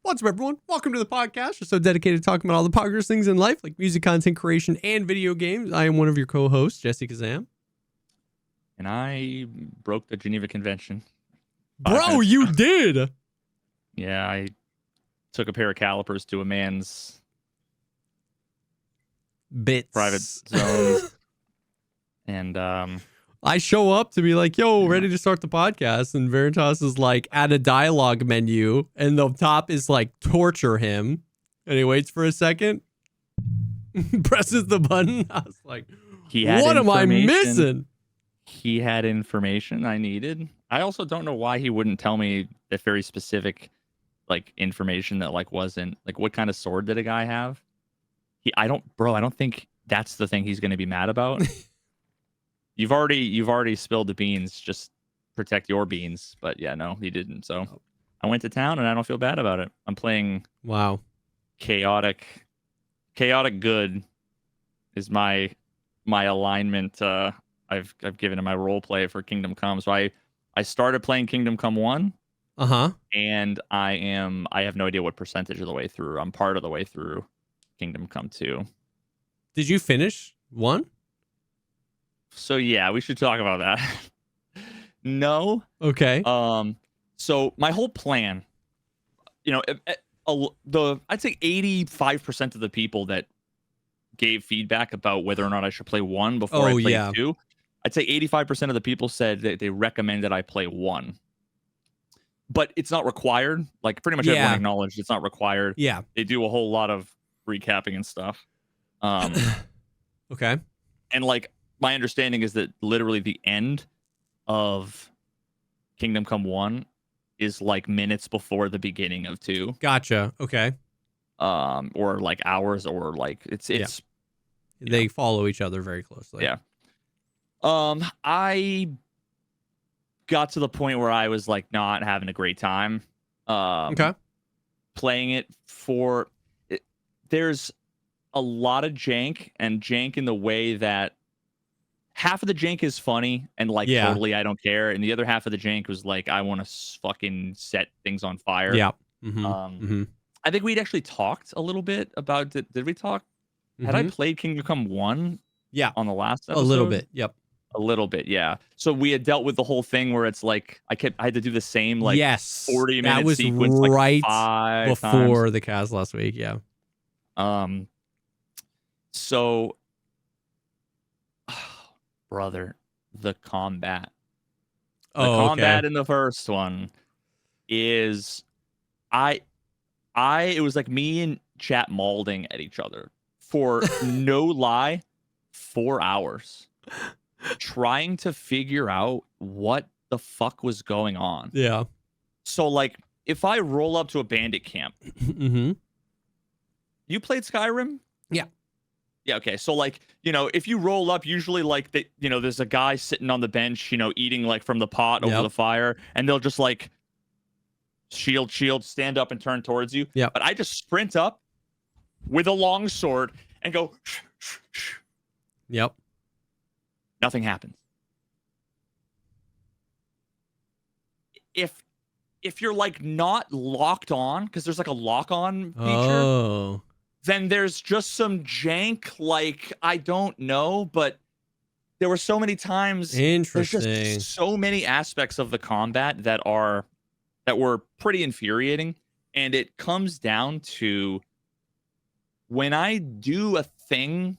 What's up, everyone? Welcome to the podcast. We're so dedicated to talking about all the poggers things in life, like music, content creation, and video games. I am one of your co-hosts, JesseKazam. And I broke the Geneva Convention. Bro, you did! Yeah, I took a pair of calipers to a man's bits private zone. And I show up to be like, yo, ready to start the podcast. And Veritas is like at a dialogue menu. And the top is like, torture him. And he waits for a second. Presses the button. I was like, what am I missing? He had information I needed. I also don't know why he wouldn't tell me the very specific like information that like wasn't like what kind of sword did a guy have? I don't think that's the thing he's going to be mad about. You've already spilled the beans. Just protect your beans. But yeah, no, he didn't. So I went to town and I don't feel bad about it. I'm playing. Wow. Chaotic good is my alignment. I've given in my role play for Kingdom Come. So I started playing Kingdom Come 1. And I have no idea what percentage of the way through. I'm part of the way through Kingdom Come 2. Did you finish 1? So yeah, we should talk about that. No. Okay. So my whole plan, I'd say 85% of the people that gave feedback about whether or not I should play 1 before I played 2, I'd say 85% of the people said that they recommended I play 1. But it's not required. Like pretty much everyone acknowledged it's not required. Yeah. They do a whole lot of recapping and stuff. Okay. And like my understanding is that literally the end of Kingdom Come 1 is like minutes before the beginning of 2. Gotcha. Okay. Or like hours, or like it's they follow each other very closely. Yeah. I got to the point where I was like not having a great time. Okay. Playing it there's a lot of jank, and jank in the way that half of the jank is funny and like totally I don't care, and the other half of the jank was like I want to fucking set things on fire. Yeah. I think we'd actually talked a little bit about it. Did we talk? Had I played Kingdom Come 1? Yeah. On the last episode? A little bit. Yep. A little bit, yeah. So we had dealt with the whole thing where it's like I had to do the same like 40-minute sequence right like 5 before times. the cast last week. Yeah. So, brother, the combat. The combat in the first one is it was like me and chat mauling at each other for no lie 4 hours trying to figure out what the fuck was going on. Yeah. So like if I roll up to a bandit camp, you played Skyrim? Yeah. Yeah, okay. So like, if you roll up, usually like there's a guy sitting on the bench, eating like from the pot over the fire, and they'll just like shield, stand up and turn towards you. Yeah. But I just sprint up with a long sword and go. Yep. Nothing happens. If you're like not locked on, because there's like a lock-on feature, then there's just some jank. Like I don't know, but there were so many times. Interesting. There's just so many aspects of the combat that were pretty infuriating, and it comes down to when I do a thing.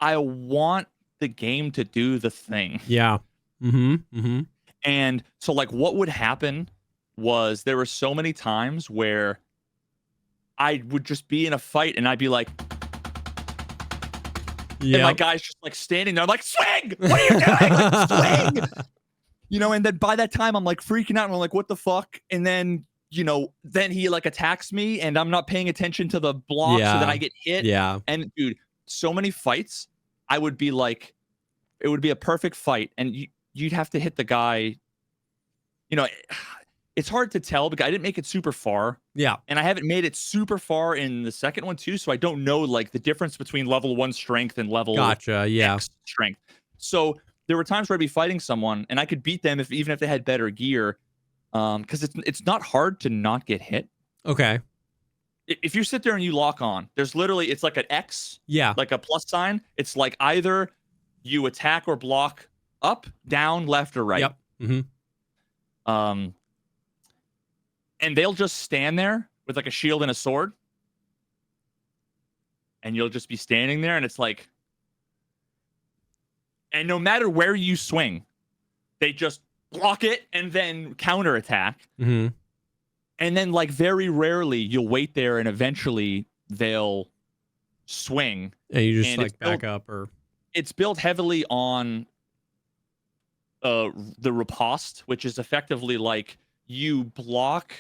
I want the game to do the thing. Yeah. And so like what would happen was there were so many times where I would just be in a fight and I'd be like, and my guy's just like standing there. I'm like, swing! What are you doing? Like, swing! And then by that time I'm like freaking out and I'm like, what the fuck? And then, then he like attacks me and I'm not paying attention to the block, so then I get hit. Yeah. And dude, so many fights, I would be like, it would be a perfect fight, and you'd have to hit the guy. It's hard to tell because I didn't make it super far. Yeah. And I haven't made it super far in the second one too, so I don't know like the difference between level 1 strength and level X strength. So there were times where I'd be fighting someone and I could beat them even if they had better gear, Because it's not hard to not get hit. Okay. If you sit there and you lock on, there's literally, it's like an X, Yeah. like a plus sign. It's like either you attack or block up, down, left, or right. Yep. Mm-hmm. And they'll just stand there with like a shield and a sword. And you'll just be standing there, and it's like, and no matter where you swing, they just block it and then counterattack. Mm-hmm. And then, like, very rarely you'll wait there and eventually they'll swing. And you just like back up, or it's built heavily on the riposte, which is effectively like you block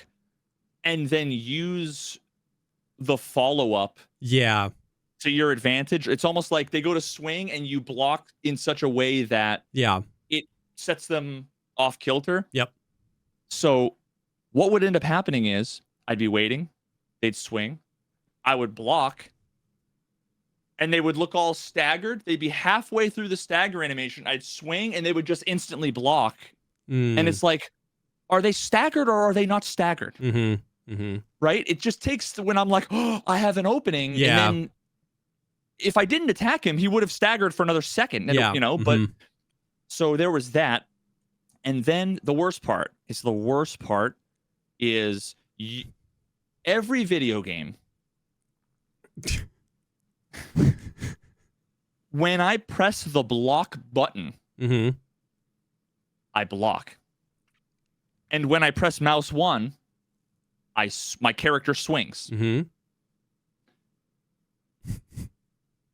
and then use the follow-up to your advantage. It's almost like they go to swing and you block in such a way that it sets them off kilter. Yep. So what would end up happening is I'd be waiting, they'd swing, I would block, and they would look all staggered. They'd be halfway through the stagger animation. I'd swing, and they would just instantly block. And it's like, are they staggered or are they not staggered? Mm-hmm. Mm-hmm. Right? It just takes when I'm like, oh, I have an opening. Yeah. And then if I didn't attack him, he would have staggered for another second. Yeah. You know, but so there was that. And then the worst part is every video game. When I press the block button, I block. And when I press mouse 1, my character swings.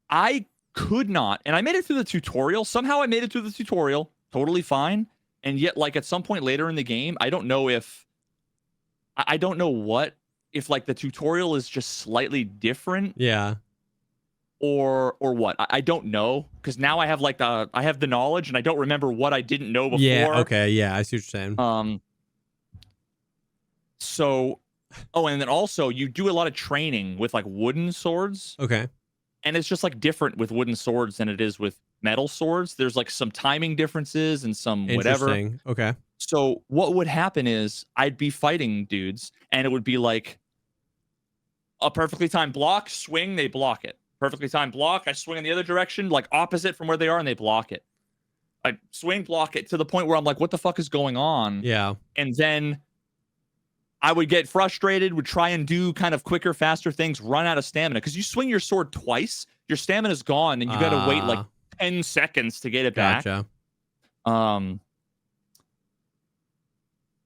I could not, and I made it through the tutorial. Somehow I made it through the tutorial, totally fine. And yet, like, at some point later in the game, I don't know if like the tutorial is just slightly different. Yeah. Or what? I don't know, because now I have I have the knowledge and I don't remember what I didn't know before. Yeah. Okay. Yeah. I see what you're saying. So, and then also you do a lot of training with like wooden swords. Okay. And it's just like different with wooden swords than it is with metal swords. There's like some timing differences and some whatever. Okay. So what would happen is I'd be fighting dudes and it would be like a perfectly timed block, swing, they block it. Perfectly timed block, I swing in the other direction, like opposite from where they are, and they block it. I swing, block it, to the point where I'm like, what the fuck is going on? Yeah. And then I would get frustrated, would try and do kind of quicker, faster things, run out of stamina. Because you swing your sword twice, your stamina's gone, and you got to wait like 10 seconds to get it back. Gotcha. And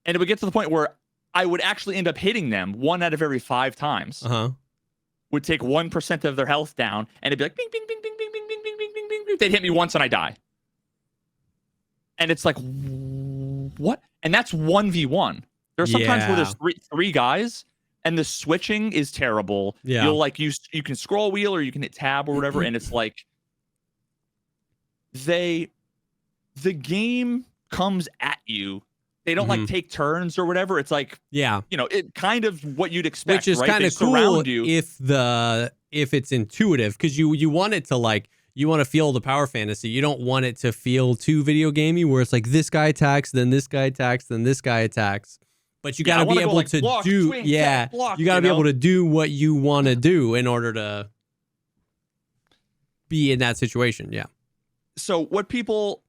it would get to the point where I would actually end up hitting them 1 out of every 5 times. Would take 1% of their health down, and it'd be like, bing, bing, bing, bing, bing, bing, bing, bing, bing, bing, bing, bing. They'd hit me once, and I die. And it's like, what? And that's 1v1. There's sometimes where there's three guys, and the switching is terrible. Yeah. You'll like you can scroll wheel or you can hit tab or whatever, and it's like the game comes at you. They don't like take turns or whatever. It's like, it kind of what you'd expect, which is right? kind of cool if it's intuitive, because you want it to like, you want to feel the power fantasy. You don't want it to feel too video gamey where it's like this guy attacks, then this guy attacks, then this guy attacks. But you got to be able to block, do, swing, tap, block, you got to be able to do what you want to do in order to be in that situation. Yeah. So what people,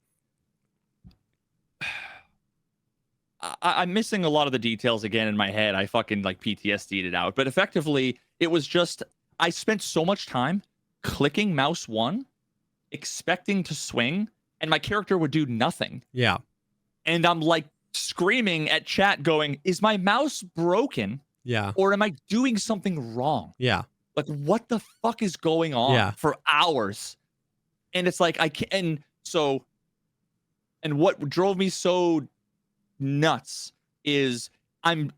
I'm missing a lot of the details again in my head. I fucking like PTSD'd it out. But effectively, it was just, I spent so much time clicking mouse 1, expecting to swing, and my character would do nothing. Yeah. And I'm like screaming at chat going, is my mouse broken? Yeah. Or am I doing something wrong? Yeah. Like, what the fuck is going on for hours? And it's like, I can't. And what drove me so nuts is I'm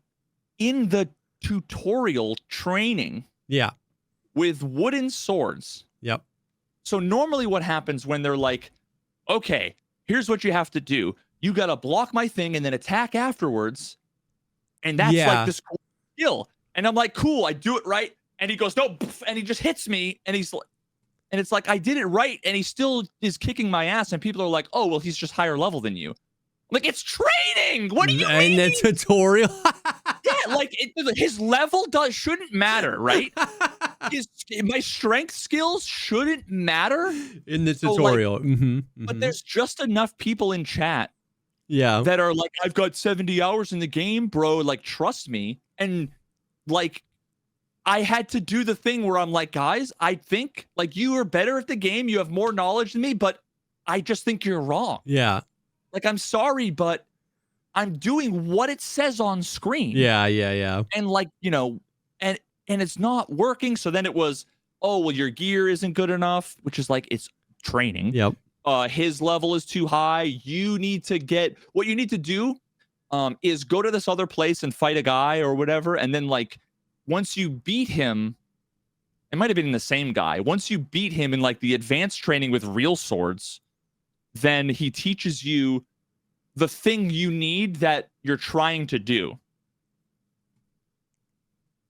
in the tutorial training with wooden swords. Yep. So normally what happens when they're like, okay, here's what you have to do. You got to block my thing and then attack afterwards. And that's like this cool skill. And I'm like, cool, I do it right. And he goes, no, and he just hits me. And it's like, I did it right. And he still is kicking my ass. And people are like, oh, well, he's just higher level than you. I'm Like, it's training. What do you mean? And the tutorial. Yeah, like his level shouldn't matter, right? My strength skills shouldn't matter In the So, like, tutorial. but there's just enough people in chat Yeah. that are like, I've got 70 hours in the game, bro. Like, trust me. And like, I had to do the thing where I'm like, guys, I think like you are better at the game. You have more knowledge than me, but I just think you're wrong. Yeah. Like, I'm sorry, but I'm doing what it says on screen. Yeah. And like, you know, and it's not working. So then it was, oh, well, your gear isn't good enough, which is like, it's training. Yep. His level is too high. You need to get what you need to do is go to this other place and fight a guy or whatever. And then like, once you beat him, it might've been the same guy. Once you beat him in like the advanced training with real swords, then he teaches you the thing you need that you're trying to do.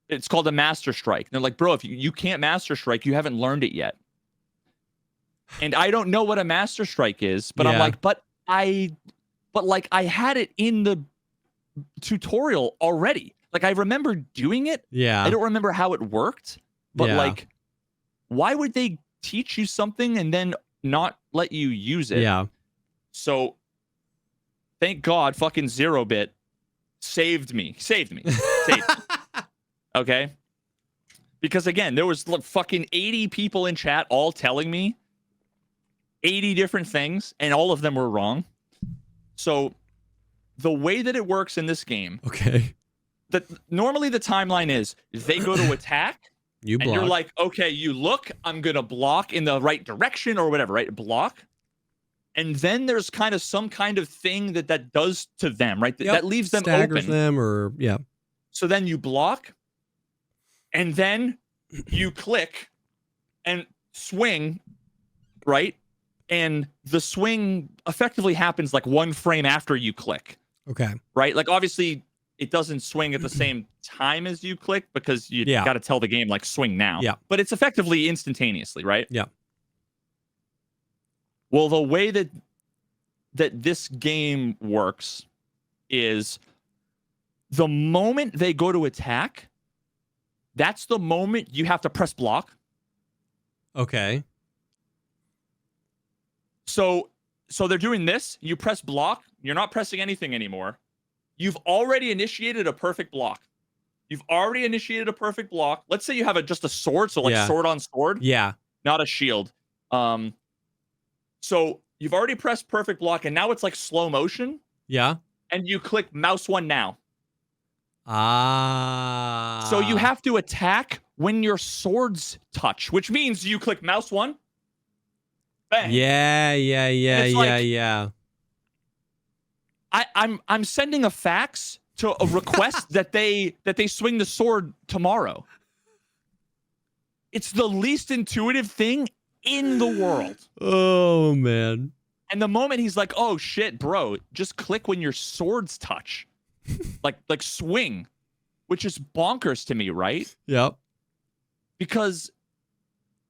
It's called a master strike. And they're like, bro, if you can't master strike, you haven't learned it yet. And I don't know what a master strike is, but I'm like, but I had it in the tutorial already. Like, I remember doing it. Yeah. I don't remember how it worked, but Yeah. like, why would they teach you something and then not let you use it? Yeah. So thank God fucking 0-bit saved me. Okay. Because again, there was like fucking 80 people in chat all telling me 80 different things, and all of them were wrong. So the way that it works in this game, Okay. that normally the timeline is they go to attack, You block. and you're like, okay, you look, I'm gonna block in the right direction or whatever, right? Block. And then there's kind of some kind of thing that does to them, right? That leaves them staggers open. them, or yeah. So then you block, and then you click and swing, right? And the swing effectively happens like 1 frame after you click, Okay. right? Like, obviously, it doesn't swing at the same time as you click because you got to tell the game, like, swing now. Yeah. But it's effectively instantaneously, right? Yeah. Well, the way that this game works is the moment they go to attack, that's the moment you have to press block. Okay. So they're doing this. You press block. You're not pressing anything anymore. You've already initiated a perfect block. Let's say you have just a sword, so like sword on sword. Yeah. Not a shield. So you've already pressed perfect block, and now it's like slow motion. Yeah. And you click mouse 1 now. Ah. So you have to attack when your swords touch, which means you click mouse 1. Bang. Yeah. I'm sending a fax to a request that they swing the sword tomorrow. It's the least intuitive thing in the world. Oh man. And the moment he's like, "Oh shit, bro, just click when your swords touch." like swing, which is bonkers to me, right? Yep. Because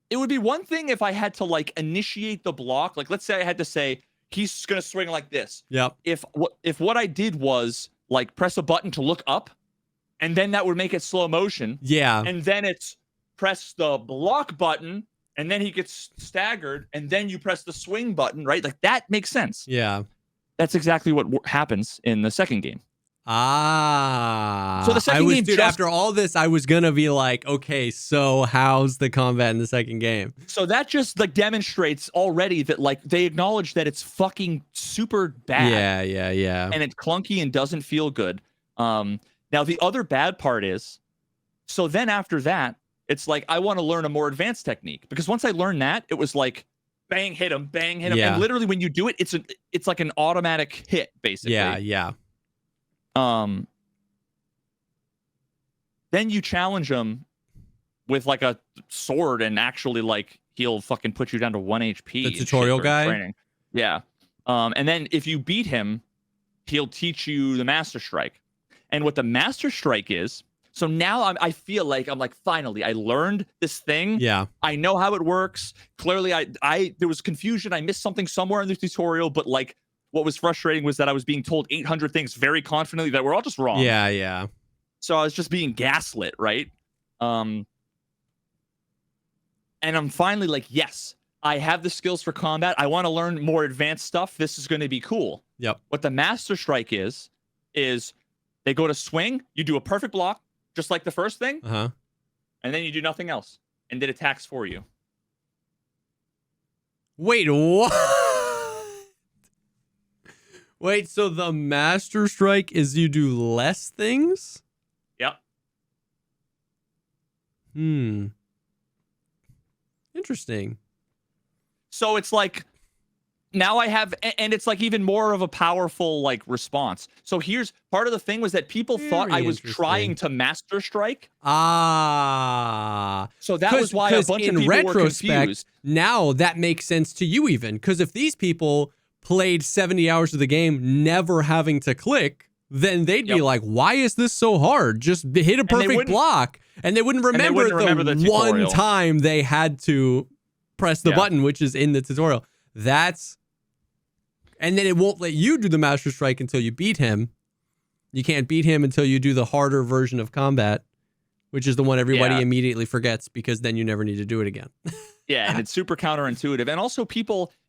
it would be one thing if I had to like initiate the block. Like, let's say I had to say he's gonna swing like this. Yep. If what I did was like press a button to look up, and then that would make it slow motion. Yeah. And then it's press the block button, and then he gets staggered, and then you press the swing button, right? Like, that makes sense. Yeah. That's exactly what happens in the second game. Ah. So the second game, dude, after all this, I was gonna be like, okay, so how's the combat in the second game? So that just like demonstrates already that like they acknowledge that it's fucking super bad. Yeah. And it's clunky and doesn't feel good. Now the other bad part is, so then after that, it's like I want to learn a more advanced technique, because once I learned that, it was like bang, hit him, Yeah. and literally when you do it, it's like an automatic hit, basically. Yeah. Then you challenge him with like a sword, and actually like he'll fucking put you down to 1 HP. The tutorial guy? Training. Yeah. And then if you beat him, he'll teach you the Master Strike. And what the Master Strike is, so now I feel like I'm like, finally, I learned this thing. Yeah. I know how it works. Clearly, I there was confusion. I missed something somewhere in the tutorial, but like what was frustrating was that I was being told 800 things very confidently that were all just wrong. Yeah. So I was just being gaslit, right? And I'm finally like, yes, I have the skills for combat. I want to learn more advanced stuff. This is going to be cool. Yep. What the Master Strike is they go to swing, you do a perfect block, just like the first thing, Uh-huh. and then you do nothing else, and it attacks for you. Wait, what? Wait, so the Master Strike is you do less things? Yep. Interesting. So it's like now I have, and it's like even more of a powerful like response. So here's part of the thing was that people thought I was trying to Master Strike. Ah. So that was why a bunch of people were confused. Now that makes sense to you even. Because if these people played 70 hours of the game never having to click, then they'd be like, why is this so hard? Just hit a perfect block. And they wouldn't remember, the one time they had to press the button, which is in the tutorial. And then it won't let you do the Master Strike until you beat him. You can't beat him until you do the harder version of combat, which is the one everybody immediately forgets because then you never need to do it again. Yeah, and it's super counterintuitive. And also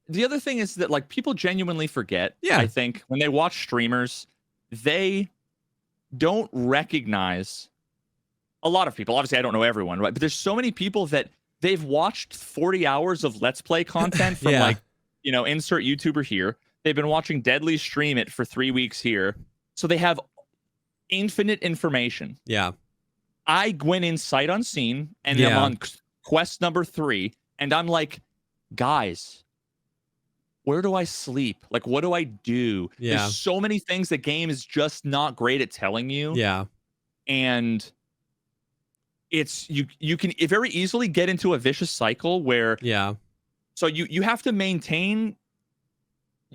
the other thing is that like people genuinely forget, I think, when they watch streamers, they don't recognize a lot of people. Obviously, I don't know everyone, right? But there's so many people that they've watched 40 hours of Let's Play content from insert YouTuber here. They've been watching Deadly stream it for 3 weeks here. So they have infinite information. Yeah. I went in sight unseen and I'm on quest number 3. And I'm like, guys, where do I sleep? Like, what do I do? Yeah. There's so many things the game is just not great at telling you. Yeah. And it's you can very easily get into a vicious cycle where so you have to maintain.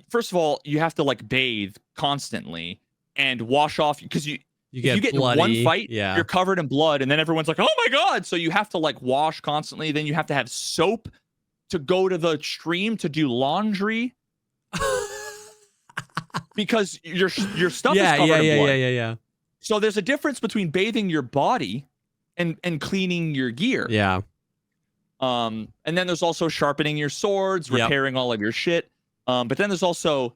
First of all, you have to like bathe constantly and wash off because you get in one fight, you're covered in blood, and then everyone's like, "Oh my god!" So you have to like wash constantly. Then you have to have soap to go to the stream to do laundry because your stuff is covered in blood. Yeah. So there's a difference between bathing your body and cleaning your gear. Yeah. And then there's also sharpening your swords, repairing all of your shit. But then there's also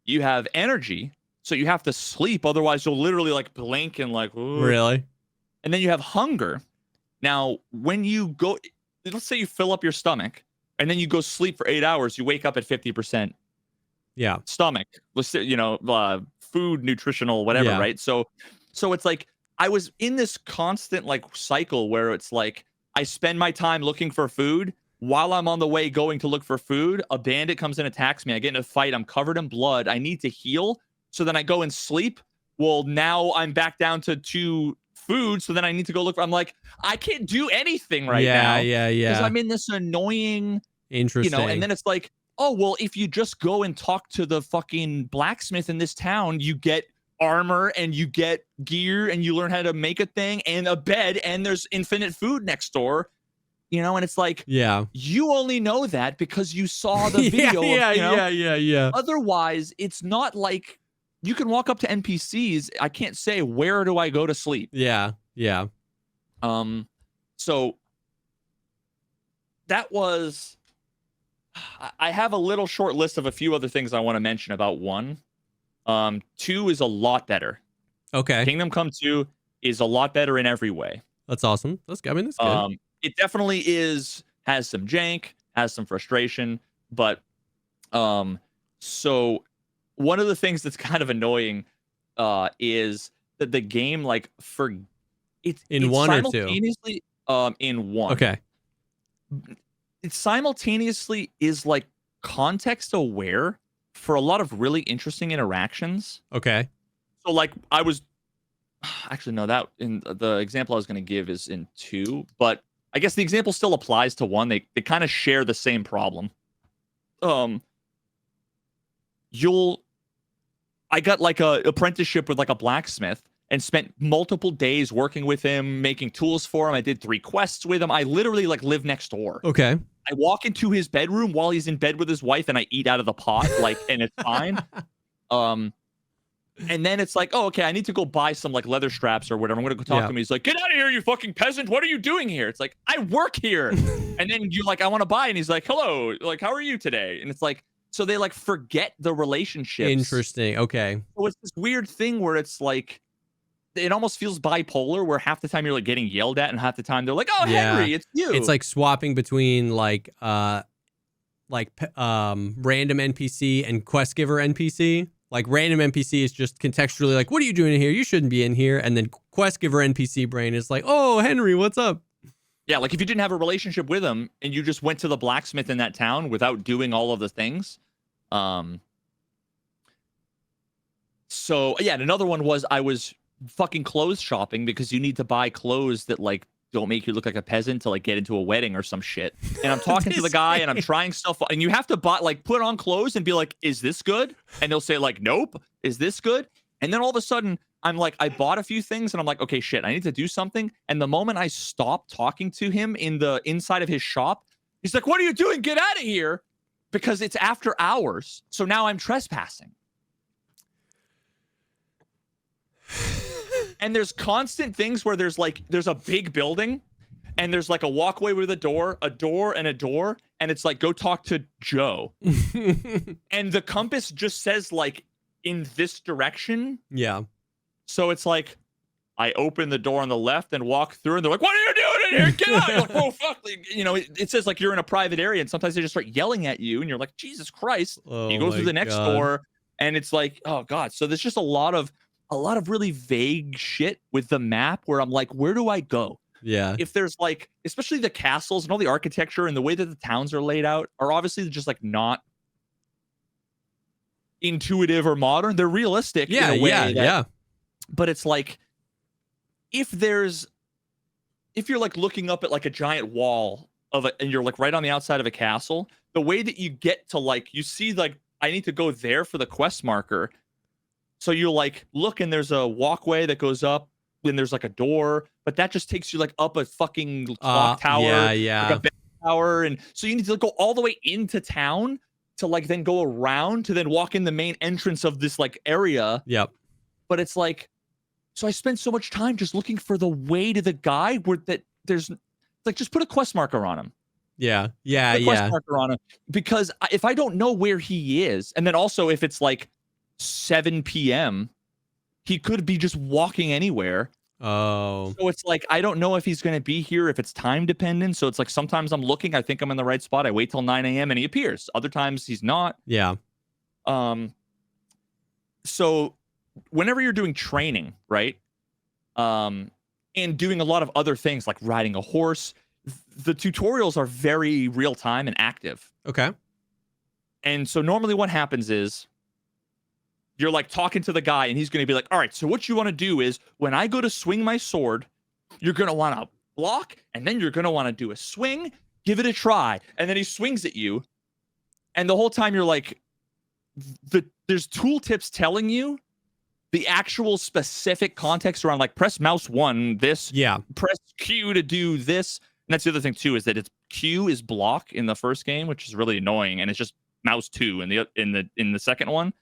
you have energy, so you have to sleep, otherwise you'll literally like blink and like ooh. Really. And then you have hunger. Now, when you go, let's say you fill up your stomach, and then you go sleep for 8 hours, you wake up at 50%. Yeah. Stomach, food, nutritional, whatever, right? So it's like I was in this constant like cycle where it's like I spend my time looking for food. While I'm on the way going to look for food, a bandit comes and attacks me. I get in a fight. I'm covered in blood. I need to heal. So then I go and sleep. Well, now I'm back down to 2 food. So then I need to go look for. I'm like, I can't do anything now. Yeah. Because I'm in this annoying. Interesting. And then it's like, oh, well, if you just go and talk to the fucking blacksmith in this town, you get armor and you get gear and you learn how to make a thing and a bed and there's infinite food next door. And it's like, you only know that because you saw the video. Yeah. Otherwise, it's not like you can walk up to NPCs. I can't say, where do I go to sleep? Yeah. So that was, I have a little short list of a few other things I want to mention about 1. 2 is a lot better. Okay. Kingdom Come 2 is a lot better in every way. That's awesome. That's good. It definitely has some jank, has some frustration, but so one of the things that's kind of annoying is that the game it's in 1 or 2? In 1. Okay. It simultaneously is like context aware for a lot of really interesting interactions. Okay. So like I was actually no, that in the example I was going to give is in 2, but I guess the example still applies to 1. They kind of share the same problem. I got like a apprenticeship with like a blacksmith and spent multiple days working with him, making tools for him. I did 3 quests with him. I literally like live next door. Okay. I walk into his bedroom while he's in bed with his wife and I eat out of the pot, and it's fine. And then it's like, oh, okay, I need to go buy some like leather straps or whatever. I'm gonna go talk to him. He's like, get out of here, you fucking peasant. What are you doing here? It's like, I work here. And then you're like, I want to buy. And he's like, hello, like, how are you today? And it's like, so they like forget the relationships. Interesting. Okay. So it's this weird thing where it's like, it almost feans bipolar where half the time you're like getting yelled at and half the time they're like, oh, Henry, it's you. It's like swapping between like random NPC and quest giver NPC. Like random NPC is just contextually like, what are you doing in here? You shouldn't be in here. And then quest giver NPC brain is like, oh, Henry, what's up? Yeah, like if you didn't have a relationship with him and you just went to the blacksmith in that town without doing all of the things. So yeah, and another one was I was fucking clothes shopping because you need to buy clothes that like don't make you look like a peasant to like get into a wedding or some shit. And I'm talking to the guy and I'm trying stuff and you have to buy like put on clothes and be like, is this good? And they'll say like, nope. Is this good? And then all of a sudden I'm like, I bought a few things and I'm like, okay, shit, I need to do something. And the moment I stopped talking to him in the inside of his shop, he's like, what are you doing? Get out of here. Because it's after hours. So now I'm trespassing. And there's constant things where there's a big building and there's like a walkway with a door, and a door. And it's like, go talk to Joe. And the compass just says like in this direction. Yeah. So it's like, I open the door on the left and walk through and they're like, what are you doing in here? Get out. You're like, oh, fuck. You know, it says like you're in a private area and sometimes they just start yelling at you and you're like, Jesus Christ. Oh, you go through the next door and it's like, oh God. So there's just a lot of really vague shit with the map where I'm like, where do I go? Yeah. If there's like, especially the castles and all the architecture and the way that the towns are laid out are obviously just like not intuitive or modern. They're realistic. Yeah. In a way Yeah. But it's like, if you're like looking up at like a giant wall and you're like right on the outside of a castle, the way that you get to like, you see like, I need to go there for the quest marker. So you like look and there's a walkway that goes up and there's like a door, but that just takes you like up a fucking clock tower, yeah. like a bell tower. And so you need to go all the way into town to like then go around to then walk in the main entrance of this like area. Yep. But it's like, so I spent so much time just looking for the way to the guy where that there's like, just put a quest marker on him. Yeah. Quest marker on him. Because if I don't know where he is, and then also if it's like 7 p.m., he could be just walking anywhere. Oh. So it's like, I don't know if he's going to be here, if it's time dependent. So it's like, sometimes I'm looking, I think I'm in the right spot. I wait till 9 a.m. and he appears. Other times he's not. Yeah. So whenever you're doing training, right? And doing a lot of other things like riding a horse, the tutorials are very real time and active. Okay. And so normally what happens is you're like talking to the guy and he's going to be like, all right, so what you want to do is when I go to swing my sword, you're going to want to block and then you're going to want to do a swing, give it a try. And then he swings at you. And the whole time you're like, there's tooltips telling you the actual specific context around like press mouse 1, this, press Q to do this. And that's the other thing too, is that it's Q is block in the first game, which is really annoying. And it's just mouse 2 in the second one.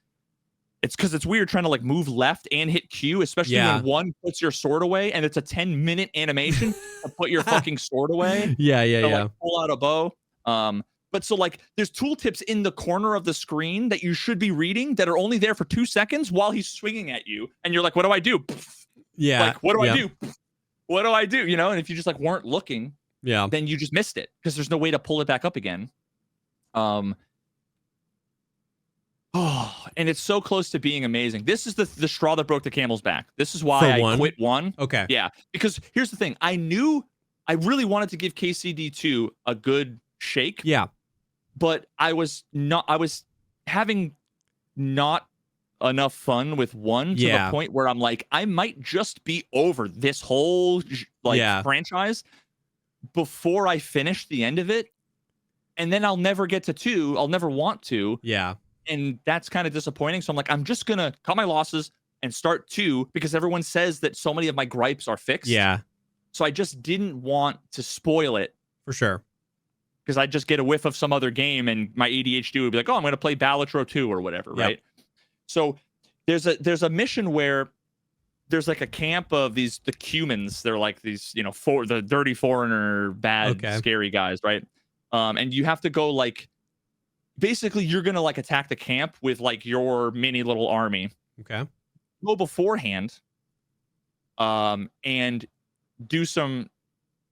It's because it's weird trying to like move left and hit Q, especially when one puts your sword away and it's a 10-minute animation to put your fucking sword away. Like, pull out a bow. But so like there's tooltips in the corner of the screen that you should be reading that are only there for 2 seconds while he's swinging at you. And you're like, what do I do? Yeah. Like, what do I do? What do I do? You know, and if you just like weren't looking, then you just missed it because there's no way to pull it back up again. And it's so close to being amazing. This is the straw that broke the camel's back. This is why I quit 1. Okay. Yeah. Because here's the thing. I really wanted to give KCD2 a good shake. Yeah. But I was having not enough fun with 1 to the point where I'm like, I might just be over this whole franchise before I finish the end of it. And then I'll never get to 2. I'll never want to. Yeah. And that's kind of disappointing. So I'm like, I'm just going to cut my losses and start 2 because everyone says that so many of my gripes are fixed. Yeah. So I just didn't want to spoil it. For sure. Because I'd just get a whiff of some other game and my ADHD would be like, oh, I'm going to play Balatro 2 or whatever, right? So there's a mission where there's like a camp of the humans. They're like these, the dirty foreigner, bad, scary guys, right? And you have to go like, basically you're gonna like attack the camp with like your mini little army. Okay. Go beforehand, and do some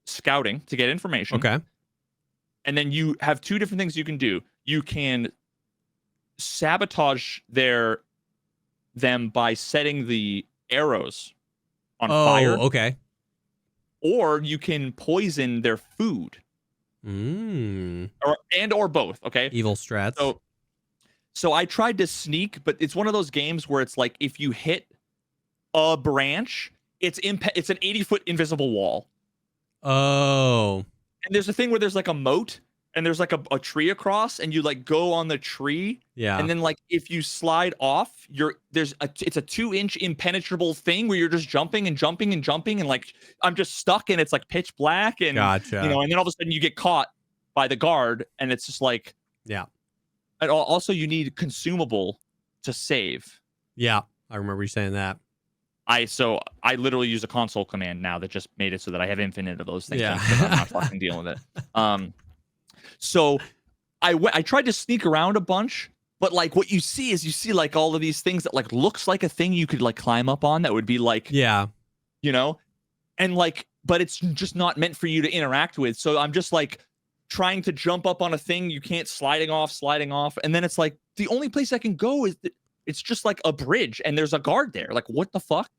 scouting to get information. Okay. And then you have two different things you can do. You can sabotage them by setting the arrows on fire. Okay. Or you can poison their food. Or both. Okay. Evil strats. So I tried to sneak, but it's one of those games where it's like if you hit a branch, it's an 80-foot invisible wall. Oh. And there's a thing where there's like a moat and there's like a tree across, and you like go on the tree. Yeah. And then like if you slide off, it's a 2-inch impenetrable thing where you're just jumping and jumping and jumping, and like I'm just stuck, and it's like pitch black, and gotcha. And then all of a sudden you get caught by the guard, and it's just like, yeah. And also you need consumable to save. Yeah, I remember you saying that. I literally use a console command now that just made it so that I have infinite of those things. Yeah. I'm not fucking dealing with it. So I tried to sneak around a bunch, but like what you see like all of these things that like looks like a thing you could like climb up on that would be like, yeah, and like, but it's just not meant for you to interact with. So I'm just like trying to jump up on a thing you can't, sliding off, and then it's like the only place I can go is it's just like a bridge and there's a guard there. Like, what the fuck?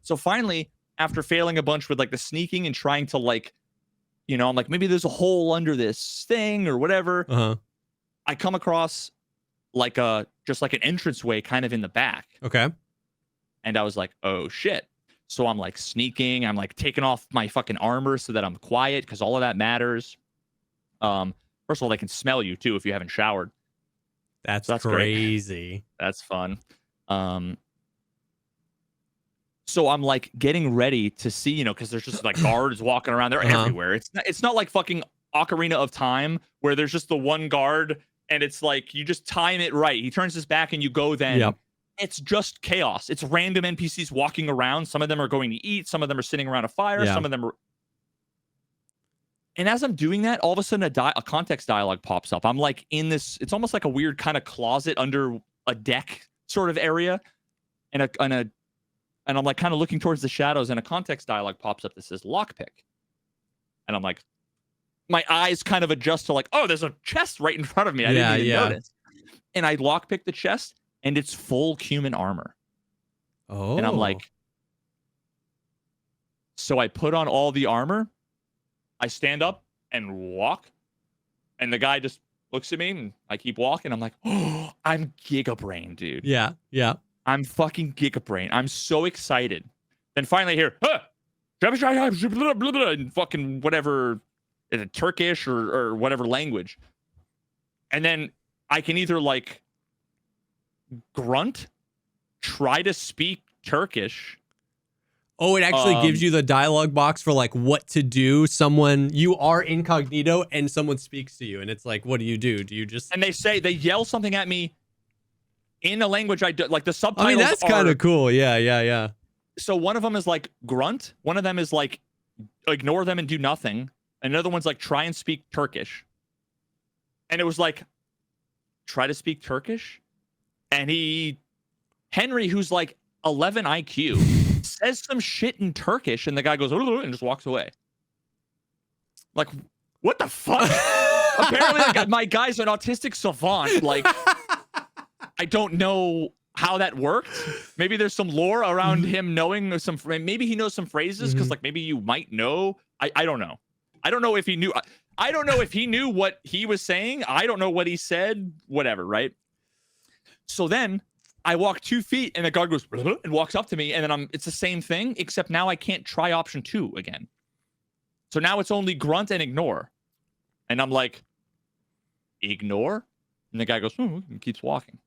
So finally, after failing a bunch with like the sneaking and trying to like, I'm like, maybe there's a hole under this thing or whatever. Uh-huh. I come across like just like an entranceway kind of in the back. Okay. And I was like, oh shit. So I'm like sneaking. I'm like taking off my fucking armor so that I'm quiet, because all of that matters. First of all, they can smell you too if you haven't showered. That's crazy. Great. That's fun. So I'm like getting ready to see, because there's just like guards walking around. They're everywhere. It's not like fucking Ocarina of Time where there's just the one guard and it's like you just time it right. He turns his back and you go then. Yep. It's just chaos. It's random NPCs walking around. Some of them are going to eat. Some of them are sitting around a fire. Yeah. Some of them are. And as I'm doing that, all of a sudden a context dialogue pops up. I'm like in this, it's almost like a weird kind of closet under a deck sort of area. And I'm like kind of looking towards the shadows, and a context dialogue pops up that says lockpick. And I'm like, my eyes kind of adjust to like, oh, there's a chest right in front of me. I didn't even notice. And I lockpick the chest, and it's full human armor. Oh. And I'm like, so I put on all the armor. I stand up and walk, and the guy just looks at me, and I keep walking. I'm like, oh, I'm Gigabrain, dude. Yeah, yeah. I'm fucking Gigabrain. I'm so excited. Then finally I hear, and fucking whatever, is it Turkish or whatever language. And then I can either like grunt, try to speak Turkish. Oh, it actually gives you the dialogue box for like what to do. You are incognito and someone speaks to you, and it's like, what do? Do you just? And they yell something at me in a language I do, like the subtitles. I mean, that's kind of cool. Yeah. So one of them is like grunt. One of them is like ignore them and do nothing. Another one's like try and speak Turkish. And it was like, try to speak Turkish? And Henry, who's like 11 IQ, says some shit in Turkish, and the guy goes and just walks away. Like, what the fuck? Apparently, my guy's an autistic savant. Like, I don't know how that worked. Maybe there's some lore around him knowing some. Maybe he knows some phrases because, like, maybe you might know. I don't know. I don't know if he knew. I don't know if he knew what he was saying. I don't know what he said. Whatever, right? So then I walk 2 feet, and the guard goes and walks up to me, and then it's the same thing, except now I can't try option 2 again. So now it's only grunt and ignore, and I'm like, ignore, and the guy goes and keeps walking.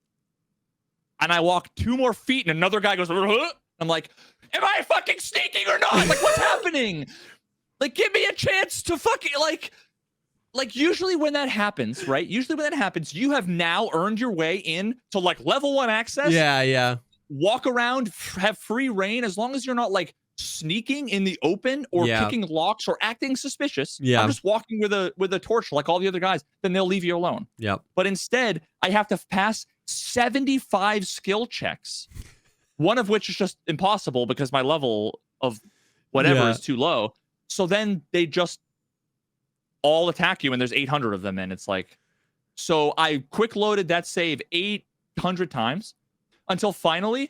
And I walk 2 more feet, and another guy goes. I'm like, am I fucking sneaking or not? Like, what's happening? Like, give me a chance to fucking like. like usually when that happens, right? Usually when that happens, you have now earned your way in to like level 1 access. Yeah. Walk around, have free reign, as long as you're not like sneaking in the open or picking locks or acting suspicious. Yeah. I'm just walking with a torch like all the other guys, then they'll leave you alone. Yep. But instead, I have to pass 75 skill checks, one of which is just impossible because my level of whatever is too low. So then they just all attack you, and there's 800 of them, and it's like, so I quick loaded that save 800 times until finally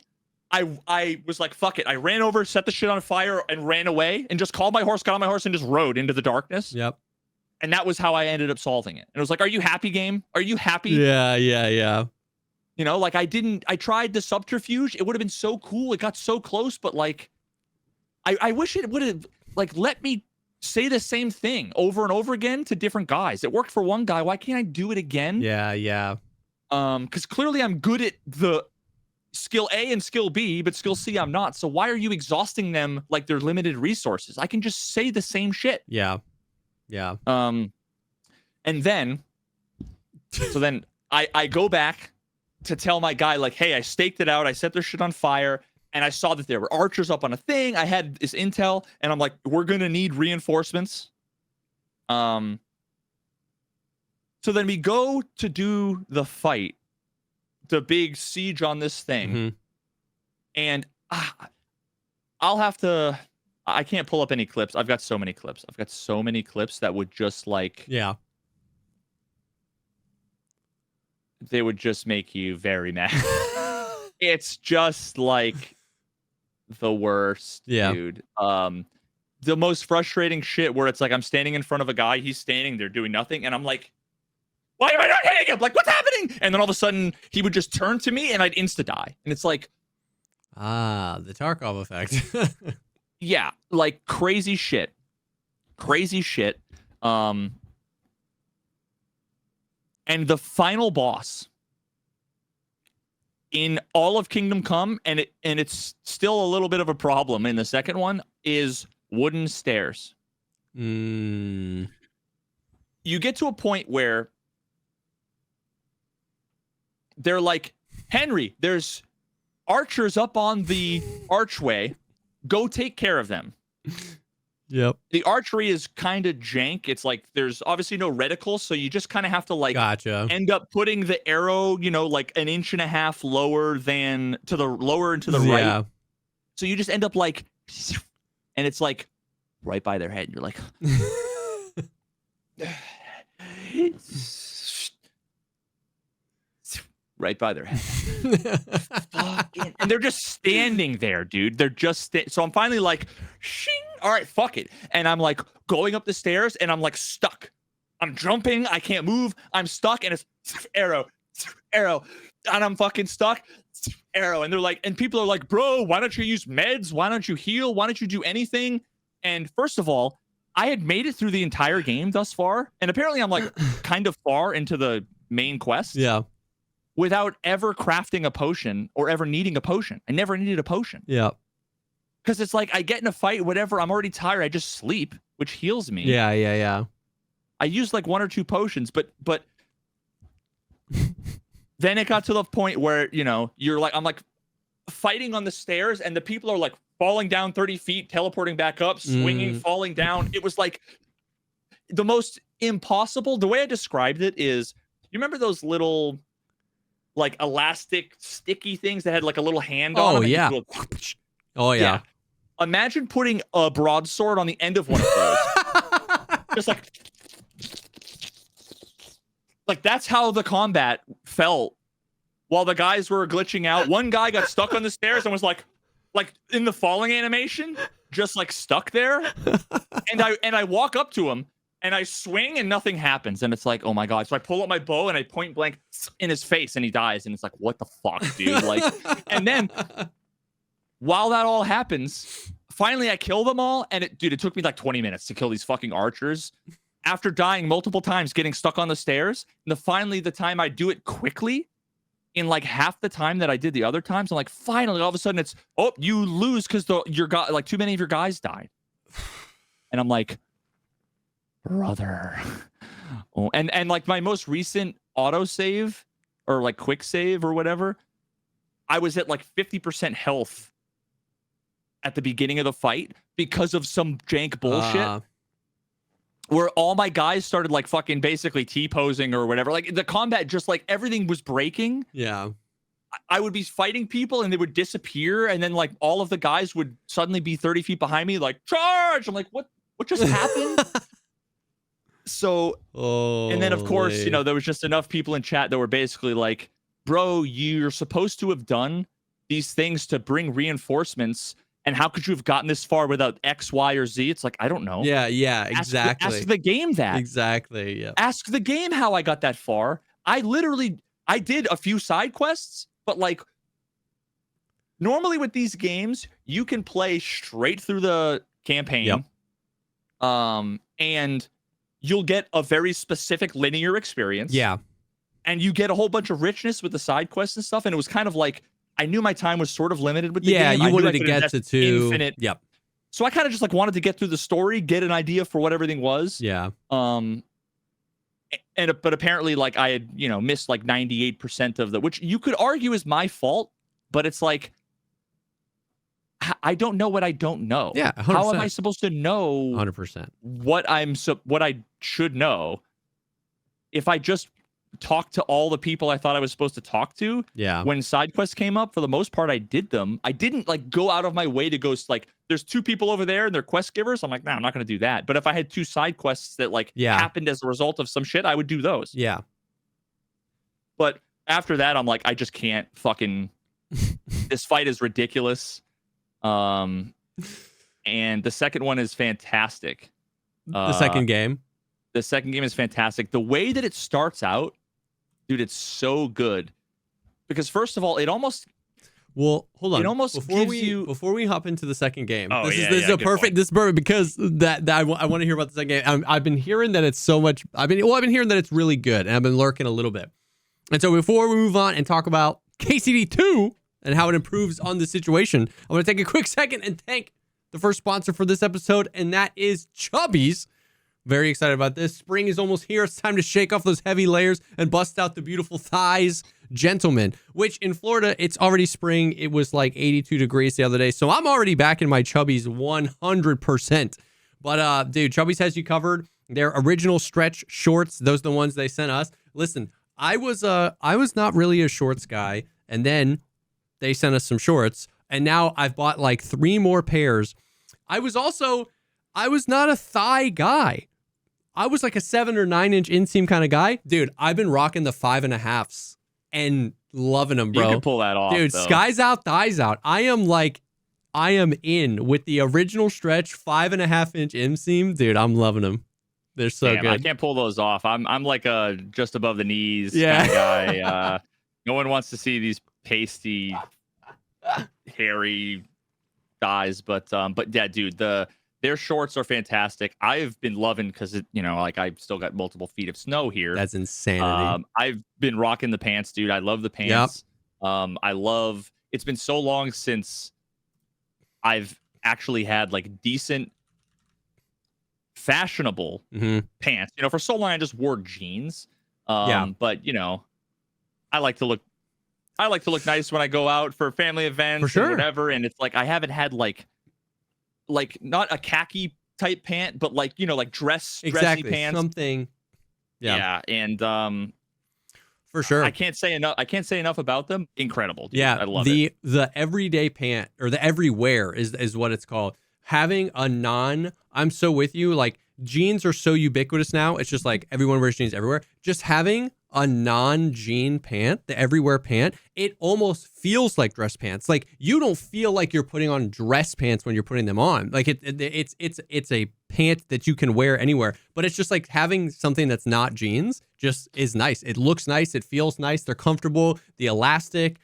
I was like, fuck it. I ran over, set the shit on fire, and ran away, and just called my horse, got on my horse, and just rode into the darkness. Yep. And that was how I ended up solving it. And it was like, are you happy, game? Are you happy? Yeah. You know, like I tried the subterfuge. It would have been so cool. It got so close, but like, I wish it would have like let me say the same thing over and over again to different guys. It worked for one guy. Why can't I do it again? Yeah. Because clearly I'm good at the skill A and skill B, but skill C I'm not. So why are you exhausting them like they're limited resources? I can just say the same shit. Yeah. And then, so then I go back to tell my guy like, hey, I staked it out. I set their shit on fire. And I saw that there were archers up on a thing. I had this intel, and I'm like, we're gonna need reinforcements. So then we go to do the fight, the big siege on this thing, and I'll have to. I can't pull up any clips. I've got so many clips. I've got so many clips that would just like, they would just make you very mad. It's just like the worst, dude. The most frustrating shit where it's like I'm standing in front of a guy, he's standing there doing nothing, and I'm like, why am I not hitting him? Like, what's happening? And then all of a sudden he would just turn to me and I'd insta die. And it's like, the Tarkov effect. yeah, like crazy shit. And the final boss in all of Kingdom Come, and it's still a little bit of a problem in the second one, is wooden stairs. You get to a point where they're like, Henry, there's archers up on the archway. Go take care of them. Yep. The archery is kind of jank. It's like there's obviously no reticle, so you just kind of have to like end up putting the arrow, you know, like 1.5 inches lower than to the lower and to the right. So you just end up like, and it's like right by their head. You're like, right by their head. And they're just standing there, dude. They're just so I'm finally like, shing. All right, fuck it. And I'm like going up the stairs and I'm like stuck. I'm jumping. I can't move. I'm stuck. And it's arrow. And I'm fucking stuck. Arrow. And they're like, and people are like, bro, why don't you use meds? Why don't you heal? Why don't you do anything? And first of all, I had made it through the entire game thus far. And apparently I'm like kind of far into the main quest. Yeah. Without ever crafting a potion or ever needing a potion. I never needed a potion. Yeah. Because it's like I get in a fight, whatever, I'm already tired. I just sleep, which heals me. Yeah. I used like 1 or 2 potions, but then it got to the point where, you know, you're like, I'm like fighting on the stairs and the people are like falling down 30 feet, teleporting back up, swinging, falling down. It was like the most impossible. The way I described it is, you remember those little like elastic sticky things that had like a little hand on them? Oh yeah. Imagine putting a broadsword on the end of one of those. Just like that's how the combat felt while the guys were glitching out. One guy got stuck on the stairs and was like in the falling animation, just like stuck there. And I walk up to him and I swing and nothing happens. And it's like, oh my God. So I pull up my bow and I point blank in his face and he dies. And it's like, what the fuck, dude? Like, and then while that all happens, finally I kill them all. And it took me like 20 minutes to kill these fucking archers after dying multiple times, getting stuck on the stairs. And finally the time I do it quickly in like half the time that I did the other times, I'm like, finally, all of a sudden it's, oh, you lose because like too many of your guys died. And I'm like, brother, Oh, and like my most recent autosave or like quick save or whatever, I was at like 50% health at the beginning of the fight because of some jank bullshit. Where all my guys started like fucking basically T-posing or whatever. Like the combat, just like everything was breaking. Yeah. I would be fighting people and they would disappear. And then like all of the guys would suddenly be 30 feet behind me, like charge. I'm like, what just happened? So, and then of course, you know, there was just enough people in chat that were basically like, bro, you're supposed to have done these things to bring reinforcements. And how could you have gotten this far without X, Y, or Z? It's like, I don't know. Yeah, exactly. Ask the game that. Exactly, yeah. Ask the game how I got that far. I did a few side quests, but like, normally with these games, you can play straight through the campaign. Yep. And you'll get a very specific linear experience. Yeah. And you get a whole bunch of richness with the side quests and stuff. And it was kind of like, I knew my time was sort of limited with the game. Yeah, you wanted to get to infinite. Yep. So I kind of just like wanted to get through the story, get an idea for what everything was. Yeah. But apparently like I had, you know, missed like 98% of which you could argue is my fault, but it's like I don't know what I don't know. Yeah, 100%. How am I supposed to know 100% what I should know if I just talk to all the people I thought I was supposed to talk to? Yeah. When side quests came up, for the most part, I did them. I didn't like go out of my way to go like, there's 2 people over there and they're quest givers. I'm like, nah, I'm not going to do that. But if I had 2 side quests that like happened as a result of some shit, I would do those. Yeah. But after that, I'm like, I just can't fucking, this fight is ridiculous. And the second one is fantastic. The second game. The second game is fantastic. The way that it starts out, dude, it's so good. Because first of all, it almost... Well, hold on. It almost before we hop into the second game. Oh, this is perfect because I want to hear about the second game. I've been hearing that it's so much. I've been hearing that it's really good, and I've been lurking a little bit. And so before we move on and talk about KCD 2 and how it improves on the situation, I want to take a quick second and thank the first sponsor for this episode, and that is Chubbies. Very excited about this. Spring is almost here. It's time to shake off those heavy layers and bust out the beautiful thighs, gentlemen. Which in Florida, it's already spring. It was like 82 degrees the other day. So I'm already back in my Chubbies 100%. But dude, Chubbies has you covered. Their original stretch shorts, those are the ones they sent us. Listen, I was not really a shorts guy. And then they sent us some shorts. And now I've bought like 3 more pairs. I was not a thigh guy. I was like a 7 or 9 inch inseam kind of guy. Dude, I've been rocking the 5.5s and loving them, bro. You can pull that off, dude, though. Skies out, thighs out. I am in with the original stretch 5.5 inch inseam. Dude, I'm loving them. They're so good. I can't pull those off. I'm like a just above the knees kind of guy. No one wants to see these pasty, hairy thighs, but yeah, dude, their shorts are fantastic. I've been loving because like I've still got multiple feet of snow here. That's insanity. I've been rocking the pants, dude. I love the pants. Yep. It's been so long since I've actually had like decent, fashionable pants. For so long I just wore jeans. But I like to look nice when I go out for family events, for sure, and whatever. And it's like I haven't had like not a khaki type pant, but like dressy pants, something. Yeah, and for sure, I can't say enough about them. Incredible, dude. Yeah, I love it. The everyday pant, or the everywhere is what it's called. Having I'm so with you. Like, jeans are so ubiquitous now. It's just like everyone wears jeans everywhere. Just having a non-jean pant, the everywhere pant, it almost feels like dress pants. Like, you don't feel like you're putting on dress pants when you're putting them on. Like, it's a pant that you can wear anywhere. But it's just like having something that's not jeans just is nice. It looks nice. It feels nice. They're comfortable. The elastic,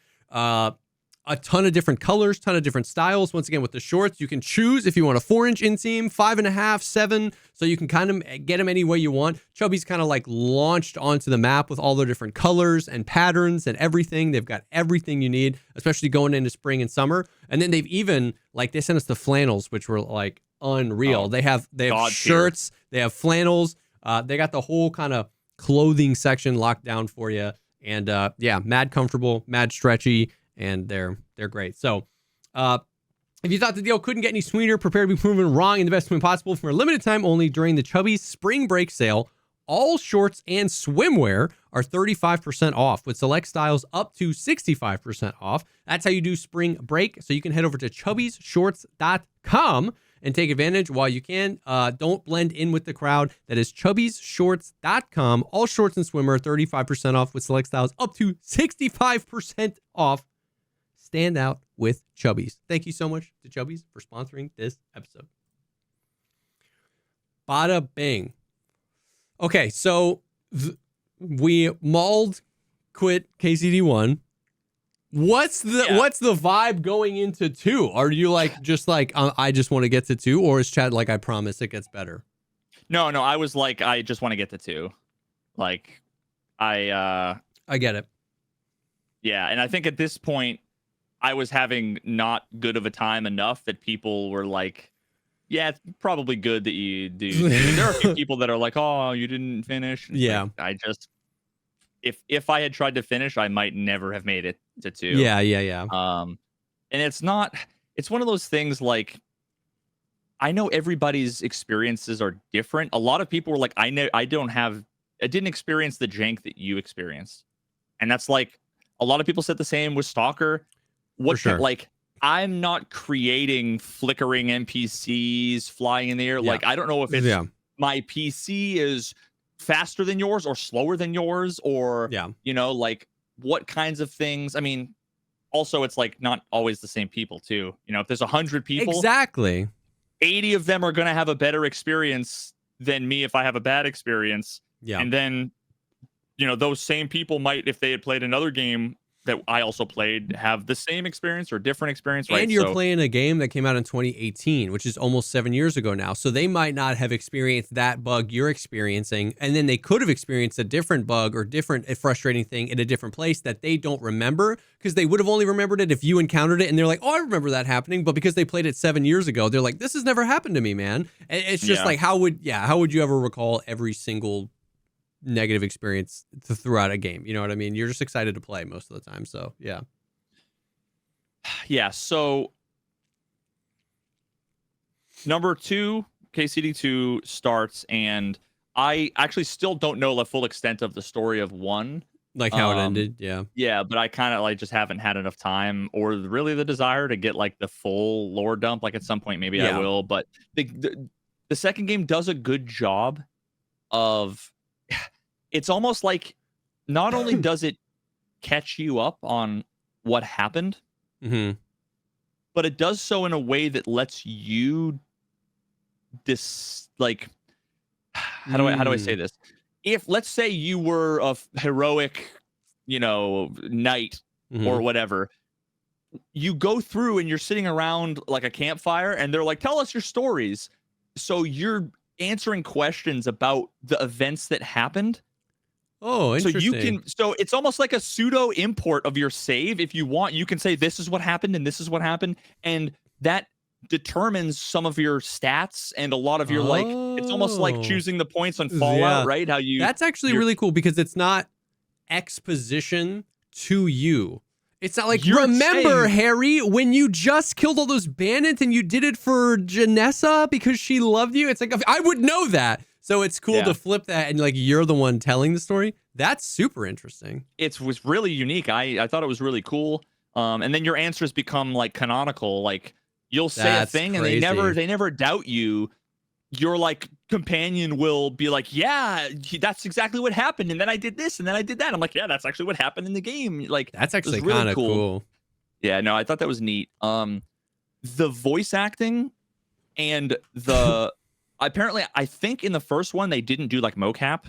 a ton of different colors, ton of different styles. Once again, with the shorts, you can choose if you want a 4-inch inseam, 5.5, 7, so you can kind of get them any way you want. Chubbies kind of like launched onto the map with all their different colors and patterns and everything. They've got everything you need, especially going into spring and summer. And then they've even, like, they sent us the flannels, which were like unreal. They have shirts, they have flannels. They got the whole kind of clothing section locked down for you. And yeah, mad comfortable, mad stretchy, and they're great. So if you thought the deal couldn't get any sweeter, prepare to be proven wrong in the best way possible. For a limited time only during the Chubbies Spring Break sale, all shorts and swimwear are 35% off with select styles up to 65% off. That's how you do spring break. So you can head over to chubbiesshorts.com and take advantage while you can. Don't blend in with the crowd. That is chubbiesshorts.com. All shorts and swimwear 35% off with select styles up to 65% off. Stand out with Chubbies. Thank you so much to Chubbies for sponsoring this episode. Bada bing. Okay, so we mauled, quit KCD1. What's the vibe going into 2? Are you like just like I just want to get to 2, or is Chad like I promise it gets better? No, I was like I just want to get to 2. Like I get it. Yeah, and I think at this point I was having not good of a time enough that people were like, yeah, it's probably good that you do. There are a few people that are like, oh, you didn't finish. Yeah. Like, I just, if I had tried to finish, I might never have made it to 2. Yeah. And it's one of those things like, I know everybody's experiences are different. A lot of people were like, I didn't experience the jank that you experienced. And that's like, a lot of people said the same with Stalker. For sure. Like, I'm not creating flickering NPCs flying in the air. Yeah. Like, I don't know if it's my PC is faster than yours or slower than yours, or, like what kinds of things. I mean, also it's like not always the same people too. If there's 100 people, exactly, 80 of them are going to have a better experience than me if I have a bad experience. Yeah. And then, those same people might, if they had played another game that I also played, have the same experience or different experience, right? And you're playing a game that came out in 2018, which is almost 7 years ago now. So they might not have experienced that bug you're experiencing, and then they could have experienced a different bug or a frustrating thing in a different place that they don't remember, because they would have only remembered it if you encountered it, and they're like, oh, I remember that happening. But because they played it 7 years ago, they're like, this has never happened to me, man. And it's just like, how would you ever recall every single negative experience throughout a game? You know what I mean? You're just excited to play most of the time. So yeah. So number 2, KCD2 starts, and I actually still don't know the full extent of the story of 1, like how it ended. Yeah, but I kind of like just haven't had enough time or really the desire to get like the full lore dump. Like at some point maybe I will, but the second game does a good job of, it's almost like not only does it catch you up on what happened, but it does so in a way that lets you how do I say this? If, let's say, you were a heroic, knight or whatever, you go through and you're sitting around like a campfire and they're like, tell us your stories. So you're answering questions about the events that happened. Oh, interesting. So it's almost like a pseudo import of your save. If you want, you can say this is what happened and this is what happened, and that determines some of your stats and a lot of your like. It's almost like choosing the points on Fallout, right? That's actually really cool, because it's not exposition to you. It's not like, remember, Harry, when you just killed all those bandits and you did it for Janessa because she loved you. It's like, I would know that. So it's cool to flip that and like you're the one telling the story. That's super interesting. It was really unique. I thought it was really cool. And then your answers become like canonical. Like you'll say a thing and they never doubt you. Your like companion will be like, yeah, that's exactly what happened. And then I did this and then I did that. I'm like, yeah, that's actually what happened in the game. Like that's actually really kind of cool. Yeah, no, I thought that was neat. The voice acting and the apparently, I think in the first one they didn't do like mocap.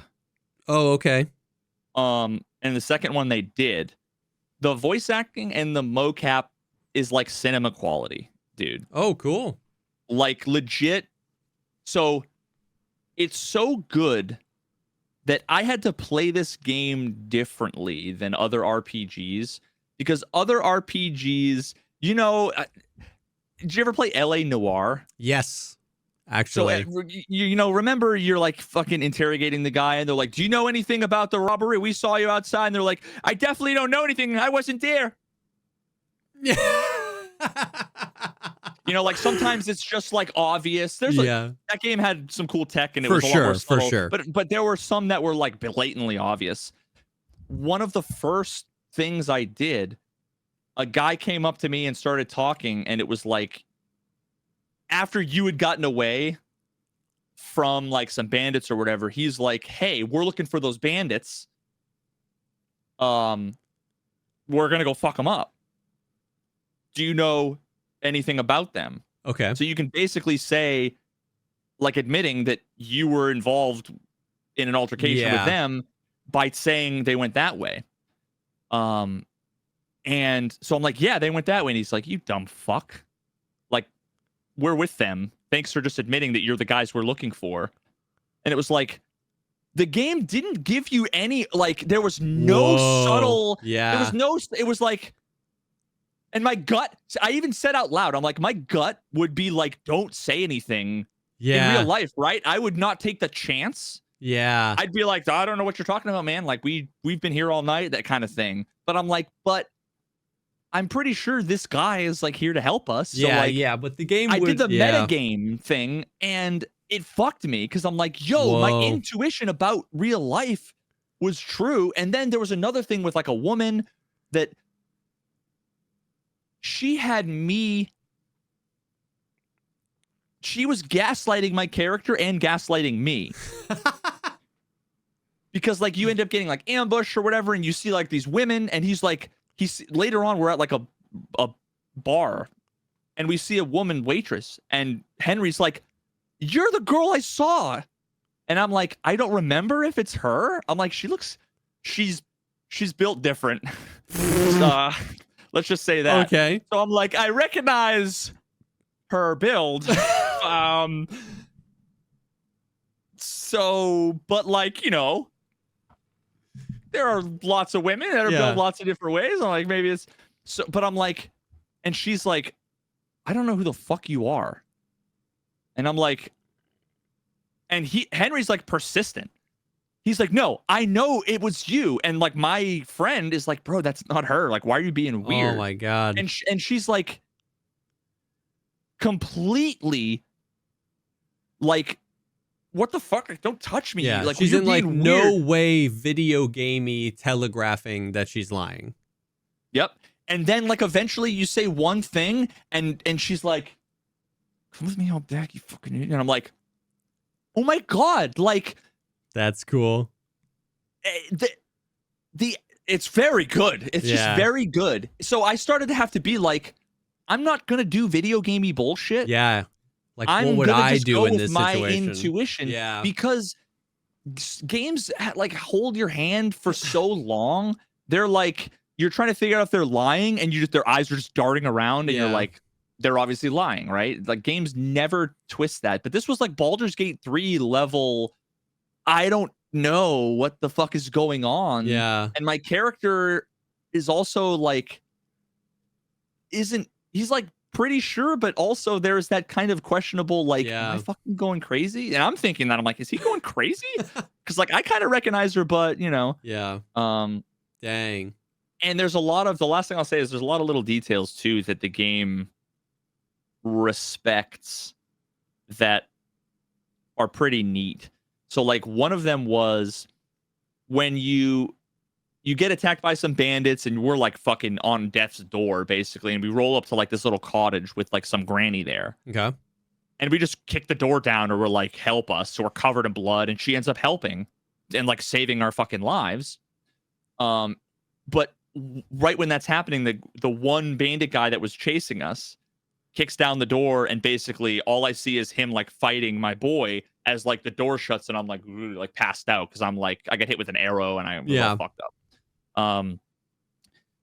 Oh, okay. And the second one they did. The voice acting and the mocap is like cinema quality, dude. Oh, cool. Like legit. So it's so good that I had to play this game differently than other RPGs, because other RPGs, did you ever play LA Noire? Yes. actually. Remember you're like fucking interrogating the guy and they're like, do you know anything about the robbery? We saw you outside. And they're like, I definitely don't know anything. I wasn't there. Yeah. Like sometimes it's just like obvious. That game had some cool tech and it For was a lot more sure, subtle, for sure. But there were some that were like blatantly obvious. One of the first things I did, a guy came up to me and started talking, and it was like after you had gotten away from like some bandits or whatever, he's like, hey, we're looking for those bandits. We're gonna go fuck them up. Do you know anything about them? Okay. So you can basically say, like, admitting that you were involved in an altercation with them by saying they went that way. And so I'm like, yeah, they went that way. And he's like, you dumb fuck. Like, we're with them. Thanks for just admitting that you're the guys we're looking for. And it was like, the game didn't give you any, like, there was no subtle. Yeah. There was no, it was like, and my gut, I even said out loud, I'm like, my gut would be like, don't say anything in real life, right? I would not take the chance. Yeah. I'd be like, I don't know what you're talking about, man. Like, we've been here all night, that kind of thing. But I'm like, but I'm pretty sure this guy is like here to help us. So, but the game I did the metagame thing and it fucked me because I'm like, yo, my intuition about real life was true. And then there was another thing with like a woman that she had me. She was gaslighting my character and gaslighting me. Because like you end up getting like ambushed or whatever, and you see like these women, and he's later on we're at like a bar, and we see a woman waitress, and Henry's like, you're the girl I saw. And I'm like, I don't remember if it's her. I'm like, she's built different. Let's just say that. Okay. So I'm like, I recognize her build. So, but like, there are lots of women that are built lots of different ways. I'm like, maybe it's so, but I'm like, and she's like, I don't know who the fuck you are. And I'm like, and Henry's like persistent. He's like, no, I know it was you. And like my friend is like, bro, that's not her. Like, why are you being weird? Oh my God. And she's like completely like, what the fuck? Like, don't touch me. Yeah, like, she's in like weird. no way video gamey telegraphing that she's lying. Yep. And then like eventually you say one thing and she's like, come with me out back, you fucking idiot. And I'm like, oh my God, like, that's cool. It's very good. It's just very good. So I started to have to be like, I'm not gonna do video gamey bullshit. Yeah. Like, I'm what would gonna I just do go in with this my situation? intuition. Yeah. Because games like hold your hand for so long. They're like, you're trying to figure out if they're lying, and their eyes are just darting around, and you're like, they're obviously lying, right? Like games never twist that. But this was like Baldur's Gate 3 level. I don't know what the fuck is going on. Yeah. And my character is also like, he's like pretty sure, but also there's that kind of questionable, like, am I fucking going crazy? And I'm thinking that, I'm like, is he going crazy? Because like I kind of recognize her, but Yeah. Dang. And there's a lot of, the last thing I'll say is there's a lot of little details too that the game respects that are pretty neat. So like one of them was when you get attacked by some bandits, and we're like fucking on death's door basically, and we roll up to like this little cottage with like some granny there. Okay. And we just kick the door down, or we're like, help us. So we're covered in blood, and she ends up helping and like saving our fucking lives. But right when that's happening, the one bandit guy that was chasing us kicks down the door, and basically all I see is him like fighting my boy as like the door shuts, and I'm like really, like passed out because I'm like, I got hit with an arrow and I'm all fucked up.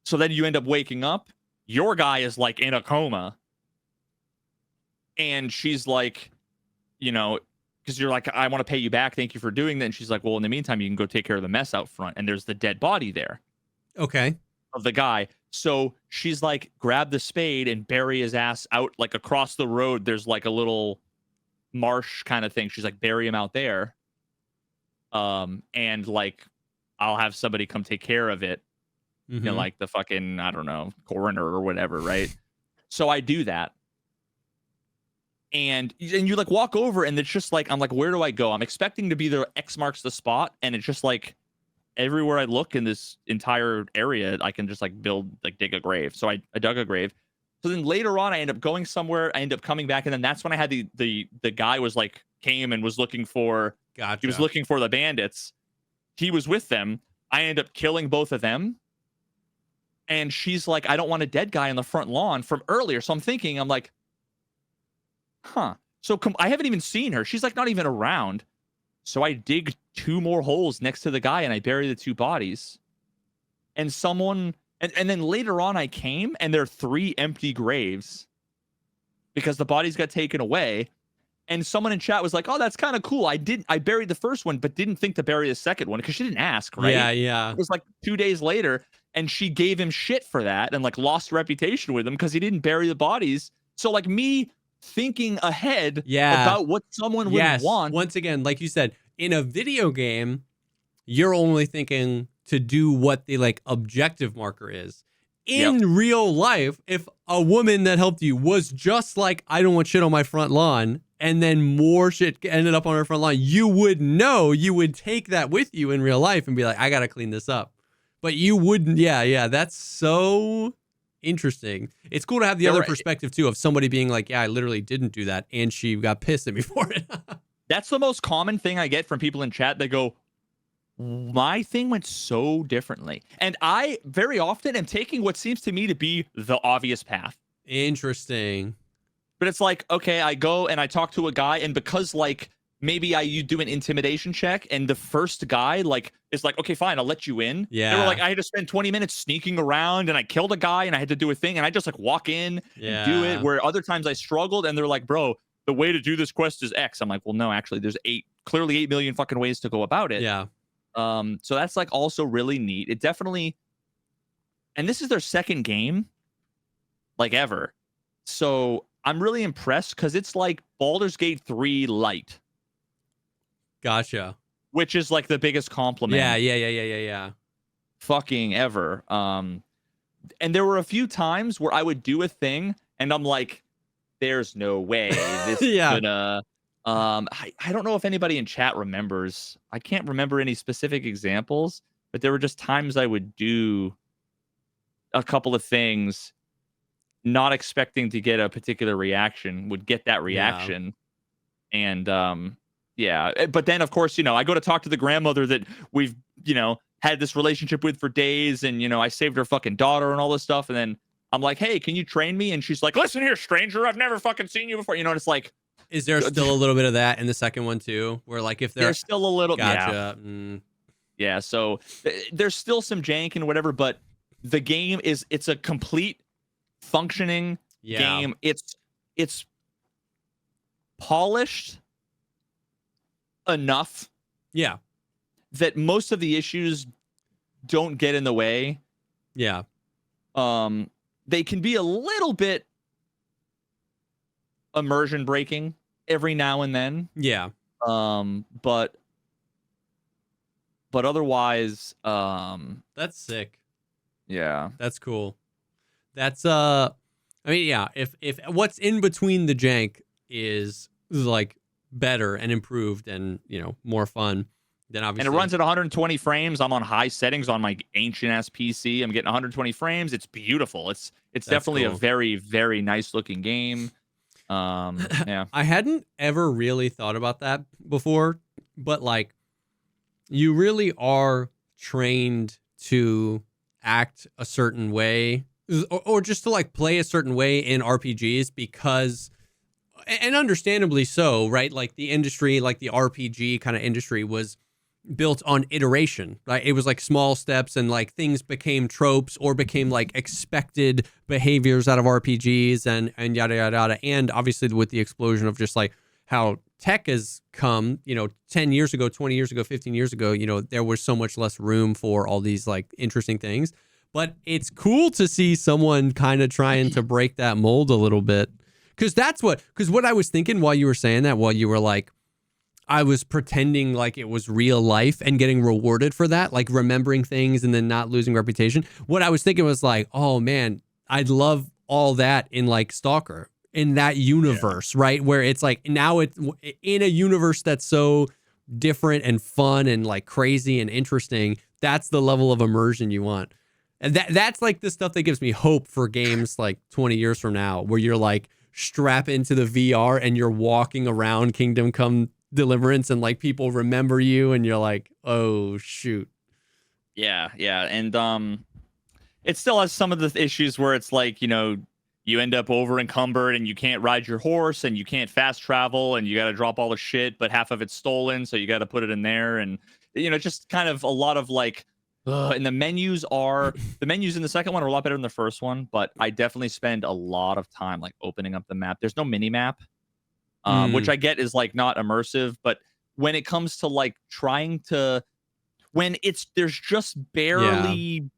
So then you end up waking up. Your guy is like in a coma, and she's like, because you're like, I want to pay you back. Thank you for doing that. And she's like, well, in the meantime, you can go take care of the mess out front. And there's the dead body there. Okay. Of the guy. So she's like, grab the spade and bury his ass out like across the road. There's like a little marsh kind of thing. She's like, bury him out there. And like, I'll have somebody come take care of it. You know, like the fucking, I don't know, coroner or whatever, right? So I do that. And you like walk over and it's just like, I'm like, where do I go? I'm expecting to be there, X marks the spot. And it's just like, everywhere I look in this entire area, I can just like dig a grave. So I dug a grave. So then later on, I end up going somewhere. I end up coming back. And then that's when I had the guy was like, came and was looking for, he was looking for the bandits. He was with them. I end up killing both of them. And she's like, I don't want a dead guy on the front lawn from earlier. So I'm like, huh. So I haven't even seen her. She's like not even around. So I dig 2 more holes next to the guy and I bury the 2 bodies. And someone, and then later on I came and there are 3 empty graves because the bodies got taken away. And someone in chat was like, oh, that's kind of cool. I buried the first one, but didn't think to bury the second one because she didn't ask, right? Yeah. It was like 2 days later and she gave him shit for that and like lost reputation with him because he didn't bury the bodies. So like me thinking ahead about what someone would want. Once again, like you said, in a video game, you're only thinking to do what the like objective marker is. In real life, if a woman that helped you was just like, I don't want shit on my front lawn, and then more shit ended up on her front lawn, you would know, you would take that with you in real life and be like, I gotta clean this up. But you wouldn't. Yeah. That's so interesting. It's cool to have the other perspective too of somebody being like, yeah, I literally didn't do that, and she got pissed at me for it. That's the most common thing I get from people in chat. They go, my thing went so differently. And I very often am taking what seems to me to be the obvious path. Interesting. But it's like, okay, I go and I talk to a guy, and because like maybe you do an intimidation check and the first guy like is like, okay, fine, I'll let you in. Yeah. They were like, I had to spend 20 minutes sneaking around and I killed a guy and I had to do a thing and I just like walk in and do it, where other times I struggled and they're like, bro, the way to do this quest is X. I'm like, well, no, actually there's 8 million fucking ways to go about it. Yeah. So that's like also really neat. It definitely, and this is their second game like ever. So I'm really impressed because it's like Baldur's Gate 3 light. Gotcha. Which is like the biggest compliment. Yeah. Fucking ever. And there were a few times where I would do a thing and I'm like, there's no way this is gonna. I don't know if anybody in chat remembers. I can't remember any specific examples, but there were just times I would do a couple of things not expecting to get a particular reaction, would get that reaction. And but then of course, I go to talk to the grandmother that we've, had this relationship with for days, and I saved her fucking daughter and all this stuff, and then I'm like, hey, can you train me? And she's like, listen here, stranger, I've never fucking seen you before. And it's like, is there still a little bit of that in the second one too, where like if there's still a little, gotcha. Yeah, so there's still some jank and whatever, but the game it's a complete functioning game. It's polished enough that most of the issues don't get in the way. They can be a little bit immersion breaking every now and then. But otherwise, that's sick. Yeah, that's cool. That's I mean, if what's in between the jank is like better and improved and more fun, then obviously, and it runs at 120 frames. I'm on high settings on my ancient ass PC. I'm getting 120 frames. It's beautiful. It's definitely cool. A very, very nice looking game. Yeah. I hadn't ever really thought about that before, but like you really are trained to act a certain way or just to like play a certain way in RPGs because, and understandably so, right? Like the industry, like the RPG kind of industry was built on iteration, right? It was like small steps and like things became tropes or became like expected behaviors out of RPGs and yada, yada, yada. And obviously with the explosion of just like how tech has come, 10 years ago, 20 years ago, 15 years ago, there was so much less room for all these like interesting things. But it's cool to see someone kind of trying to break that mold a little bit. Because what I was thinking while you were saying that, while you were like, I was pretending like it was real life and getting rewarded for that, like remembering things and then not losing reputation. What I was thinking was like, oh man, I'd love all that in like Stalker, in that universe, right? Where it's like now it's in a universe that's so different and fun and like crazy and interesting. That's the level of immersion you want. And that's like the stuff that gives me hope for games like 20 years from now, where you're like strap into the VR and you're walking around Kingdom Come Deliverance and like people remember you and you're like, oh shoot. Yeah, and it still has some of the issues where it's like, you end up over encumbered and you can't ride your horse and you can't fast travel and you got to drop all the shit, but half of it's stolen, so you got to put it in there, and just kind of a lot of like, and the menus in the second one are a lot better than the first one, but I definitely spend a lot of time like opening up the map. There's no mini map. Which I get is like not immersive, but when it comes to like there's just barely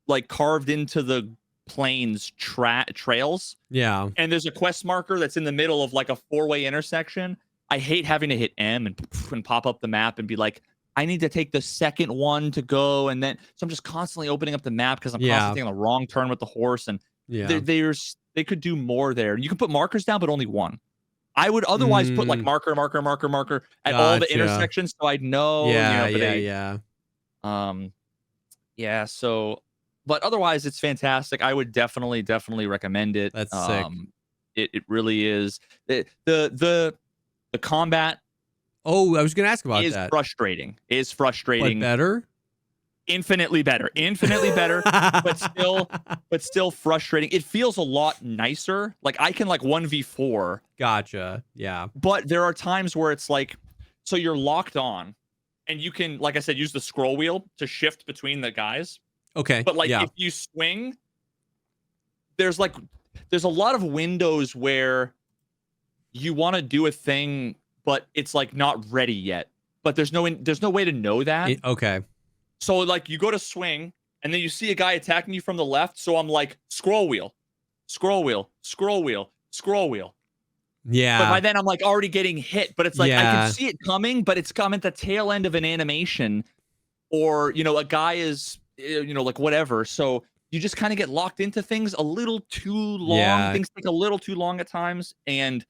like carved into the plains trails. Yeah. And there's a quest marker that's in the middle of like a 4-way intersection. I hate having to hit M and pop up the map and be like, I need to take the second one to go. And then, so I'm just constantly opening up the map because I'm constantly taking the wrong turn with the horse. And they could do more there. You can put markers down, but only one. I would otherwise put like marker at all the intersections, so I'd know. So, but otherwise, it's fantastic. I would definitely recommend it. That's sick. It really is. The combat. Oh, I was gonna ask about that. Is frustrating. But better. Infinitely better, but still frustrating. It feels a lot nicer. Like I can like 1v4. Gotcha. Yeah. But there are times where it's like, so you're locked on, and you can, like I said, use the scroll wheel to shift between the guys. Okay. But like if you swing, there's a lot of windows where you want to do a thing, but it's like not ready yet. But there's no way to know that. Okay. So like you go to swing and then you see a guy attacking you from the left. So I'm like, scroll wheel. Yeah. But by then I'm like already getting hit, but it's like, I can see it coming, but it's come at the tail end of an animation, or, a guy is, like whatever. So you just kind of get locked into things a little too long. Yeah. Things take a little too long at times. And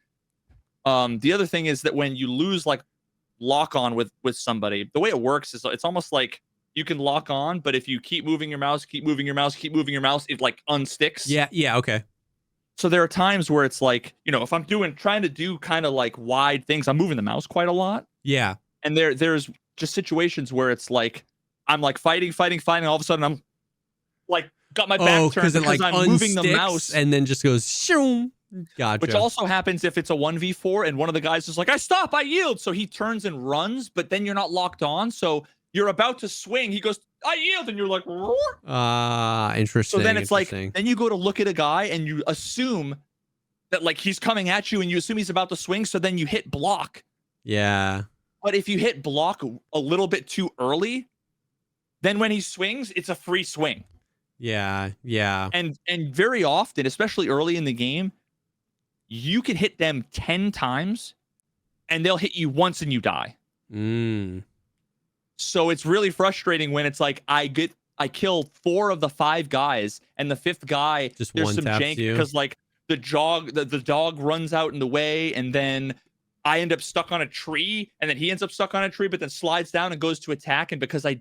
the other thing is that when you lose like lock on with somebody, the way it works is it's almost like, you can lock on, but if you keep moving your mouse, it like unsticks. Yeah, okay. So there are times where it's like, if I'm trying to do kind of like wide things, I'm moving the mouse quite a lot. Yeah. And there's just situations where it's like, I'm like fighting, and all of a sudden I'm like, got my back turned because like I'm moving the mouse. And then just goes, shoom. Gotcha. Which also happens if it's a 1v4 and one of the guys is like, I yield. So he turns and runs, but then you're not locked on. So you're about to swing. He goes, I yield. And you're like, roar. Interesting. So then it's like, then you go to look at a guy and you assume that like he's coming at you and you assume he's about to swing. So then you hit block. Yeah. But if you hit block a little bit too early, then when he swings, it's a free swing. Yeah. And very often, especially early in the game, you can hit them 10 times and they'll hit you once and you die. So it's really frustrating when it's like I kill 4 of the 5 guys, and the 5th guy just there's some jank because like the dog runs out in the way, and then I end up stuck on a tree, and then he ends up stuck on a tree, but then slides down and goes to attack, and because I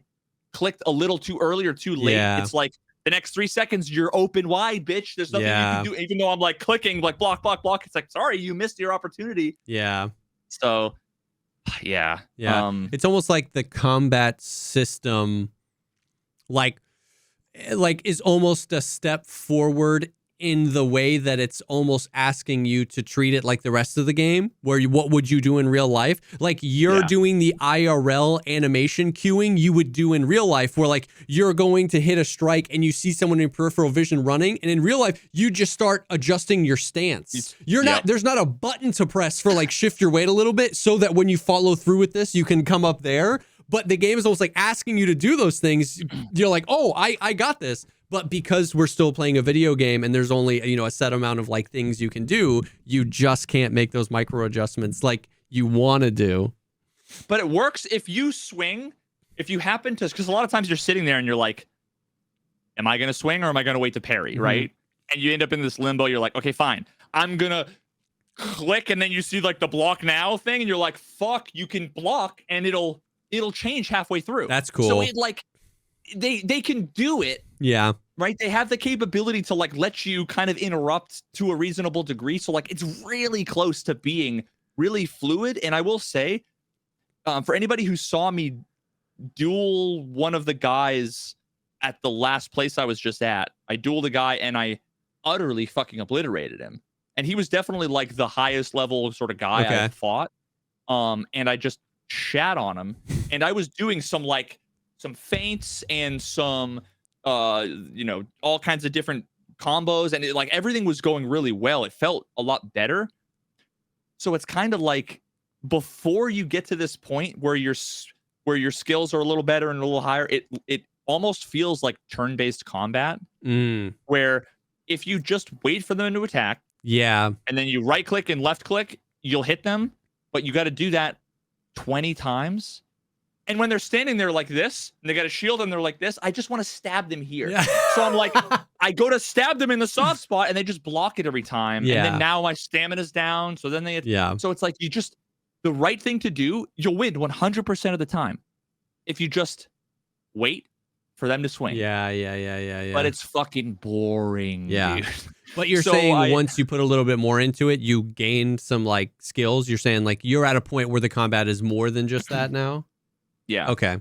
clicked a little too early or too late, it's like the next 3 seconds you're open wide, bitch. There's nothing you can do, even though I'm like clicking like block. It's like, sorry, you missed your opportunity. Yeah. So. Yeah. It's almost like the combat system, like is almost a step forward in the way that it's almost asking you to treat it like the rest of the game, where what would you do in real life? Like you're doing the IRL animation queuing you would do in real life, where like you're going to hit a strike and you see someone in peripheral vision running, and in real life you just start adjusting your stance. There's not a button to press for like shift your weight a little bit so that when you follow through with this you can come up there. but the game is almost like asking you to do those things. You're like, oh, I got this. But because we're still playing a video game and there's only, you know, a set amount of like things you can do, you just can't make those micro adjustments like you want to do. But it works if you swing, if you happen to, because a lot of times you're sitting there and you're like, am I going to swing or am I going to wait to parry, right? And you end up in this limbo. You're like, okay, fine. I'm going to click, and then you see like the block now thing and you're like, fuck, you can block and it'll change halfway through. That's cool. So it like, they can do it. Yeah. Right? They have the capability to like let you kind of interrupt to a reasonable degree. So like it's really close to being really fluid. And I will say, for anybody who saw me duel one of the guys at the last place I was just at, I dueled a guy and I utterly fucking obliterated him. And he was definitely like the highest level sort of guy I've fought. And I just shat on him. And I was doing some feints and some you know, all kinds of different combos, and it, like everything was going really well. It felt a lot better. So it's kind of like before you get to this point where your skills are a little better and a little higher, it almost feels like turn-based combat, where if you just wait for them to attack, and then you right click and left click, you'll hit them, but you got to do that 20 times. And when they're standing there like this, and they got a shield and they're like this, I just want to stab them here. Yeah. So I'm like, I go to stab them in the soft spot and they just block it every time. Yeah. And then now my stamina's down. So then so it's like the right thing to do, you'll win 100% of the time if you just wait for them to swing. Yeah. But it's fucking boring. Yeah. Dude. But you're saying once you put a little bit more into it, you gain some like skills. You're saying like you're at a point where the combat is more than just that now? Yeah. Okay.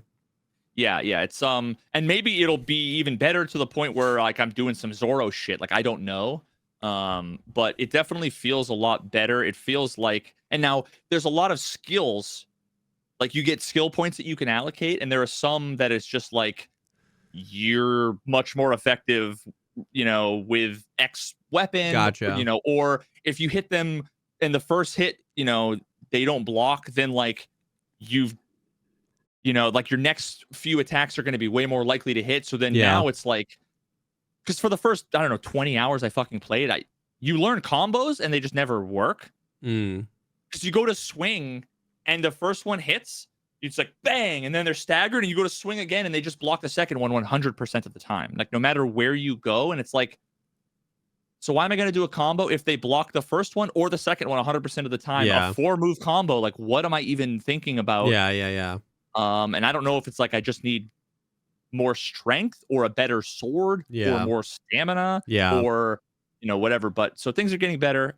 Yeah. It's and maybe it'll be even better to the point where like I'm doing some Zorro shit. Like I don't know. But it definitely feels a lot better. It feels like, and now there's a lot of skills. Like you get skill points that you can allocate, and there are some that it's just like you're much more effective, you know, with X weapon. Gotcha. You know, or if you hit them in the first hit, you know, they don't block, then like you know, like your next few attacks are going to be way more likely to hit. So then now it's like, because for the first, I don't know, 20 hours I fucking played, you learn combos and they just never work. Because you go to swing and the first one hits, it's like bang, and then they're staggered, and you go to swing again and they just block the second one 100% of the time. Like no matter where you go, and it's like, so why am I going to do a combo if they block the first one or the second one 100% of the time? A 4-move combo, like what am I even thinking about? Yeah. And I don't know if it's like I just need more strength or a better sword or more stamina or, you know, whatever. But so things are getting better.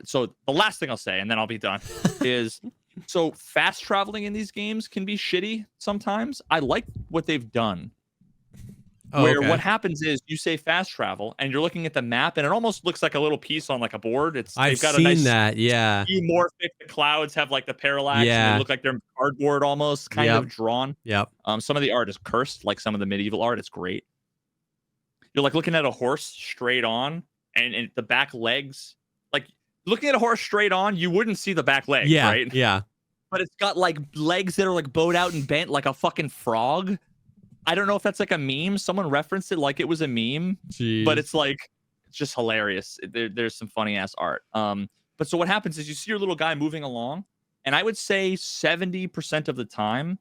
So the last thing I'll say, and then I'll be done, is so fast traveling in these games can be shitty sometimes. I like what they've done. What happens is you say fast travel and you're looking at the map and it almost looks like a little piece on like a board. I've seen that. Yeah. Morphic. The clouds have like the parallax. And they look like they're cardboard almost kind of drawn. Yep. Some of the art is cursed, like some of the medieval art. It's great. You're like looking at a horse straight on and the back legs, like looking at a horse straight on, you wouldn't see the back legs, right? Yeah. But it's got like legs that are like bowed out and bent like a fucking frog. I don't know if that's like a meme. Someone referenced it like it was a meme. Jeez. But it's like, it's just hilarious. There's some funny ass art. But so what happens is you see your little guy moving along, and I would say 70% of the time,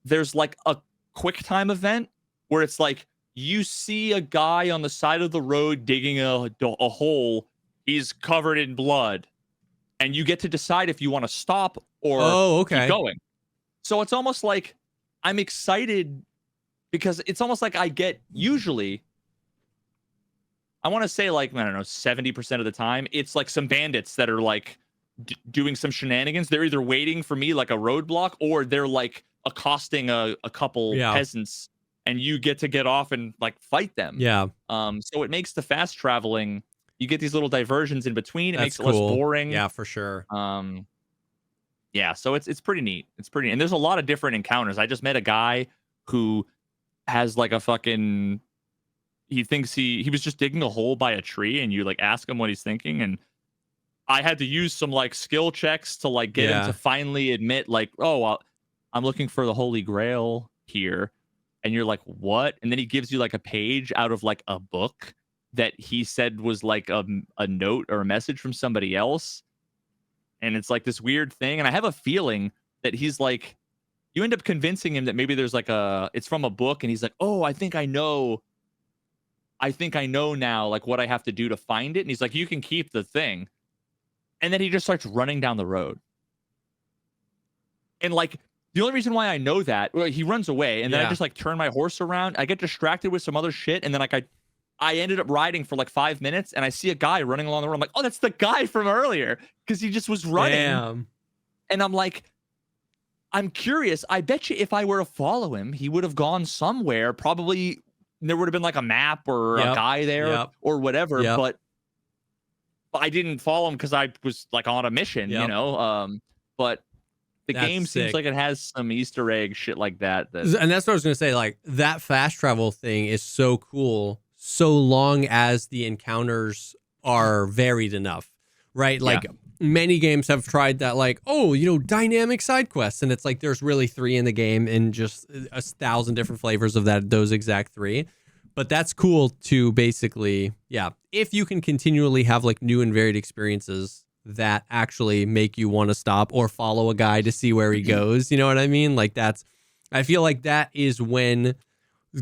there's like a quick time event where it's like you see a guy on the side of the road digging a hole. He's covered in blood, and you get to decide if you want to stop or keep going. So it's almost like I'm excited. Because it's almost like I get usually, I want to say like, I don't know, 70% of the time, it's like some bandits that are like doing some shenanigans. They're either waiting for me like a roadblock or they're like accosting a couple peasants and you get off and like fight them. Yeah. So it makes the fast traveling, you get these little diversions in between. It makes it less boring. Yeah, for sure. Yeah, so it's pretty neat. It's pretty, and there's a lot of different encounters. I just met a guy who has like a fucking, he thinks he was just digging a hole by a tree, and you like ask him what he's thinking, and I had to use some like skill checks to like get him to finally admit like, oh, I'm looking for the Holy Grail here. And you're like, what? And then he gives you like a page out of like a book that he said was like a note or a message from somebody else. And it's like this weird thing. And I have a feeling that he's like, you end up convincing him that maybe there's like it's from a book. And he's like, oh, I think I know now like what I have to do to find it. And he's like, you can keep the thing. And then he just starts running down the road. And like, the only reason why I know that, well, he runs away, and then I just like turn my horse around. I get distracted with some other shit, and then like I ended up riding for like 5 minutes, and I see a guy running along the road. I'm like, oh, that's the guy from earlier, because he just was running. Damn. And I'm like, I'm curious. I bet you if I were to follow him, he would have gone somewhere. Probably there would have been like a map or a guy there or whatever. But I didn't follow him because I was like on a mission, you know. But the game seems like it has some Easter egg shit like that. And that's what I was going to say. Like, that fast travel thing is so cool, so long as the encounters are varied enough, right? Like, many games have tried that, like, oh, you know, dynamic side quests. And it's like there's really 3 in the game and just 1,000 different flavors of those exact 3. But that's cool to basically, if you can continually have like new and varied experiences that actually make you want to stop or follow a guy to see where he goes. You know what I mean? Like, I feel like that is when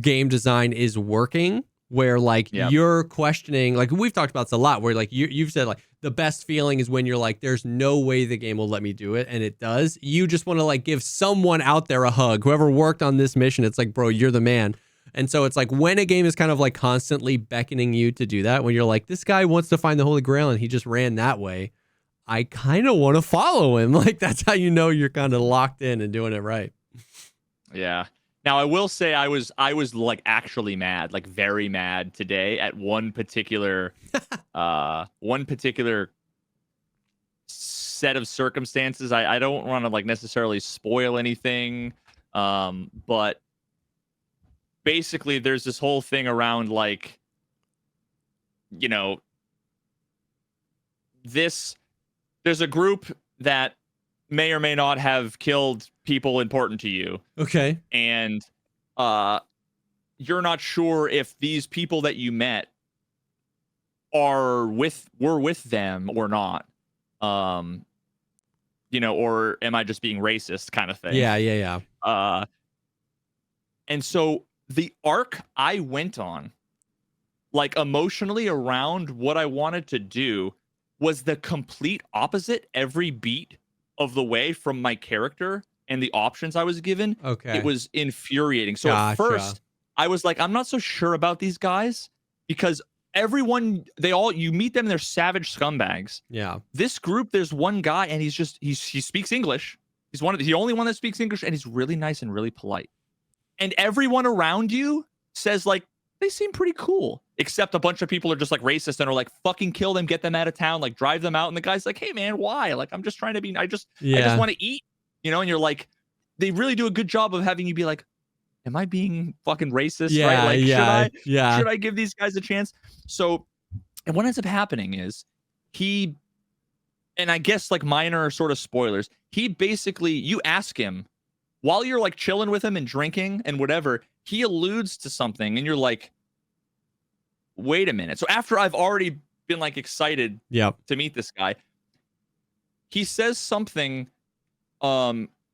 game design is working, where like you're questioning, like we've talked about this a lot, where like you've said like the best feeling is when you're like, there's no way the game will let me do it. And it does. You just want to like give someone out there a hug, whoever worked on this mission. It's like, bro, you're the man. And so it's like when a game is kind of like constantly beckoning you to do that, when you're like, this guy wants to find the Holy Grail and he just ran that way, I kind of want to follow him. Like, that's how you know you're kind of locked in and doing it right. Yeah. Now, I will say I was like actually mad, like very mad today at one particular set of circumstances. I don't want to like necessarily spoil anything, but basically there's this whole thing around like, you know, there's a group that may or may not have killed people important to you. Okay. And you're not sure if these people that you met were with them or not. You know, or am I just being racist kind of thing? Yeah. And so the arc I went on, like emotionally around what I wanted to do, was the complete opposite every beat of the way from my character and the options I was given. Okay. It was infuriating. So at first, I was like, I'm not so sure about these guys, because everyone, you meet them, they're savage scumbags. Yeah. This group, there's one guy, and he speaks English. He's the only one that speaks English, and he's really nice and really polite. And everyone around you says like, they seem pretty cool, except a bunch of people are just like racist and are like, fucking kill them, get them out of town, like drive them out. And the guy's like, hey man, why? Like, I'm just trying to be, I just want to eat, you know? And you're like, they really do a good job of having you be like, am I being fucking racist? Yeah, right? Like, yeah. Should I give these guys a chance? So, and what ends up happening is and I guess like minor sort of spoilers, he basically, you ask him while you're like chilling with him and drinking and whatever, he alludes to something and you're like, wait a minute. So after I've already been like excited to meet this guy, he says something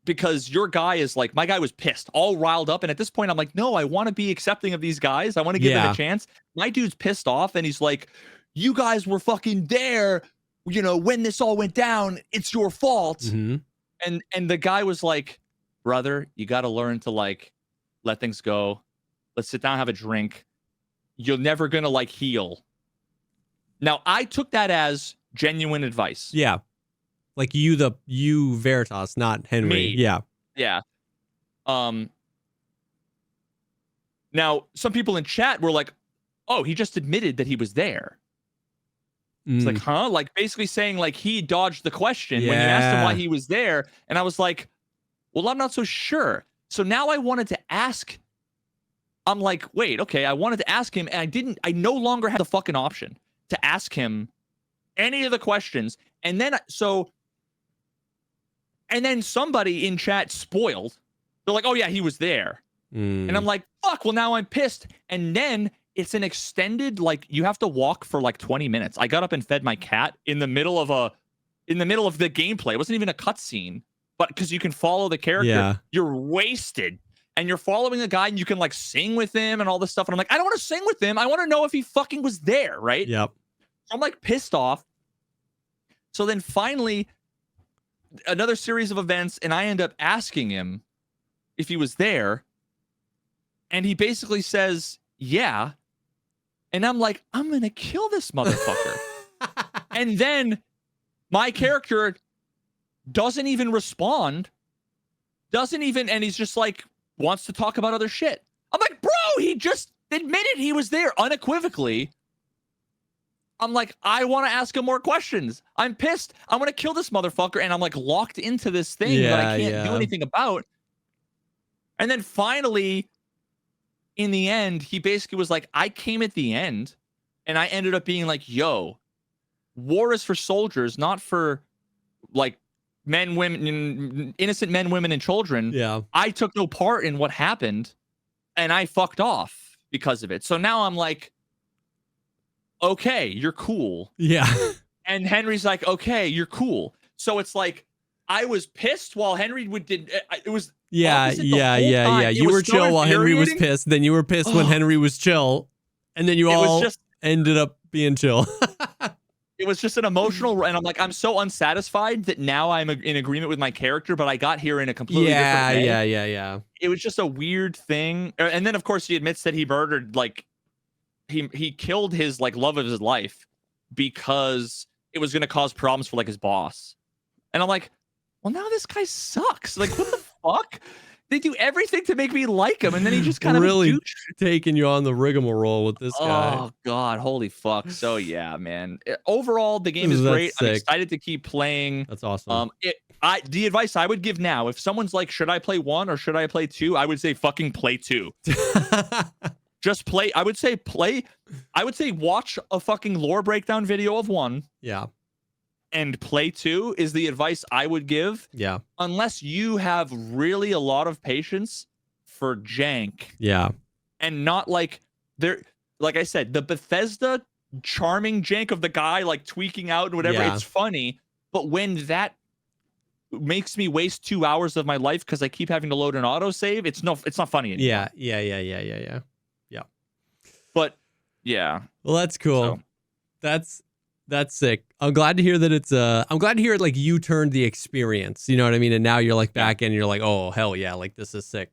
because your guy is like, my guy was pissed, all riled up. And at this point, I'm like, no, I want to be accepting of these guys. I want to give them a chance. My dude's pissed off and he's like, you guys were fucking there, you know, when this all went down, it's your fault. Mm-hmm. And the guy was like, brother, you got to learn to like let things go. Let's sit down, have a drink. You're never going to like heal. Now, I took that as genuine advice. Yeah. Like you Veritas, not Henry. Me. Yeah. Yeah. Now, some people in chat were like, oh, he just admitted that he was there. It's like, huh? Like basically saying like he dodged the question when you asked him why he was there. And I was like, well, I'm not so sure. So now I wanted to ask. I'm like, wait, okay. I wanted to ask him and I no longer had the fucking option to ask him any of the questions. And then somebody in chat spoiled They're like, oh yeah, he was there. And I'm like, fuck, well now I'm pissed. And then it's an extended, like, you have to walk for like 20 minutes. I got up and fed my cat in the middle of the gameplay. It wasn't even a cutscene, but because you can follow the character, you're wasted. And you're following a guy and you can like sing with him and all this stuff. And I'm like, I don't want to sing with him. I want to know if he fucking was there, right? Yep. I'm like pissed off. So then finally, another series of events, and I end up asking him if he was there. And he basically says, yeah. And I'm like, I'm going to kill this motherfucker. And then my character doesn't even respond. And he's just like, wants to talk about other shit. I'm like, bro, he just admitted he was there unequivocally. I'm like, I want to ask him more questions. I'm pissed. I want to kill this motherfucker. And I'm like locked into this thing that I can't do anything about. And then finally, in the end, he basically was like, I came at the end and I ended up being like, yo, war is for soldiers, not for like men, women, innocent men, women, and children. Yeah. I took no part in what happened and I fucked off because of it. So now I'm like, okay, you're cool. Yeah. And Henry's like, okay, you're cool. So it's like, I was pissed while Henry it was. Yeah. You were chill while Henry was pissed. Then you were pissed when Henry was chill. And then you all ended up being chill. It was just an emotional, and I'm like, I'm so unsatisfied that now I'm in agreement with my character, but I got here in a completely different way. Yeah. It was just a weird thing. And then, of course, he admits that he murdered, like, he killed his, like, love of his life because it was going to cause problems for, like, his boss. And I'm like, well, now this guy sucks. Like, what the fuck? They do everything to make me like him, and then he just kind of really taking you on the rigmarole with this guy. Oh god, holy fuck! So yeah, man. Overall, the game is great. I'm excited to keep playing. That's awesome. The advice I would give now, if someone's like, should I play 1 or should I play 2? I would say fucking play 2. Just play. I would say watch a fucking lore breakdown video of 1. Yeah. And play 2 is the advice I would give. Yeah. Unless you have really a lot of patience for jank. Yeah. And not like I said, the Bethesda charming jank of the guy like tweaking out and whatever, it's funny. But when that makes me waste 2 hours of my life because I keep having to load an autosave, it's not funny anymore. Yeah. But yeah. Well, that's cool. So. That's sick. I'm glad to hear that I'm glad to hear like you turned the experience, you know what I mean? And now you're like back in and you're like, oh, hell yeah, like this is sick.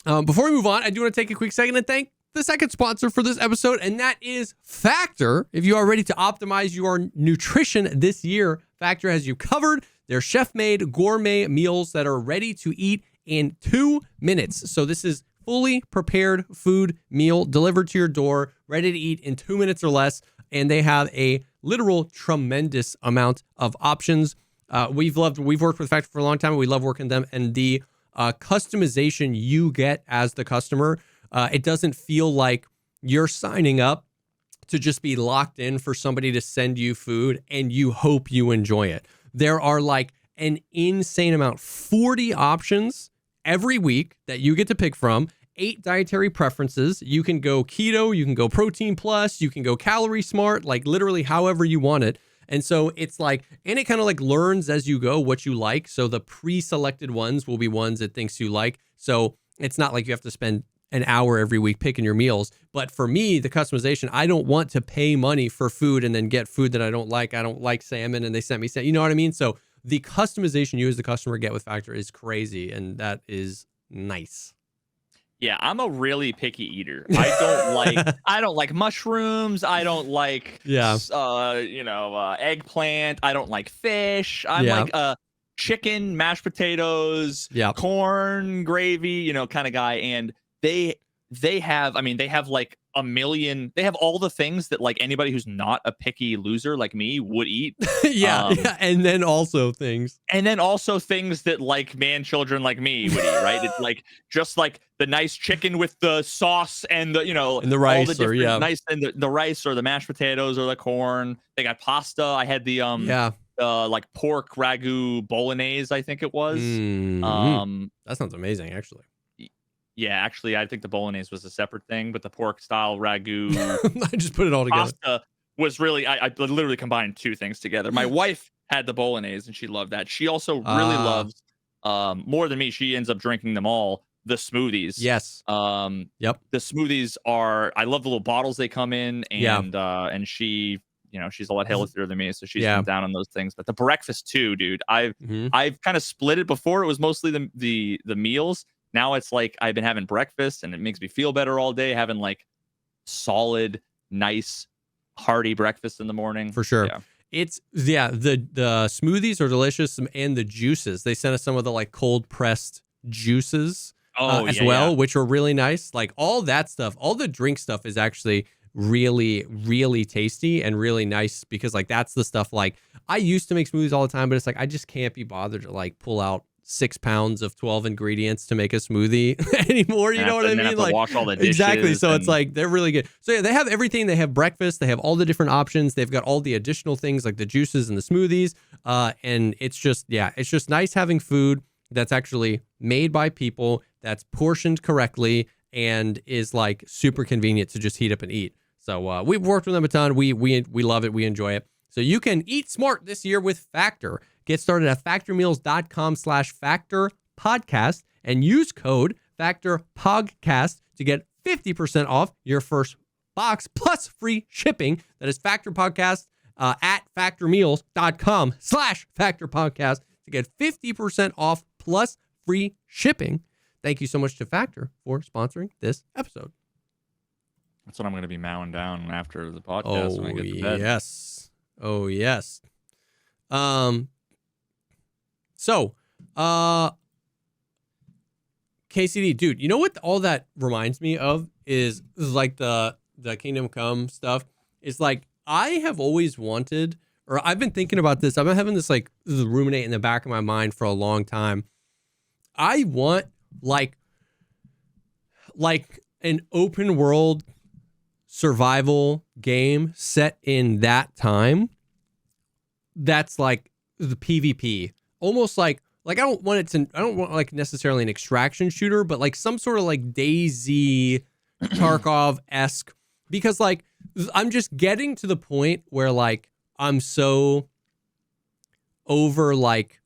Before we move on, I do want to take a quick second and thank the second sponsor for this episode, and that is Factor. If you are ready to optimize your nutrition this year, Factor has you covered. They're chef-made gourmet meals that are ready to eat in 2 minutes. So this is fully prepared food meal delivered to your door, ready to eat in 2 minutes or less. And they have a literal tremendous amount of options. We've worked with Factor for a long time. We love working with them, and the customization you get as the customer, it doesn't feel like you're signing up to just be locked in for somebody to send you food and you hope you enjoy it. There are like an insane amount, 40 options every week that you get to pick from. 8 dietary preferences. You can go keto, you can go protein plus, you can go calorie smart, like literally however you want it. And so it's like, and it kind of like learns as you go what you like. So the pre-selected ones will be ones it thinks you like. So it's not like you have to spend an hour every week picking your meals. But for me, the customization, I don't want to pay money for food and then get food that I don't like. I don't like salmon and they sent me salmon. You know what I mean? So the customization you as the customer get with Factor is crazy. And that is nice. Yeah, I'm a really picky eater. I don't like mushrooms. I don't like eggplant. I don't like fish. I'm like chicken, mashed potatoes, corn, gravy, kind of guy. And they have like a million. They have all the things that like anybody who's not a picky loser like me would eat. And then also things that like children like me would eat, right? It's like just like the nice chicken with the sauce and the and the rice, all the nice and the rice or the mashed potatoes or the corn. They got pasta. I had the like pork ragu bolognese, I think it was. That sounds amazing, actually. Yeah, actually, I think the bolognese was a separate thing, but the pork style ragu I just put it all together. pasta was really, I literally combined two things together. My wife had the bolognese and she loved that. She also really loves, more than me, she ends up drinking them all, the smoothies. Yes. Yep. The smoothies are, I love the little bottles they come in, and she, she's a lot healthier than me, so she's been down on those things. But the breakfast too, dude. I've kind of split it. Before it was mostly the meals. Now it's like I've been having breakfast and it makes me feel better all day, having like solid, nice, hearty breakfast in the morning. For sure. Yeah. It's the smoothies are delicious, and the juices. They sent us some of the like cold pressed juices as well, which are really nice. Like all that stuff, all the drink stuff is actually really, really tasty and really nice, because like that's the stuff like I used to make smoothies all the time, but it's like I just can't be bothered to like pull out 6 pounds of 12 ingredients to make a smoothie anymore. You know what I mean? Like wash all the dishes. Exactly. So it's like they're really good. So yeah, they have everything. They have breakfast. They have all the different options. They've got all the additional things like the juices and the smoothies. And it's just nice having food that's actually made by people, that's portioned correctly, and is like super convenient to just heat up and eat. So we've worked with them a ton. We love it. We enjoy it. So you can eat smart this year with Factor. Get started at factormeals.com/factorpodcast and use code FactorPogcast to get 50% off your first box plus free shipping. That is Factor Podcast at factormeals.com/factorpodcast to get 50% off plus free shipping. Thank you so much to Factor for sponsoring this episode. That's what I'm going to be mowing down after the podcast when I get to bed. Yes. Oh, yes. So, KCD, dude, you know what all that reminds me of is like the Kingdom Come stuff. It's like I have always wanted, or I've been thinking about this. I've been having this like ruminate in the back of my mind for a long time. I want like an open world survival game set in that time. That's like the PvP. Almost like I don't want like necessarily an extraction shooter, but like some sort of like DayZ Tarkov-esque, because like I'm just getting to the point where like I'm so over like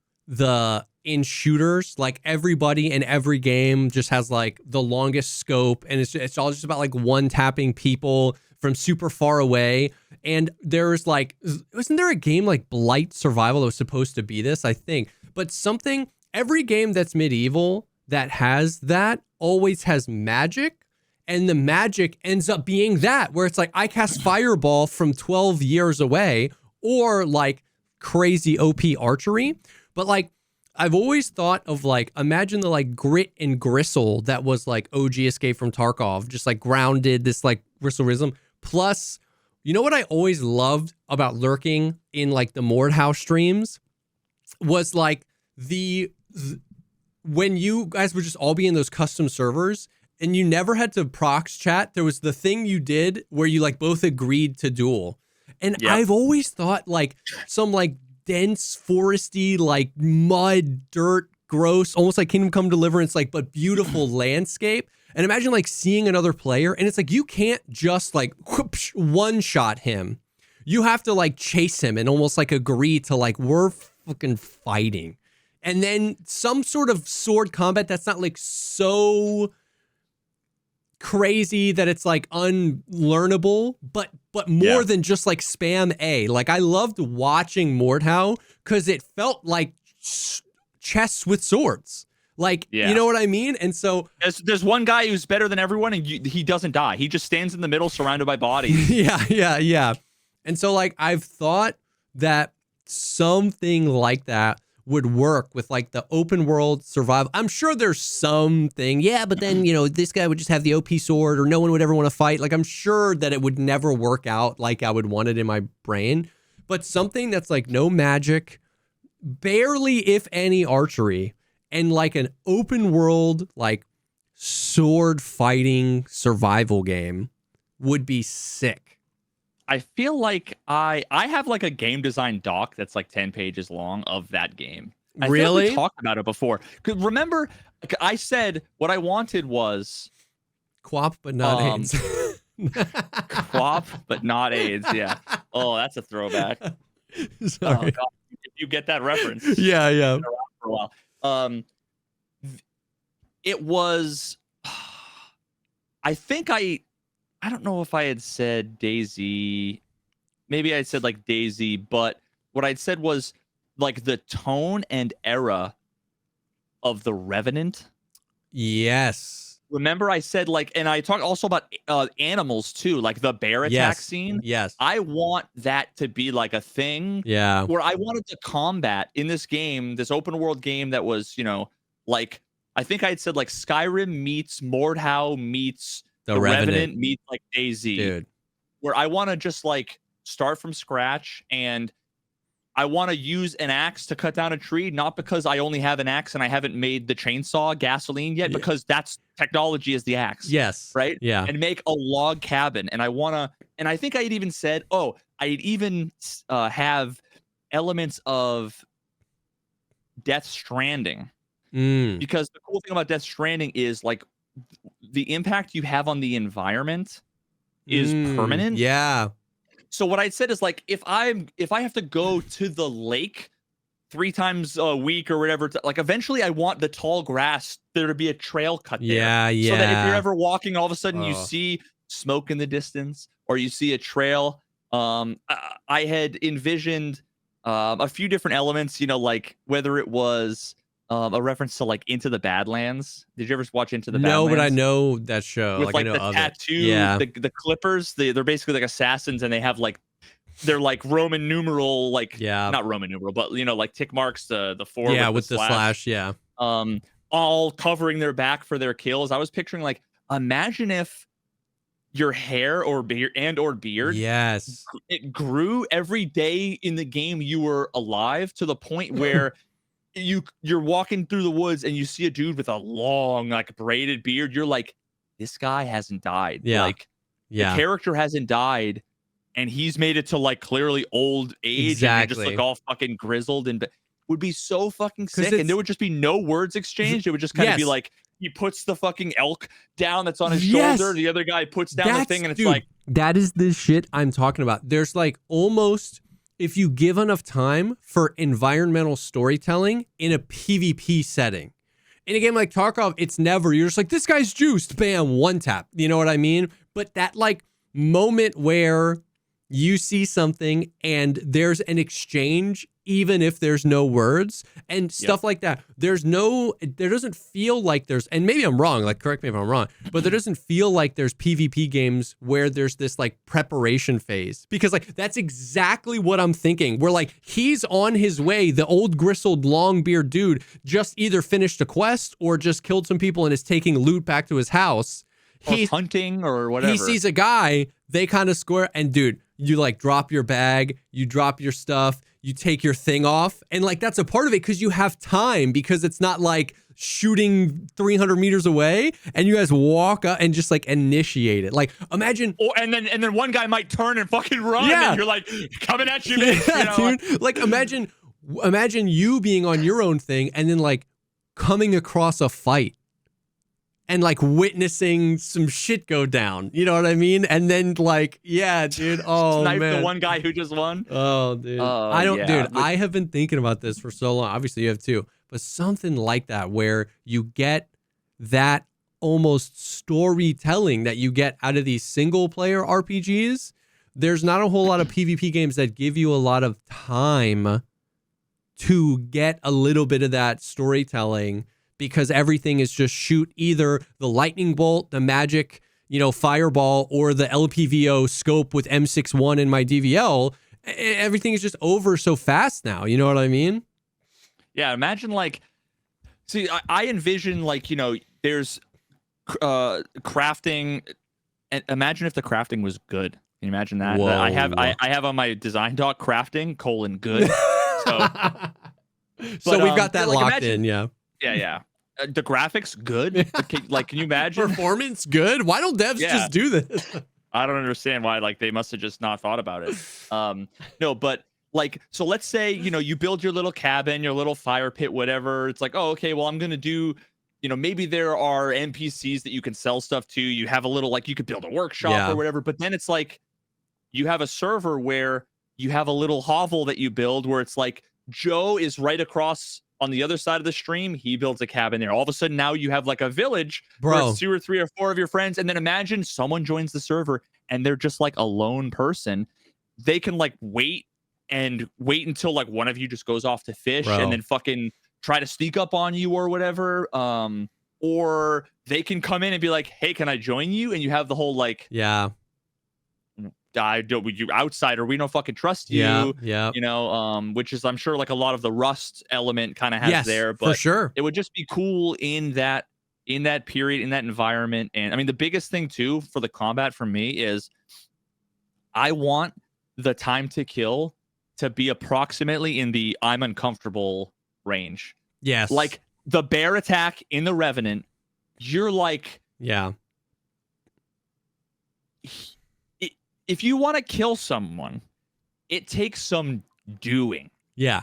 in shooters, like everybody in every game just has like the longest scope, and it's all just about like one tapping people from super far away. And there's like, wasn't there a game like Blight Survival that was supposed to be this, I think? But every game that's medieval that has that always has magic, and the magic ends up being that, where it's like I cast Fireball from 12 years away, or like crazy OP archery. But like, I've always thought of like, imagine the like grit and gristle that was like OG Escape from Tarkov, just like grounded, this like gristleism. Plus, you know what I always loved about lurking in like the Mordhouse streams was like when you guys would just all be in those custom servers and you never had to prox chat. There was the thing you did where you like both agreed to duel. And I've always thought like some like dense foresty, like mud, dirt, gross, almost like Kingdom Come Deliverance, like, but beautiful landscape. And imagine like seeing another player, and it's like you can't just like whoosh, one shot him. You have to like chase him and almost like agree to like, we're fucking fighting. And then some sort of sword combat that's not like so crazy that it's like unlearnable, but more than just like spam A. Like I loved watching Mordhau because it felt like chess with swords. Like, you know what I mean? And so there's one guy who's better than everyone, and he doesn't die. He just stands in the middle surrounded by bodies. Yeah. And so like I've thought that something like that would work with like the open world survival. I'm sure there's something, but then, this guy would just have the OP sword, or no one would ever want to fight. Like I'm sure that it would never work out like I would want it in my brain, but something that's like no magic, barely if any archery, and like an open world, like sword fighting survival game would be sick. I feel like I have like a game design doc that's like 10 pages long of that game. I feel like Really? we talked about it before. 'Cause remember, I said what I wanted was Quap, but not AIDS. Quap, but not AIDS. Yeah. Oh, that's a throwback. Oh Sorry. god, if you get that reference. Yeah, yeah. It's been around for a while. It was. I think I don't know if I had said Daisy. Maybe I said like Daisy, but what I'd said was like the tone and era of the Revenant. Yes. Remember, I said like, and I talked also about animals too, like the bear attack scene. Yes. I want that to be like a thing. Yeah. Where I wanted to combat in this game, this open world game that was, like I think I had said like Skyrim meets Mordhau meets the Revenant meets like Daisy. Dude. Where I want to just like start from scratch and I want to use an axe to cut down a tree, not because I only have an axe and I haven't made the chainsaw gasoline yet, because that's technology is the axe. Yes. Right? Yeah. And make a log cabin. And I think I had even said, I'd even have elements of Death Stranding. Because the cool thing about Death Stranding is like the impact you have on the environment is permanent. Yeah. So what I'd said is like if I have to go to the lake 3 times a week or whatever, like eventually I want the tall grass there to be a trail cut there. Yeah. So that if you're ever walking, all of a sudden you see smoke in the distance or you see a trail. I had envisioned a few different elements, like whether it was a reference to like Into the Badlands. Did you ever watch Into the Badlands? No, but I know that show. With like I know the of tattoo, it. the Clippers. They're basically like assassins, and they have like they're like Roman numeral, like not Roman numeral, but like tick marks, the 4 with the slash, yeah. All covering their back for their kills. I was picturing like imagine if your hair or beard yes, it grew every day in the game you were alive to the point where you're walking through the woods and you see a dude with a long like braided beard. You're like, this guy hasn't died. The character hasn't died and he's made it to like clearly old age and just like all fucking grizzled and would be so fucking sick. And there would just be no words exchanged. It would just kind of be like he puts the fucking elk down that's on his shoulder. The other guy puts down the thing and it's like that is the shit I'm talking about. There's like almost, if you give enough time for environmental storytelling in a PvP setting. In a game like Tarkov, it's never, you're just like, this guy's juiced, bam, one tap. You know what I mean? But that like moment where you see something and there's an exchange, even if there's no words and stuff like that. There doesn't feel like there's, and maybe I'm wrong, like correct me if I'm wrong, but there doesn't feel like there's PvP games where there's this like preparation phase, because like that's exactly what I'm thinking. We're like, he's on his way. The old gristled long beard dude just either finished a quest or just killed some people and is taking loot back to his house. He's hunting or whatever. He sees a guy, they kind of square, and dude, you like drop your bag, you drop your stuff, you take your thing off, and like that's a part of it because you have time, because it's not like shooting 300 meters away and you guys walk up and just like initiate it. Like imagine, and then one guy might turn and fucking run, and you're like coming at you, dude. Like imagine you being on your own thing and then like coming across a fight and like witnessing some shit go down, you know what I mean? And then like, yeah, dude. Oh Snipe man, the one guy who just won. Oh, dude. I have been thinking about this for so long. Obviously, you have too, but something like that where you get that almost storytelling that you get out of these single player RPGs. There's not a whole lot of PvP games that give you a lot of time to get a little bit of that storytelling, because everything is just shoot either the lightning bolt, the magic, fireball, or the LPVO scope with M61 in my DVL. Everything is just over so fast now. You know what I mean? Yeah. Imagine like, see, I envision like, there's crafting. And imagine if the crafting was good. Can you imagine that? Whoa. I have on my design doc crafting : good. So we've got that locked in. Yeah. Yeah. The graphics good. Like, can you imagine? Performance good. Why don't devs just do this? I don't understand why. Like they must have just not thought about it. No, but like, so let's say, you know, you build your little cabin, your little fire pit, whatever. It's like, oh, okay, well, I'm going to do, you know, maybe there are NPCs that you can sell stuff to. You have a little, like, you could build a workshop or whatever. But then it's like, you have a server where you have a little hovel that you build where it's like Joe is right across on the other side of the stream. He builds a cabin there. All of a sudden now you have like a village where it's 2 or 3 or 4 of your friends. And then imagine someone joins the server and they're just like a lone person. They can like wait until like one of you just goes off to fish and then fucking try to sneak up on you or whatever. Or they can come in and be like, hey, can I join you? And you have the whole like, you outsider, we don't fucking trust you. You know, which is I'm sure like a lot of the Rust element kind of has there, but for sure it would just be cool in that period, in that environment. And I mean, the biggest thing too for the combat for me is I want the time to kill to be approximately in the I'm uncomfortable range. Yes, like the bear attack in the Revenant, you're like, if you want to kill someone, it takes some doing.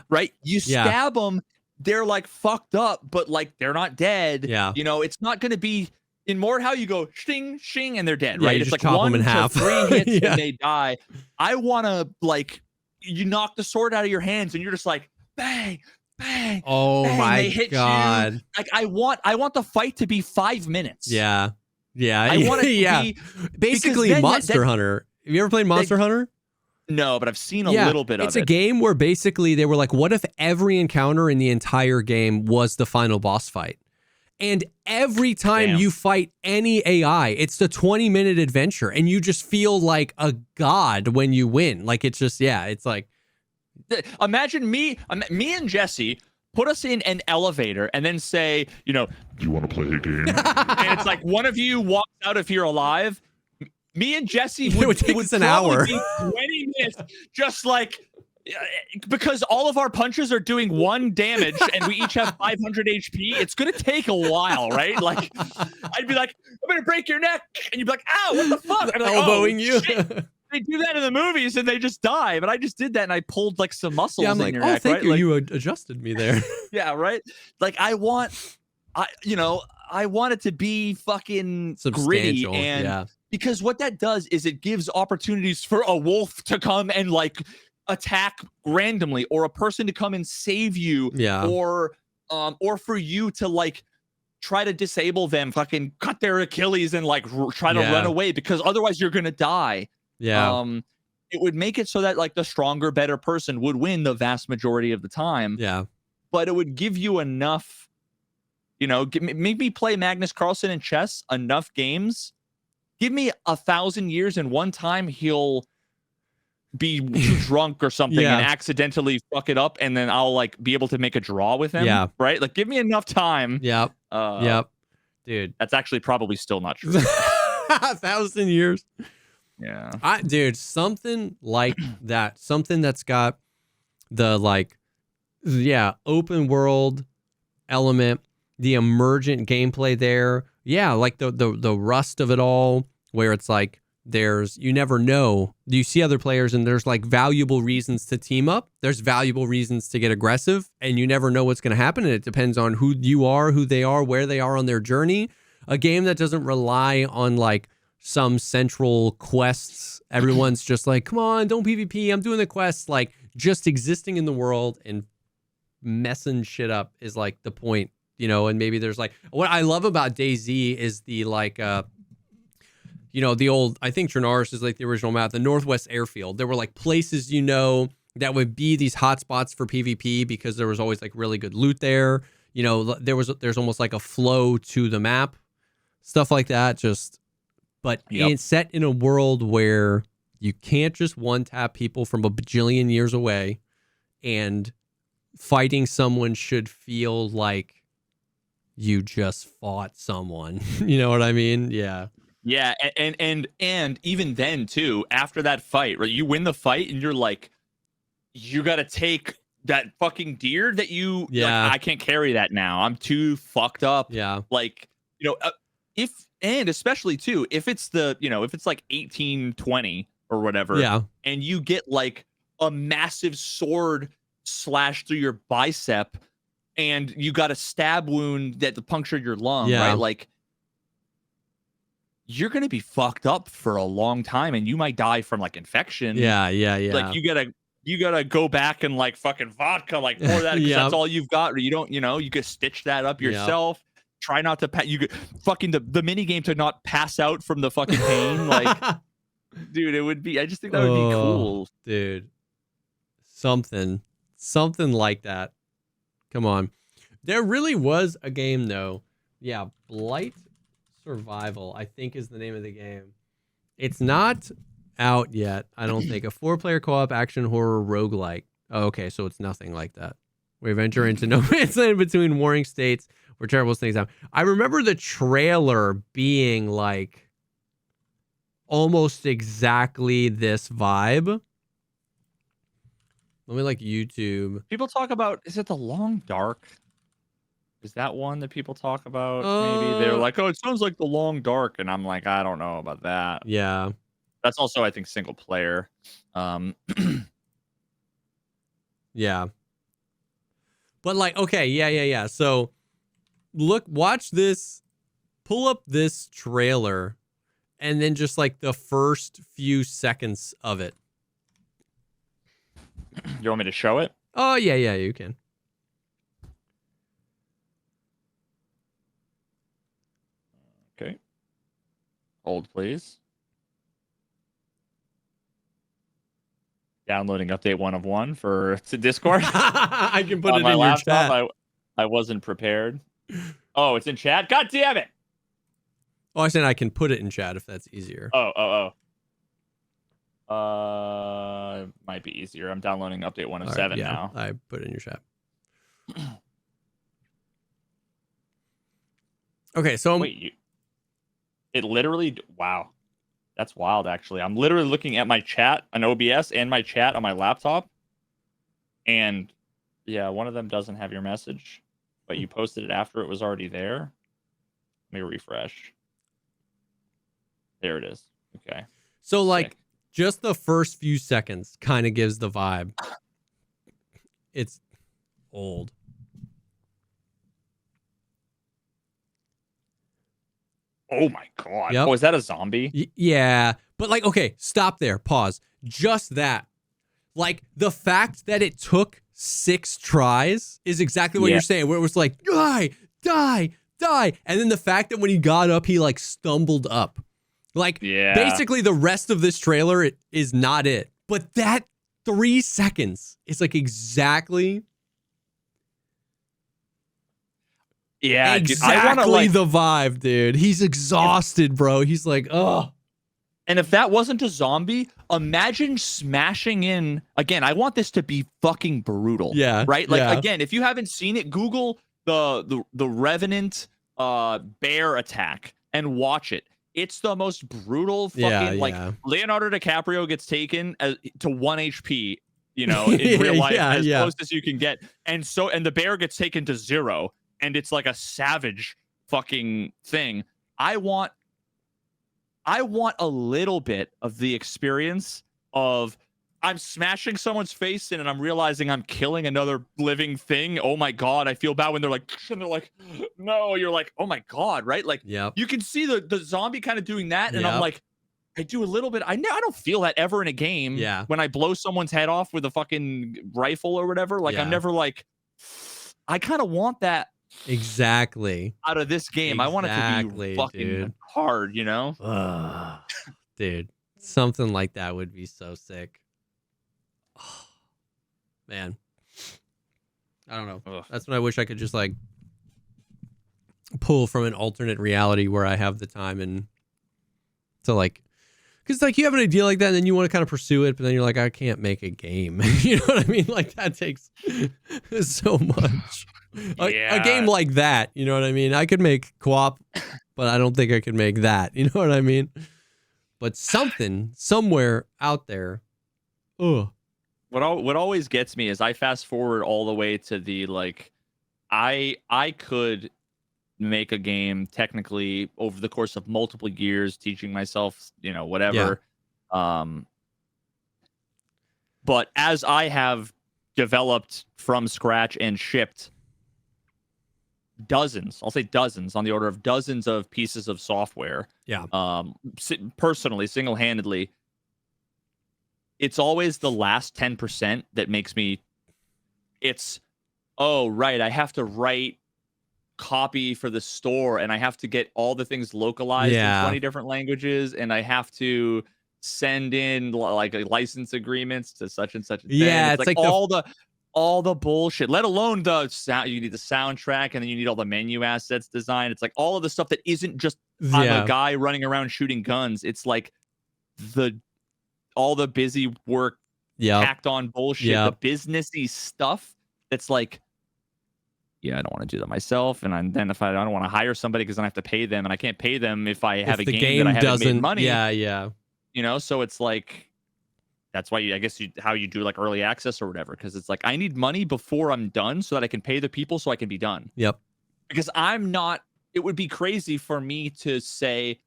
Right? You stab them, they're like fucked up, but like they're not dead. You know, it's not going to be in Mordhau you go shing, shing, and they're dead, right? It's like 1 to 3 hits and they die. I want to like, you knock the sword out of your hands and you're just like, bang, bang. Oh bang, my they hit God. You. Like I want the fight to be 5 minutes. I want it to be basically Monster Hunter. Have you ever played Monster Hunter? No, but I've seen a little bit of it. It's a game where basically they were like, what if every encounter in the entire game was the final boss fight? And every time you fight any AI, it's the 20-minute adventure. And you just feel like a god when you win. Like, it's just, it's like. Imagine me and Jesse put us in an elevator and then say, you know, do you want to play a game? And it's like one of you walks out if you're alive. Me and Jesse would take us an hour. Be 20 minutes, just like, because all of our punches are doing 1 damage and we each have 500 HP. It's gonna take a while, right? Like, I'd be like, I'm gonna break your neck, and you'd be like, ow, what the fuck? I'm like, elbowing you. Shit. They do that in the movies and they just die, but I just did that and I pulled like some muscles I'm in like, your oh, neck. thank right? you. Like, you adjusted me there. Yeah, right. Like I want it to be fucking gritty and. Because what that does is it gives opportunities for a wolf to come and like attack randomly, or a person to come and save you, or for you to like try to disable them, fucking cut their Achilles and like try to run away, because otherwise you're gonna die. It would make it so that like the stronger, better person would win the vast majority of the time. But it would give you enough, you know, make me play Magnus Carlsen in chess enough games. Give me 1,000 years and one time he'll be too drunk or something and accidentally fuck it up, and then I'll like be able to make a draw with him. Right? Like give me enough time. Dude. That's actually probably still not true. 1,000 years. Dude, something like that. Something that's got the like open world element, the emergent gameplay there. Like the rust of it all, where it's like you never know. You see other players and there's like valuable reasons to team up. There's valuable reasons to get aggressive, and you never know what's going to happen. And it depends on who you are, who they are, where they are on their journey. A game that doesn't rely on like some central quests. Everyone's just like, come on, don't PvP. I'm doing the quests. Like just existing in the world and messing shit up is like the point. You know, and maybe there's like, what I love about DayZ is the like, you know, the old, I think Trinaris is like the original map, the Northwest Airfield. There were like places, you know, that would be these hotspots for PvP because there was always like really good loot there. You know, there's almost like a flow to the map, stuff like that. But it's set in a world where you can't just one tap people from a bajillion years away, and fighting someone should feel like you just fought someone. You know what I mean? Yeah, and even then too, after that fight, right? You win the fight and you're like, you got to take that fucking deer that you like, I can't carry that now. I'm too fucked up. Like, you know, and especially too, if it's if it's like 1820 or whatever, Yeah. and you get like a massive sword slashed through your bicep and you got a stab wound that punctured your lung, Yeah. right? Like, you're gonna be fucked up for a long time, and you might die from like infection. Yeah. Like, you gotta go back and like fucking vodka, like pour that because Yep. that's all you've got, or you don't, you could stitch that up yourself. Try not to you could fucking the mini game to not pass out from the fucking pain. Like, dude, it would be. I just think that would be cool, dude. Something like that. Come on. There really was a game though. Yeah, Blight Survival, I think, is the name of the game. It's not out yet, I don't think. A 4-player co-op action horror roguelike. Oh, okay, so it's nothing like that. We venture into no man's land between warring states where terrible things happen. I remember the trailer being like almost exactly this vibe. Let me like YouTube. People talk about, is it The Long Dark? Is that one that people talk about? Maybe they're like, oh, it sounds like The Long Dark, and I'm like, I don't know about that. Yeah. That's also, I think, single player. Yeah. But like, okay, yeah. So watch this, pull up this trailer, and then just like the first few seconds of it. You want me to show it? Oh, yeah, you can. Okay. Hold, please. Downloading update 1 of 1 to Discord. I can put on it my in laptop. your chat. I wasn't prepared. Oh, it's in chat? God damn it! Oh, I said I can put it in chat if that's easier. Oh. Might be easier. I'm downloading update 1 of 7 now. I put it in your chat. Okay, so wait, it literally, wow, that's wild. Actually, I'm literally looking at my chat on OBS and my chat on my laptop, and yeah, one of them doesn't have your message, but you posted it after it was already there. Let me refresh. There it is. Okay. So like just the first few seconds kind of gives the vibe. It's old. Oh my god. Yep. Oh, is that a zombie? Yeah. But like, okay, stop there. Pause. Just that. Like the fact that it took 6 tries is exactly what you're saying, where it was like, die. And then the fact that when he got up, he like stumbled up. Like basically the rest of this trailer is not it. But that 3 seconds is like exactly. Yeah, exactly the vibe, dude. He's exhausted, bro. He's like, oh. And if that wasn't a zombie, imagine smashing in. Again, I want this to be fucking brutal. Yeah. Right? Like, again, if you haven't seen it, Google the Revenant bear attack and watch it. It's the most brutal fucking, like, Leonardo DiCaprio gets taken to 1 HP, in real life, as close as you can get. And the bear gets taken to 0. And it's like a savage fucking thing. I want a little bit of the experience of I'm smashing someone's face in and I'm realizing I'm killing another living thing. Oh my god, I feel bad when they're like, no. You're like, oh my god, right? Like, you can see the zombie kind of doing that, and I'm like, I do a little bit. I don't feel that ever in a game. Yeah. When I blow someone's head off with a fucking rifle or whatever, like I'm never like, I kind of want that. Exactly. Out of this game. I want it to be fucking hard, Dude, something like that would be so sick. Oh, man. I don't know. Ugh. That's when I wish I could just like pull from an alternate reality where I have the time and to like, because like you have an idea like that and then you want to kind of pursue it, but then you're like, I can't make a game. You know what I mean? Like that takes so much. A game like that, you know what I mean? I could make co-op, but I don't think I could make that. You know what I mean? But something somewhere out there. Ugh. What always gets me is I fast forward all the way to the like, I could make a game technically over the course of multiple years, teaching myself, whatever. But as I have developed from scratch and shipped I'll say dozens, on the order of dozens of pieces of software. Personally, single-handedly, it's always the last 10% that makes me. I have to write copy for the store, and I have to get all the things localized in 20 different languages, and I have to send in like license agreements to such and such a thing. It's like all the bullshit, let alone the sound. You need the soundtrack, and then you need all the menu assets designed. It's like all of the stuff that isn't just I'm a guy running around shooting guns. It's like all the busy work, tacked on bullshit, the businessy stuff. That's like, I don't want to do that myself. And then if I don't want to hire somebody, because then I have to pay them, and I can't pay them if I have a game that I haven't made money. So it's like. That's why how you do like early access or whatever, because it's like I need money before I'm done so that I can pay the people so I can be done. Because it would be crazy for me to say,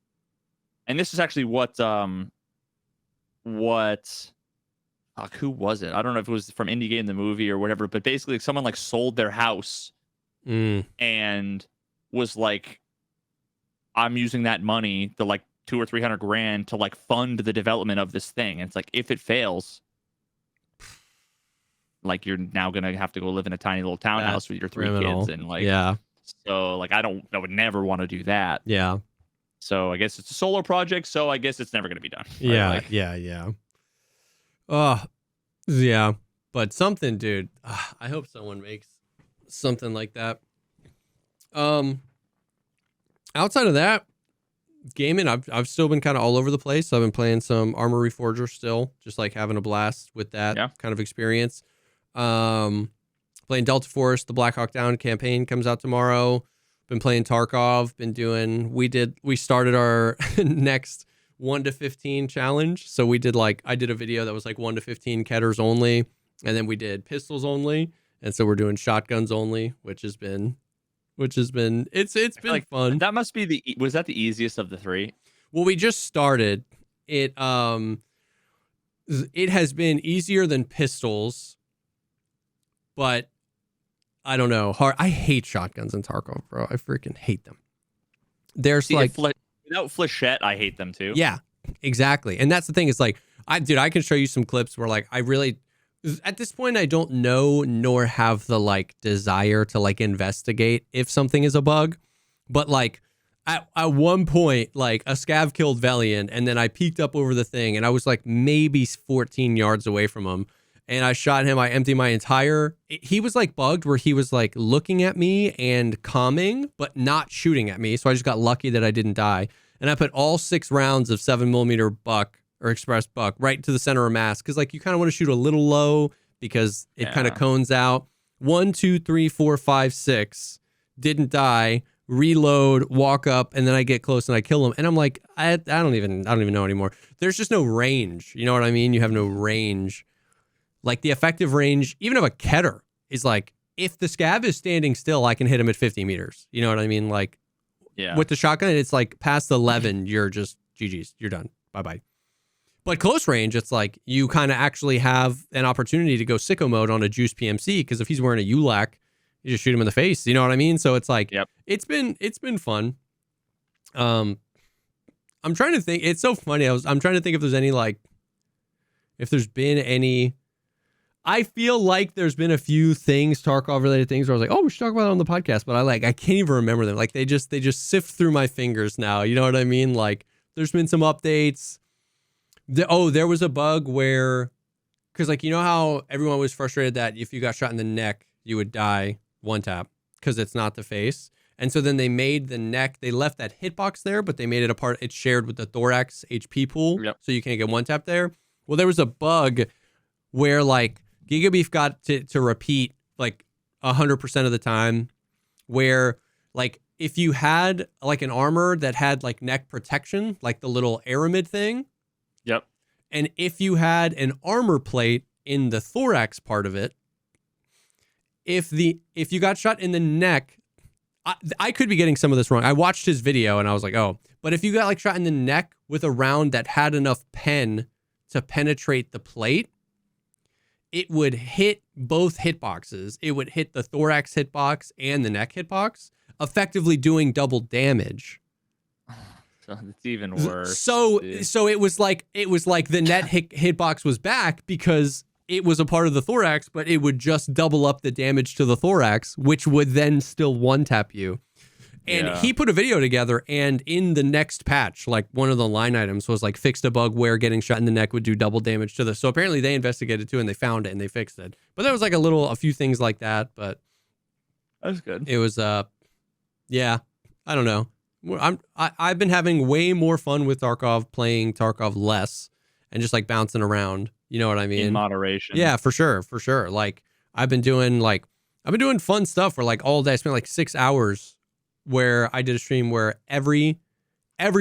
and this is actually what who was it? I don't know if it was from Indie Game the movie or whatever, but basically someone like sold their house and was like, I'm using that money to like $200,000 or $300,000 to like fund the development of this thing. And it's like, if it fails, like you're now gonna have to go live in a tiny little townhouse with your 3 kids, and like so like I would never want to do that. So I guess it's a solo project, so I guess it's never gonna be done. But something, dude, I hope someone makes something like that. Outside of that, gaming, I've still been kind of all over the place. I've been playing some Armor Reforger still, just like having a blast with that kind of experience. Playing Delta Force, the Black Hawk Down campaign comes out tomorrow. Been playing Tarkov. We started our next 1 to 15 challenge. So I did a video that was like 1 to 15 Ketters only, and then we did pistols only, and so we're doing shotguns only, which has been it's been like fun. That must be was that the easiest of the 3? Well, we just started it. It has been easier than pistols, but I don't know. I hate shotguns in Tarkov, bro. I freaking hate them. There's without flechette, I hate them too. Yeah, exactly. And that's the thing. It's like, I can show you some clips where like I really. At this point, I don't know nor have the like desire to like investigate if something is a bug. But like at one point, like a scav killed Velian, and then I peeked up over the thing, and I was like maybe 14 yards away from him, and I shot him. I emptied my entire. He was like bugged where he was like looking at me and calming, but not shooting at me. So I just got lucky that I didn't die. And I put all 6 rounds of 7mm buck or express buck right to the center of mass, because like you kind of want to shoot a little low because it kind of cones out. 1, 2, 3, 4, 5, 6 didn't die. Reload, walk up, and then I get close and I kill him. And I'm like, I don't even know anymore. There's just no range. You know what I mean? You have no range. Like the effective range, even of a Keter, is like if the scav is standing still, I can hit him at 50 meters. You know what I mean? Like with the shotgun, it's like past 11, you're just GG's. You're done. Bye bye. But close range, it's like you kind of actually have an opportunity to go sicko mode on a juice PMC, because if he's wearing a ULAC, you just shoot him in the face. You know what I mean? So it's like, it's been fun. I'm trying to think. It's so funny. I'm trying to think if there's any if there's been any. I feel like there's been a few things, Tarkov related things, where I was like, oh, we should talk about it on the podcast, but I can't even remember them. Like they just sift through my fingers now. You know what I mean? Like there's been some updates. There was a bug where, because like, you know how everyone was frustrated that if you got shot in the neck, you would die one tap because it's not the face. And so then they made the neck, they left that hitbox there, but they made it it's shared with the thorax HP pool. So you can't get one tap there. Well, there was a bug where like Gigabeef got to repeat like 100% of the time, where like if you had like an armor that had like neck protection, like the little aramid thing. And if you had an armor plate in the thorax part of it, if you got shot in the neck, I could be getting some of this wrong. I watched his video and I was like, oh, but if you got like shot in the neck with a round that had enough pen to penetrate the plate, it would hit both hitboxes. It would hit the thorax hitbox and the neck hitbox, effectively doing double damage. So it's even worse. So it was like the net hitbox was back because it was a part of the thorax, but it would just double up the damage to the thorax, which would then still one tap you. And he put a video together, and in the next patch, like one of the line items was like fixed a bug where getting shot in the neck would do double damage to the. So apparently they investigated too, and they found it and they fixed it. But there was like a few things like that. But that was good. It was yeah, I don't know. I've been having way more fun with Tarkov, playing Tarkov less, and just like bouncing around. You know what I mean? In moderation. Yeah, for sure. Like I've been doing fun stuff where like all day I spent like 6 hours where I did a stream where every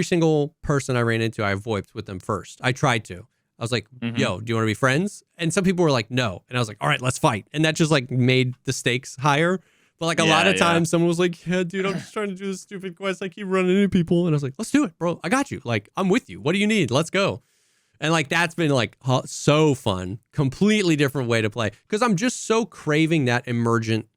single person I ran into, I VoIPed with them first. I tried to. I was like, yo, do you want to be friends? And some people were like, no. And I was like, all right, let's fight. And that just like made the stakes higher. But like a lot of times someone was like, yeah, dude, I'm just trying to do this stupid quest. I keep running into people. And I was like, let's do it, bro. I got you. Like, I'm with you. What do you need? Let's go. And like, that's been like so fun. Completely different way to play. Because I'm just so craving that emergent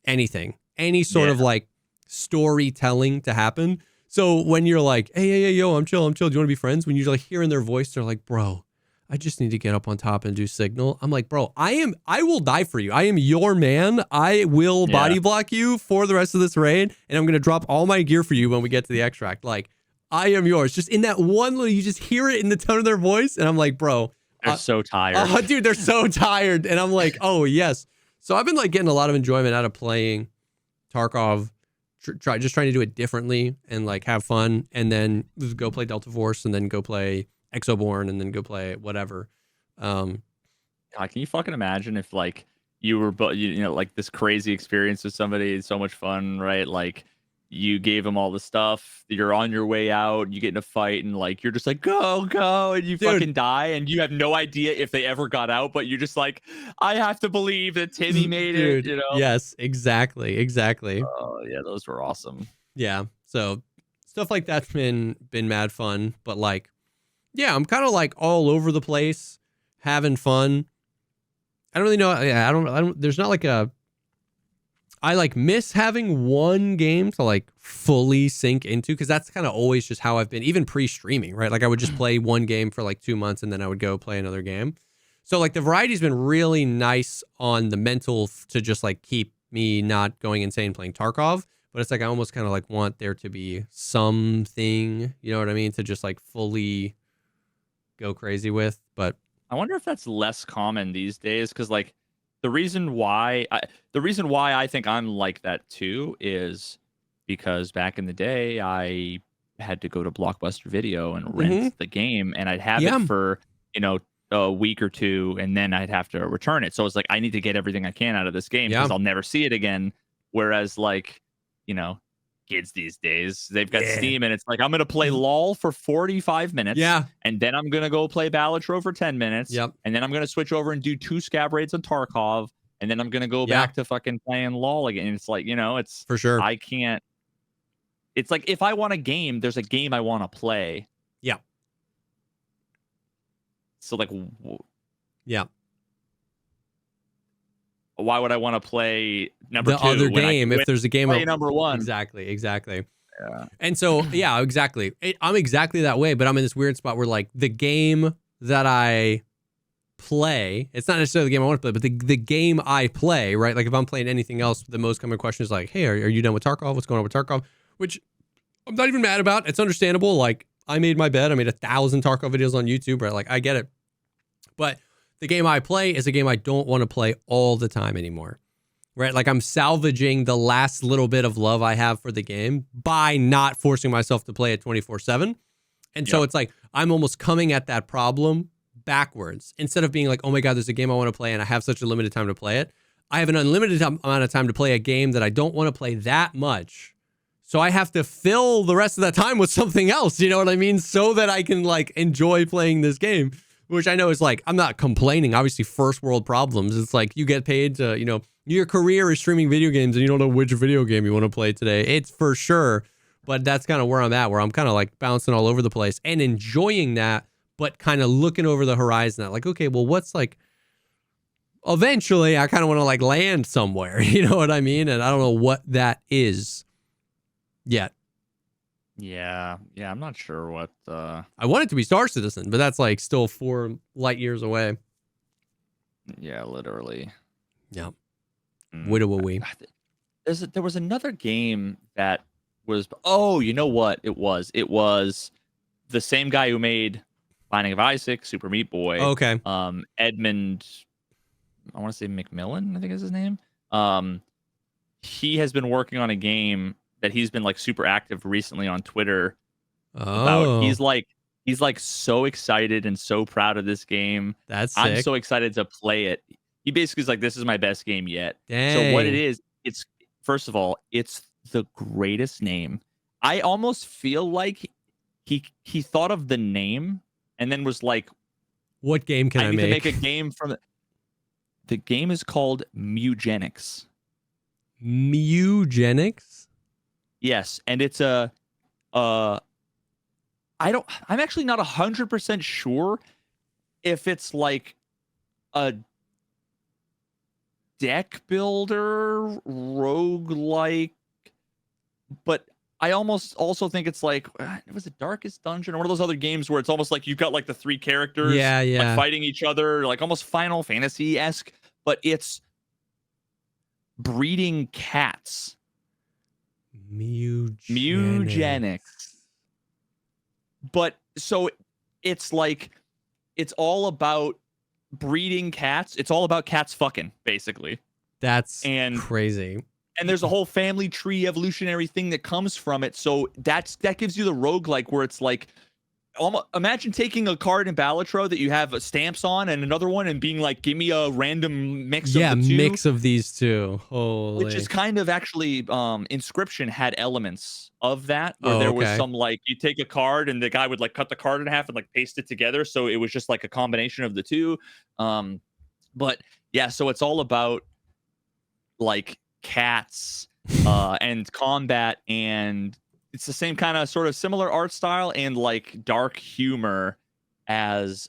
anything. Any sort of like storytelling to happen. So when you're like, hey, yo, I'm chill. Do you want to be friends? When you're like hearing their voice, they're like, bro, I just need to get up on top and do signal. I'm like, bro, I will die for you. I am your man. I will body block you for the rest of this raid. And I'm going to drop all my gear for you when we get to the extract. Like, I am yours. Just in that one little, you just hear it in the tone of their voice. And I'm like, bro. They're so tired. Dude, they're so tired. And I'm like, oh, yes. So I've been like getting a lot of enjoyment out of playing Tarkov. Trying to do it differently and like have fun, and then go play Delta Force, and then go play Exoborn, and then go play whatever. God, can you fucking imagine if like you were, you know, like this crazy experience with somebody? It's so much fun, right? Like you gave them all the stuff. You're on your way out. You get in a fight, and like you're just like go, and you fucking die, and you have no idea if they ever got out. But you're just like, I have to believe that Timmy made it. You know? Yes, exactly. Oh yeah, those were awesome. Yeah, so stuff like that's been mad fun. But like, yeah, I'm kind of like all over the place, having fun. I don't really know. Yeah, I don't. There's not like a. I like miss having one game to like fully sink into, because that's kind of always just how I've been, even pre-streaming, right? Like I would just play one game for like 2 months and then I would go play another game. So like the variety's been really nice on the mental to just like keep me not going insane playing Tarkov. But it's like I almost kind of like want there to be something, you know what I mean, to just like fully go crazy with. But I wonder if that's less common these days, because like the reason why I think I'm like that too is because back in the day I had to go to Blockbuster Video and rent the game, and I'd have it for, you know, a week or two, and then I'd have to return it. So it's like I need to get everything I can out of this game because I'll never see it again. Whereas like, you know, kids these days, they've got Steam, and it's like, I'm gonna play LOL for 45 minutes, and then I'm gonna go play Balatro for 10 minutes, and then I'm gonna switch over and do 2 scab raids on Tarkov, and then I'm gonna go back to fucking playing LOL again. And it's like, you know, it's for sure, I can't. It's like if I want a game, there's a game I want to play. Yeah. So like, why would I want to play number 2? The other game, if there's a game play number 1. Exactly. Yeah. And so, yeah, exactly. I'm exactly that way, but I'm in this weird spot where like the game that I play, it's not necessarily the game I want to play, but the game I play, right? Like if I'm playing anything else, the most common question is like, hey, are you done with Tarkov? What's going on with Tarkov? Which I'm not even mad about. It's understandable. Like I made my bed. I made 1,000 Tarkov videos on YouTube, right? Like I get it. But the game I play is a game I don't want to play all the time anymore, right? Like I'm salvaging the last little bit of love I have for the game by not forcing myself to play it 24/7. And so it's like, I'm almost coming at that problem backwards. Instead of being like, oh my God, there's a game I want to play and I have such a limited time to play it. I have an unlimited amount of time to play a game that I don't want to play that much. So I have to fill the rest of that time with something else. You know what I mean? So that I can like enjoy playing this game. Which I know is like, I'm not complaining, obviously first world problems. It's like you get paid to, you know, your career is streaming video games and you don't know which video game you want to play today, it's for sure. But that's kind of where I'm at, where I'm kind of like bouncing all over the place and enjoying that, but kind of looking over the horizon at like, okay, well, what's like, eventually I kind of want to like land somewhere, you know what I mean? And I don't know what that is yet. Yeah, I'm not sure what. I want it to be Star Citizen, but that's like still 4 light years away. Yeah, literally. Yeah. What will we? There was another game that was. Oh, you know what? It was the same guy who made Binding of Isaac, Super Meat Boy. Okay. Edmund, I want to say McMillan, I think is his name. He has been working on a game that he's been like super active recently on Twitter about. He's like so excited and so proud of this game. That's sick. I'm so excited to play it. He basically is like, this is my best game yet. Dang. So what it is, it's first of all, it's the greatest name. I almost feel like he thought of the name and then was like, what game can I need make? to make a game from the game is called Mugenics. Mugenics? Yes, and it's I'm actually not 100% sure if it's like a deck builder roguelike, but I almost also think it's like, was it Darkest Dungeon or one of those other games where it's almost like you've got like the 3 characters like fighting each other, like almost Final Fantasy-esque, but it's breeding cats. Mugenics. But so it's like, it's all about breeding cats. It's all about cats fucking, basically. That's crazy. And there's a whole family tree evolutionary thing that comes from it. So that gives you the roguelike where it's like, almost imagine taking a card in Balatro that you have stamps on and another one and being like, give me a random mix of the two. Yeah, mix of these two. Holy. Which is kind of actually, Inscription had elements of that where there was some like, you take a card and the guy would like cut the card in half and like paste it together. So it was just like a combination of the two. But yeah, so it's all about like cats and combat, and it's the same kind of sort of similar art style and like dark humor as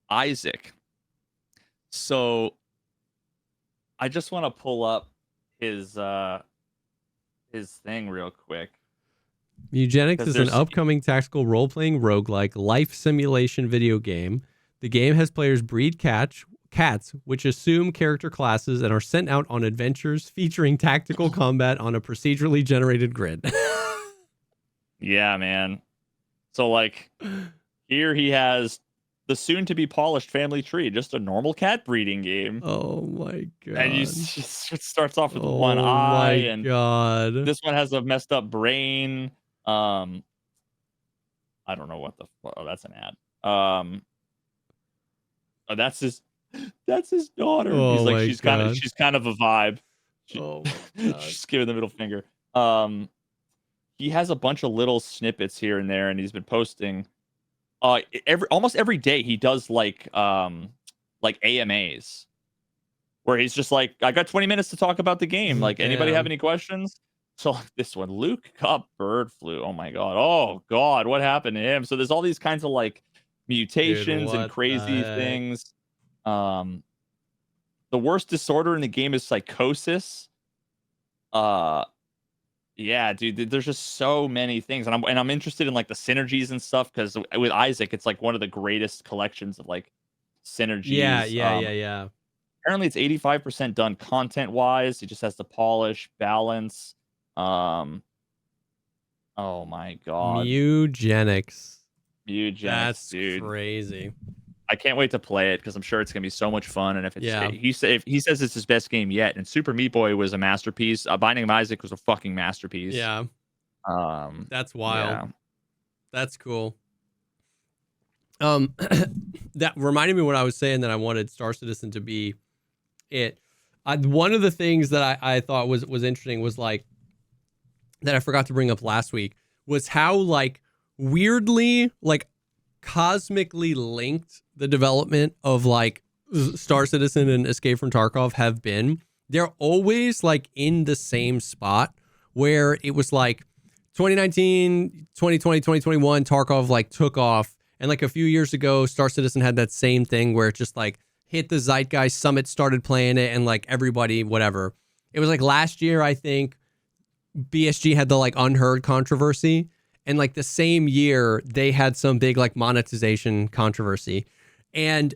Isaac. So I just want to pull up his thing real quick. Mugenics is an upcoming tactical role-playing roguelike life simulation video game. The game has players breed cats, which assume character classes and are sent out on adventures featuring tactical combat on a procedurally generated grid. Yeah, man. So, like, here he has the soon-to-be polished family tree, just a normal cat breeding game. Oh, my God. And it starts off with one eye. And God. This one has a messed up brain. I don't know what the... Oh, that's an ad. Oh, that's his daughter. Oh, he's like, she's she's kind of a vibe. Oh my God. She's giving the middle finger. He has a bunch of little snippets here and there, and he's been posting. Almost every day he does like AMAs, where he's just like, I got 20 minutes to talk about the game. Like, anybody have any questions? So this one, Luke caught bird flu. Oh my God. Oh God, what happened to him? So there's all these kinds of like mutations and crazy things. The worst disorder in the game is psychosis. Yeah, dude, there's just so many things, and I'm interested in like the synergies and stuff, because with Isaac, it's like one of the greatest collections of like synergies. Yeah. Apparently, it's 85% done content wise. It just has to polish, balance. Oh my God, Mugenics. That's dude, crazy. I can't wait to play it because I'm sure it's gonna be so much fun. And if he says it's his best game yet, and Super Meat Boy was a masterpiece, Binding of Isaac was a fucking masterpiece. Yeah. That's wild. Yeah. That's cool. That reminded me what I was saying, that I wanted Star Citizen to be it. One of the things that I thought was interesting was like, that I forgot to bring up last week, was how like weirdly like cosmically linked the development of like Star Citizen and Escape from Tarkov have been, they're always like in the same spot where it was like 2019, 2020, 2021, Tarkov like took off. And like a few years ago, Star Citizen had that same thing where it just like hit the zeitgeist, Summit started playing it, and like everybody, whatever. It was like last year, I think, BSG had the like Unheard controversy. And like the same year, they had some big like monetization controversy. And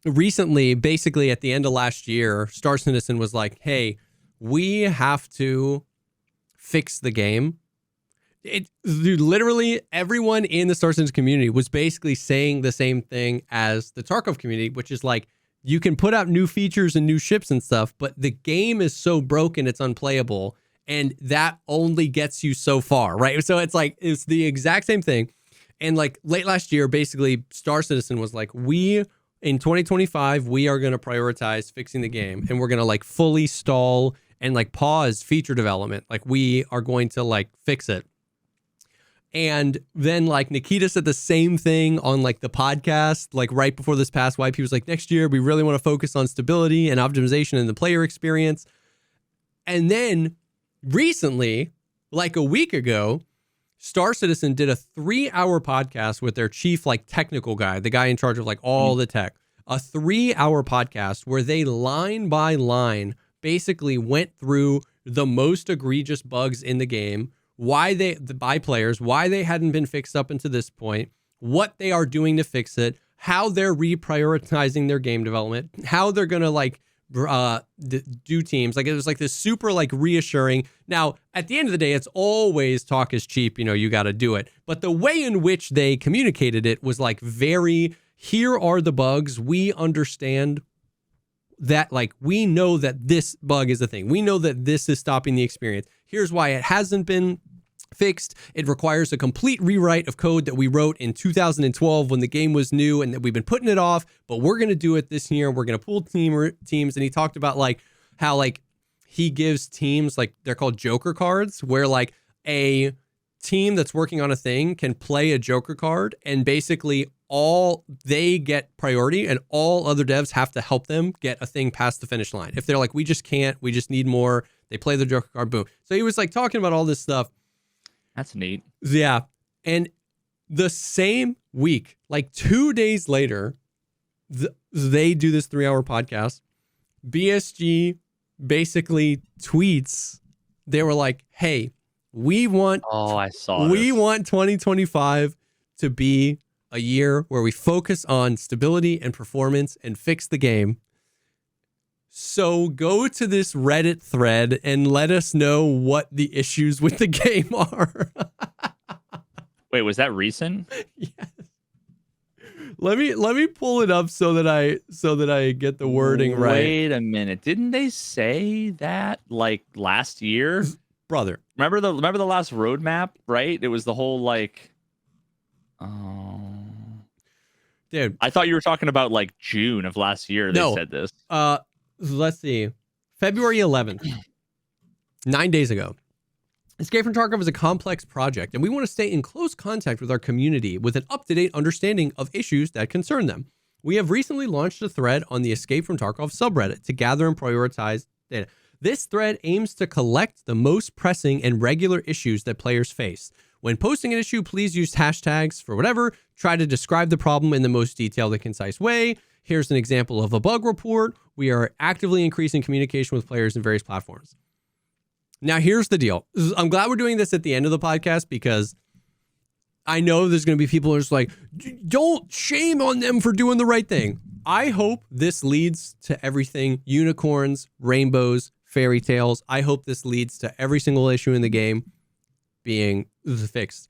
recently, basically at the end of last year, Star Citizen was like, hey, we have to fix the game. Dude, literally everyone in the Star Citizen community was basically saying the same thing as the Tarkov community, which is like, you can put out new features and new ships and stuff, but the game is so broken, it's unplayable. And that only gets you so far, right? So it's like, it's the exact same thing. And like late last year, basically Star Citizen was like, in 2025, we are going to prioritize fixing the game, and we're going to like fully stall and like pause feature development. Like we are going to like fix it. And then like Nikita said the same thing on like the podcast, like right before this past wipe. He was like, next year, we really want to focus on stability and optimization in the player experience. And then recently, like a week ago, Star Citizen did a 3-hour podcast with their chief like technical guy, the guy in charge of like all the tech, a 3-hour podcast where they line by line basically went through the most egregious bugs in the game, by players, why they hadn't been fixed up until this point, what they are doing to fix it, how they're reprioritizing their game development, how they're going to like do teams. Like it was like this super like reassuring. Now, at the end of the day, it's always talk is cheap, you got to do it. But the way in which they communicated it was like very, here are the bugs. We understand that, like, we know that this bug is a thing. We know that this is stopping the experience. Here's why it hasn't been fixed. It requires a complete rewrite of code that we wrote in 2012 when the game was new, and that we've been putting it off, but we're going to do it this year. We're going to pull teams. And he talked about like how like he gives teams, like they're called Joker cards, where like a team that's working on a thing can play a Joker card, and basically all they get priority and all other devs have to help them get a thing past the finish line. If they're like, we just can't, we just need more, they play the Joker card, boom. So he was like talking about all this stuff. That's neat. Yeah. And the same week, like 2 days later, they do this 3-hour podcast. BSG basically tweets, they were like, hey, we want 2025 to be a year where we focus on stability and performance and fix the game. So go to this Reddit thread and let us know what the issues with the game are. Wait, was that recent? Yes. Let me pull it up so that I get the wording right. Wait a minute. Didn't they say that like last year? Brother. Remember the last roadmap, right? It was the whole like dude. I thought you were talking about like June of last year. They said this. Let's see. February 11th. 9 days ago. Escape from Tarkov is a complex project, and we want to stay in close contact with our community with an up-to-date understanding of issues that concern them. We have recently launched a thread on the Escape from Tarkov subreddit to gather and prioritize data. This thread aims to collect the most pressing and regular issues that players face. When posting an issue, please use hashtags for whatever. Try to describe the problem in the most detailed and concise way. Here's an example of a bug report. We are actively increasing communication with players in various platforms. Now, here's the deal. I'm glad we're doing this at the end of the podcast because I know there's going to be people who are just like, don't shame on them for doing the right thing. I hope this leads to everything. Unicorns, rainbows, fairy tales. I hope this leads to every single issue in the game being fixed.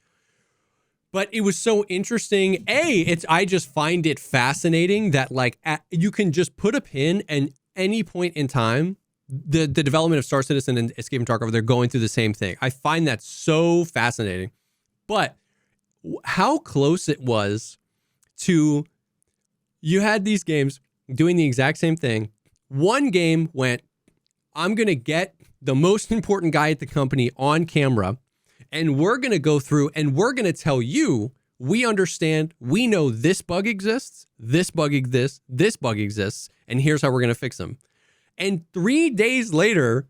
But it was so interesting. I just find it fascinating that like you can just put a pin and any point in time, the development of Star Citizen and Escape from Tarkov, they're going through the same thing. I find that so fascinating. But how close it was to, you had these games doing the exact same thing. One game went, I'm going to get the most important guy at the company on camera, and we're going to go through and we're going to tell you we understand, we know this bug exists, this bug exists, this bug exists, and here's how we're going to fix them. And 3 days later,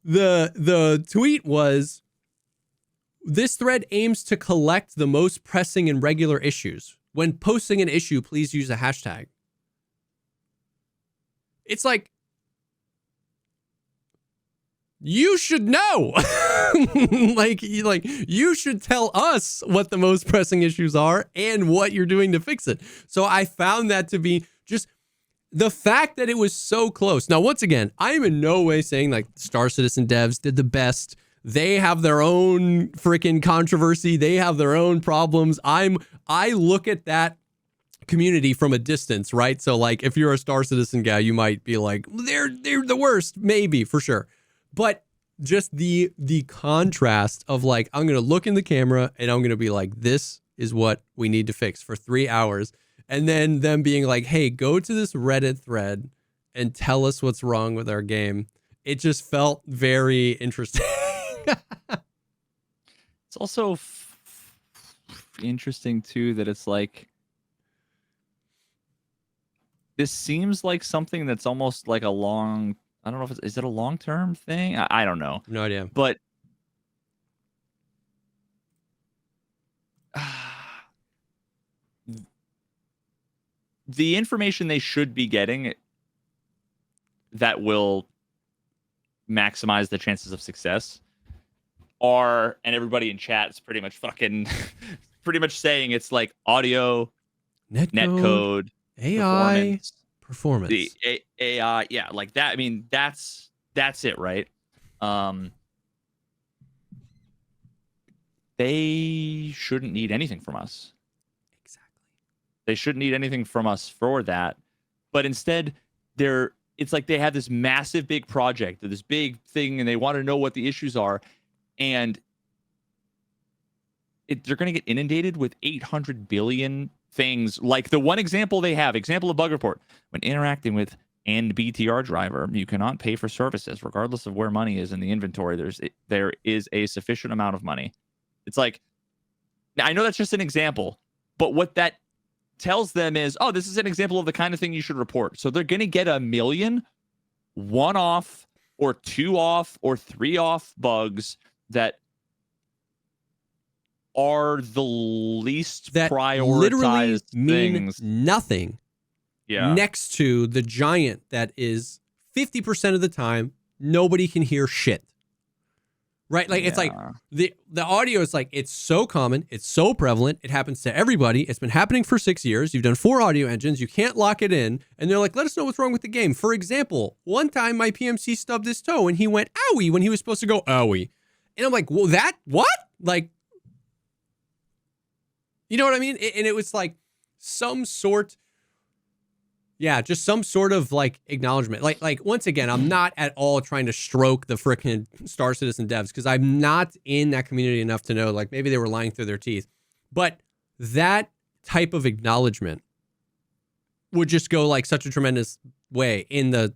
the tweet was, this thread aims to collect the most pressing and regular issues. When posting an issue, please use a hashtag. It's like, you should know. like you should tell us what the most pressing issues are and what you're doing to fix it. So I found that to be just the fact that it was so close. Now, once again, I am in no way saying like Star Citizen devs did the best. They have their own freaking controversy. They have their own problems. I look at that community from a distance, right? So like if you're a Star Citizen guy, you might be like, they're the worst, maybe, for sure. But just the contrast of like, I'm going to look in the camera and I'm going to be like, this is what we need to fix for 3 hours. And then them being like, hey, go to this Reddit thread and tell us what's wrong with our game. It just felt very interesting. It's also interesting too that it's like, this seems like something that's almost like a long, I don't know if is it a long-term thing? I don't know. No idea. But the information they should be getting that will maximize the chances of success are, and everybody in chat is pretty much fucking pretty much saying it's like audio, netcode, AI, performance. The AI, yeah, like that. I mean, that's it, right? They shouldn't need anything from us. Exactly. They shouldn't need anything from us for that. But instead, it's like they have this massive big project, or this big thing, and they want to know what the issues are. And they're going to get inundated with 800 billion things. Like the one example they have, example of bug report, when interacting with and BTR driver, you cannot pay for services regardless of where money is in the inventory. There is a sufficient amount of money. It's like, I know that's just an example, but what that tells them is, oh, this is an example of the kind of thing you should report. So they're going to get a million one-off or two-off or three-off bugs that are the least that prioritized literally mean things. Nothing. Yeah. Next to the giant that is 50% of the time nobody can hear shit. Right? Like it's like the audio is like, it's so common, it's so prevalent, it happens to everybody. It's been happening for 6 years. You've done 4 audio engines, you can't lock it in, and they're like, let us know what's wrong with the game. For example, one time my PMC stubbed his toe and he went owie when he was supposed to go owie. And I'm like, well, what? Like, you know what I mean? And it was like some sort of like acknowledgement. Like once again, I'm not at all trying to stroke the frickin' Star Citizen devs because I'm not in that community enough to know, like, maybe they were lying through their teeth. But that type of acknowledgement would just go like such a tremendous way in the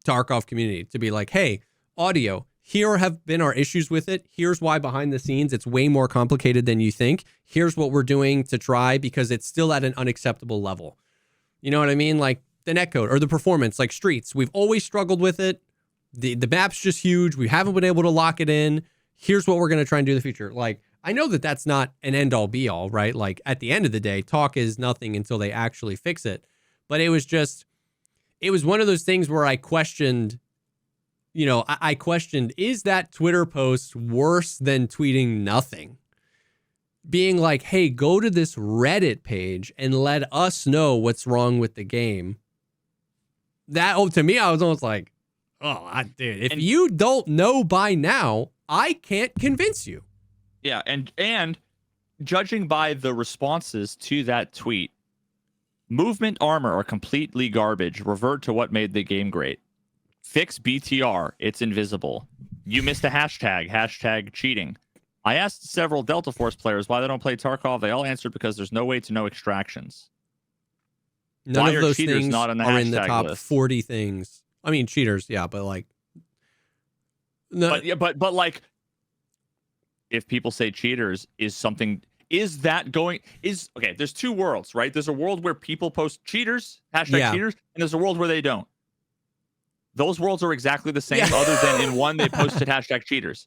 Tarkov community to be like, hey, audio, here have been our issues with it. Here's why behind the scenes it's way more complicated than you think. Here's what we're doing to try because it's still at an unacceptable level. You know what I mean? Like the netcode or the performance, like Streets. We've always struggled with it. The map's just huge. We haven't been able to lock it in. Here's what we're going to try and do in the future. Like, I know that that's not an end all be all, right? Like at the end of the day, talk is nothing until they actually fix it. But it was one of those things where I questioned, I questioned, is that Twitter post worse than tweeting nothing? Being like, hey, go to this Reddit page and let us know what's wrong with the game. To me, I was almost like, dude, if you don't know by now, I can't convince you. Yeah, and judging by the responses to that tweet, movement armor are completely garbage. Revert to what made the game great. Fix BTR. It's invisible. You missed a hashtag cheating. I asked several Delta Force players why they don't play Tarkov. They all answered because there's no way to know extractions. None of those things not on the are in the top list? 40 things. I mean, cheaters, yeah, but like... No. But like, if people say cheaters is something... Is that going is okay, there's two worlds, right? There's a world where people post cheaters, hashtag cheaters, and there's a world where they don't. Those worlds are exactly the same, other than in one they posted hashtag cheaters.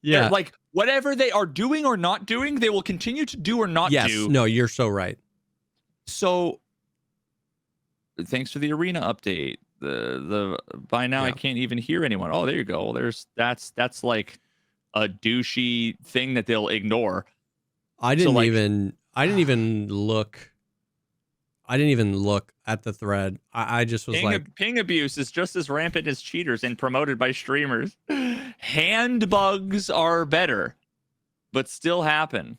Yeah. They're like whatever they are doing or not doing, they will continue to do or not do. No, you're so right. So thanks for the arena update. The by now I can't even hear anyone. Oh, there you go. That's like a douchey thing that they'll ignore. I didn't even look at the thread. I just was ping abuse is just as rampant as cheaters and promoted by streamers. Hand bugs are better, but still happen.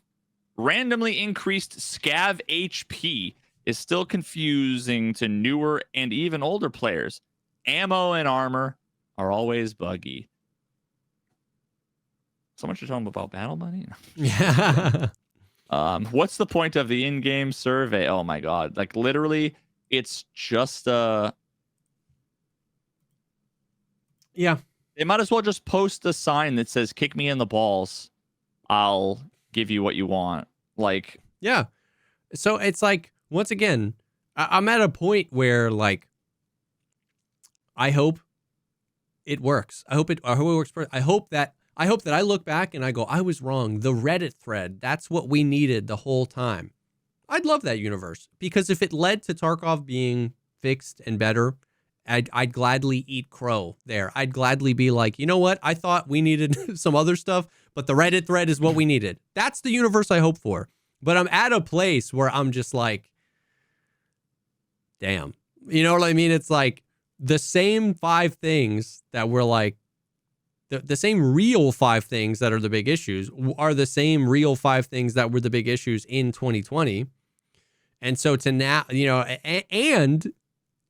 Randomly increased scav HP is still confusing to newer and even older players. Ammo and armor are always buggy. So much to tell them about battle money. Yeah. What's the point of the in-game survey? Oh my god! Like literally, it's just yeah. They might as well just post a sign that says "Kick me in the balls. I'll give you what you want." Like, yeah. So it's like, once again, I'm at a point where like, I hope it works. I hope it works first. I hope that I look back and I go, I was wrong. The Reddit thread, that's what we needed the whole time. I'd love that universe, because if it led to Tarkov being fixed and better, I'd gladly eat crow there. I'd gladly be like, you know what? I thought we needed some other stuff, but the Reddit thread is what we needed. That's the universe I hope for. But I'm at a place where I'm just like, damn. You know what I mean? It's like the same 5 things that were like, the same real 5 things that are the big issues are the same real 5 things that were the big issues in 2020. And so to now, and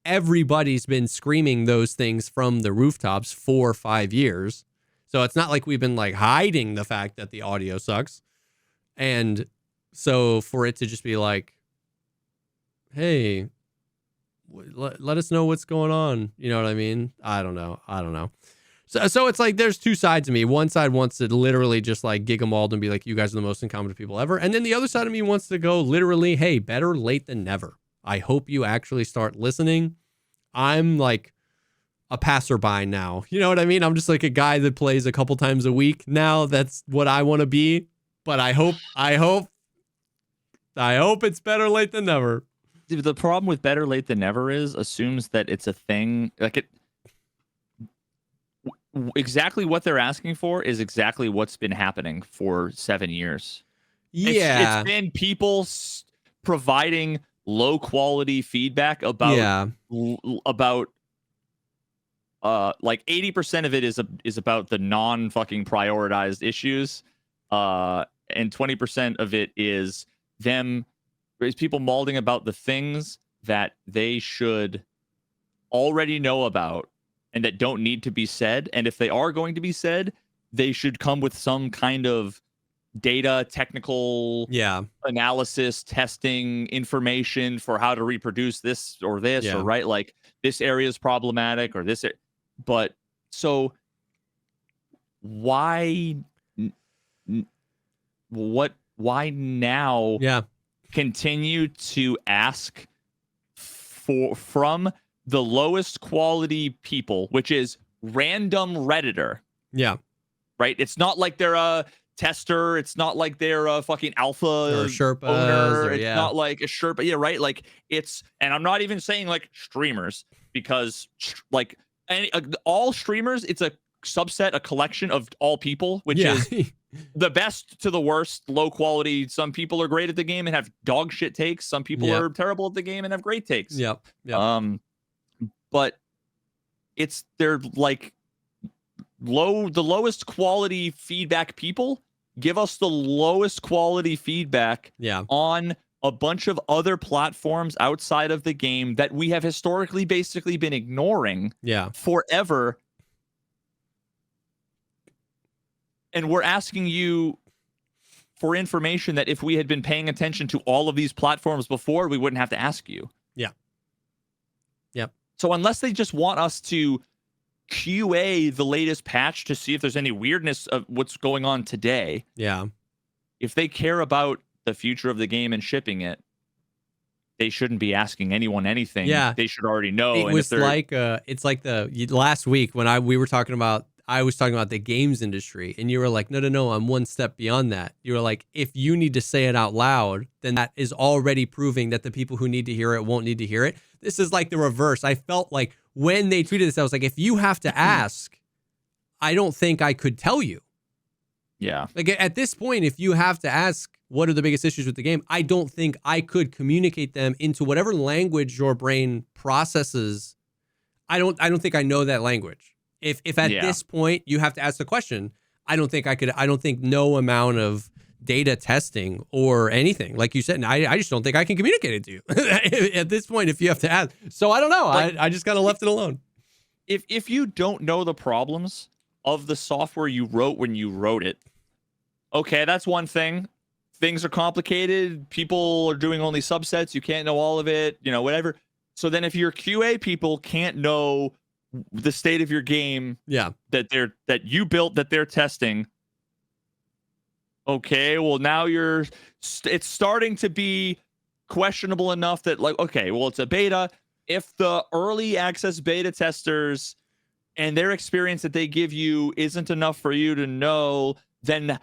everybody's been screaming those things from the rooftops for 5 years. So it's not like we've been like hiding the fact that the audio sucks. And so for it to just be like, hey, let us know what's going on. You know what I mean? I don't know. So it's like there's 2 sides of me. One side wants to literally just like gig 'em all and be like, you guys are the most incompetent people ever. And then the other side of me wants to go literally, hey, better late than never. I hope you actually start listening. I'm like a passerby now. You know what I mean? I'm just like a guy that plays a couple times a week now. That's what I want to be. But I hope it's better late than never. The problem with better late than never assumes that it's a thing. Like exactly what they're asking for is exactly what's been happening for 7 years. Yeah. It's been people providing low quality feedback about like 80% of it is about the non fucking prioritized issues, and 20% of it is people mauling about the things that they should already know about and that don't need to be said. And if they are going to be said, they should come with some kind of data, technical analysis, testing information for how to reproduce this or this, or right, like this area is problematic or this. But so why now? Yeah. Continue to ask from the lowest quality people, which is random Redditor. Yeah. Right? It's not like they're a tester. It's not like they're a fucking alpha or Sherpas, owner. It's not like a Sherpa. Yeah, right? Like it's, and I'm not even saying like streamers, because like all streamers, it's a subset, a collection of all people, which is the best to the worst, low quality. Some people are great at the game and have dog shit takes. Some people are terrible at the game and have great takes. Yep. But they're like the lowest quality feedback people give us the lowest quality feedback on a bunch of other platforms outside of the game that we have historically basically been ignoring forever. And we're asking you for information that if we had been paying attention to all of these platforms before, we wouldn't have to ask you. Yeah. Yep. So unless they just want us to QA the latest patch to see if there's any weirdness of what's going on today. Yeah. If they care about the future of the game and shipping it, they shouldn't be asking anyone anything. Yeah. They should already know. It And was if like it's like the last week when I was talking about the games industry, and you were like, no, I'm one step beyond that. You were like, if you need to say it out loud, then that is already proving that the people who need to hear it won't need to hear it. This is like the reverse. I felt like when they tweeted this, I was like, if you have to ask, I don't think I could tell you. yeah, Like at this point, if you have to ask what are the biggest issues with the game, I don't think I could communicate them into whatever language your brain processes. I don't think I know that language. If at this point you have to ask the question, I don't think I could. I don't think no amount of data testing or anything, like you said, and I just don't think I can communicate it to you at this point if you have to ask. So I don't know. Like, I just kind of left it alone. If you don't know the problems of the software you wrote when you wrote it, okay, that's one thing. Things are complicated. People are doing only subsets. You can't know all of it, whatever. So then if your QA people can't know the state of your game that you built, that they're testing, okay, well now it's starting to be questionable enough that like, okay, well it's a beta. If the early access beta testers and their experience that they give you isn't enough for you to know, then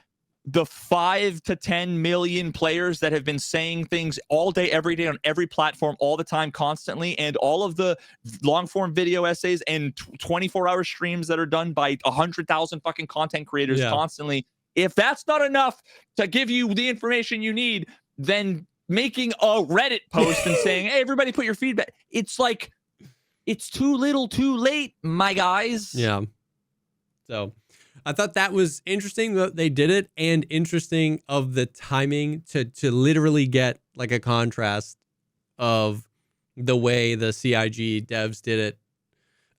the 5 to 10 million players that have been saying things all day, every day on every platform, all the time, constantly, and all of the long form video essays and 24-hour streams that are done by 100,000 fucking content creators constantly. If that's not enough to give you the information you need, then making a Reddit post and saying, hey, everybody put your feedback. It's like, it's too little too late, my guys. Yeah. So I thought that was interesting that they did it, and interesting of the timing to literally get like a contrast of the way the CIG devs did it.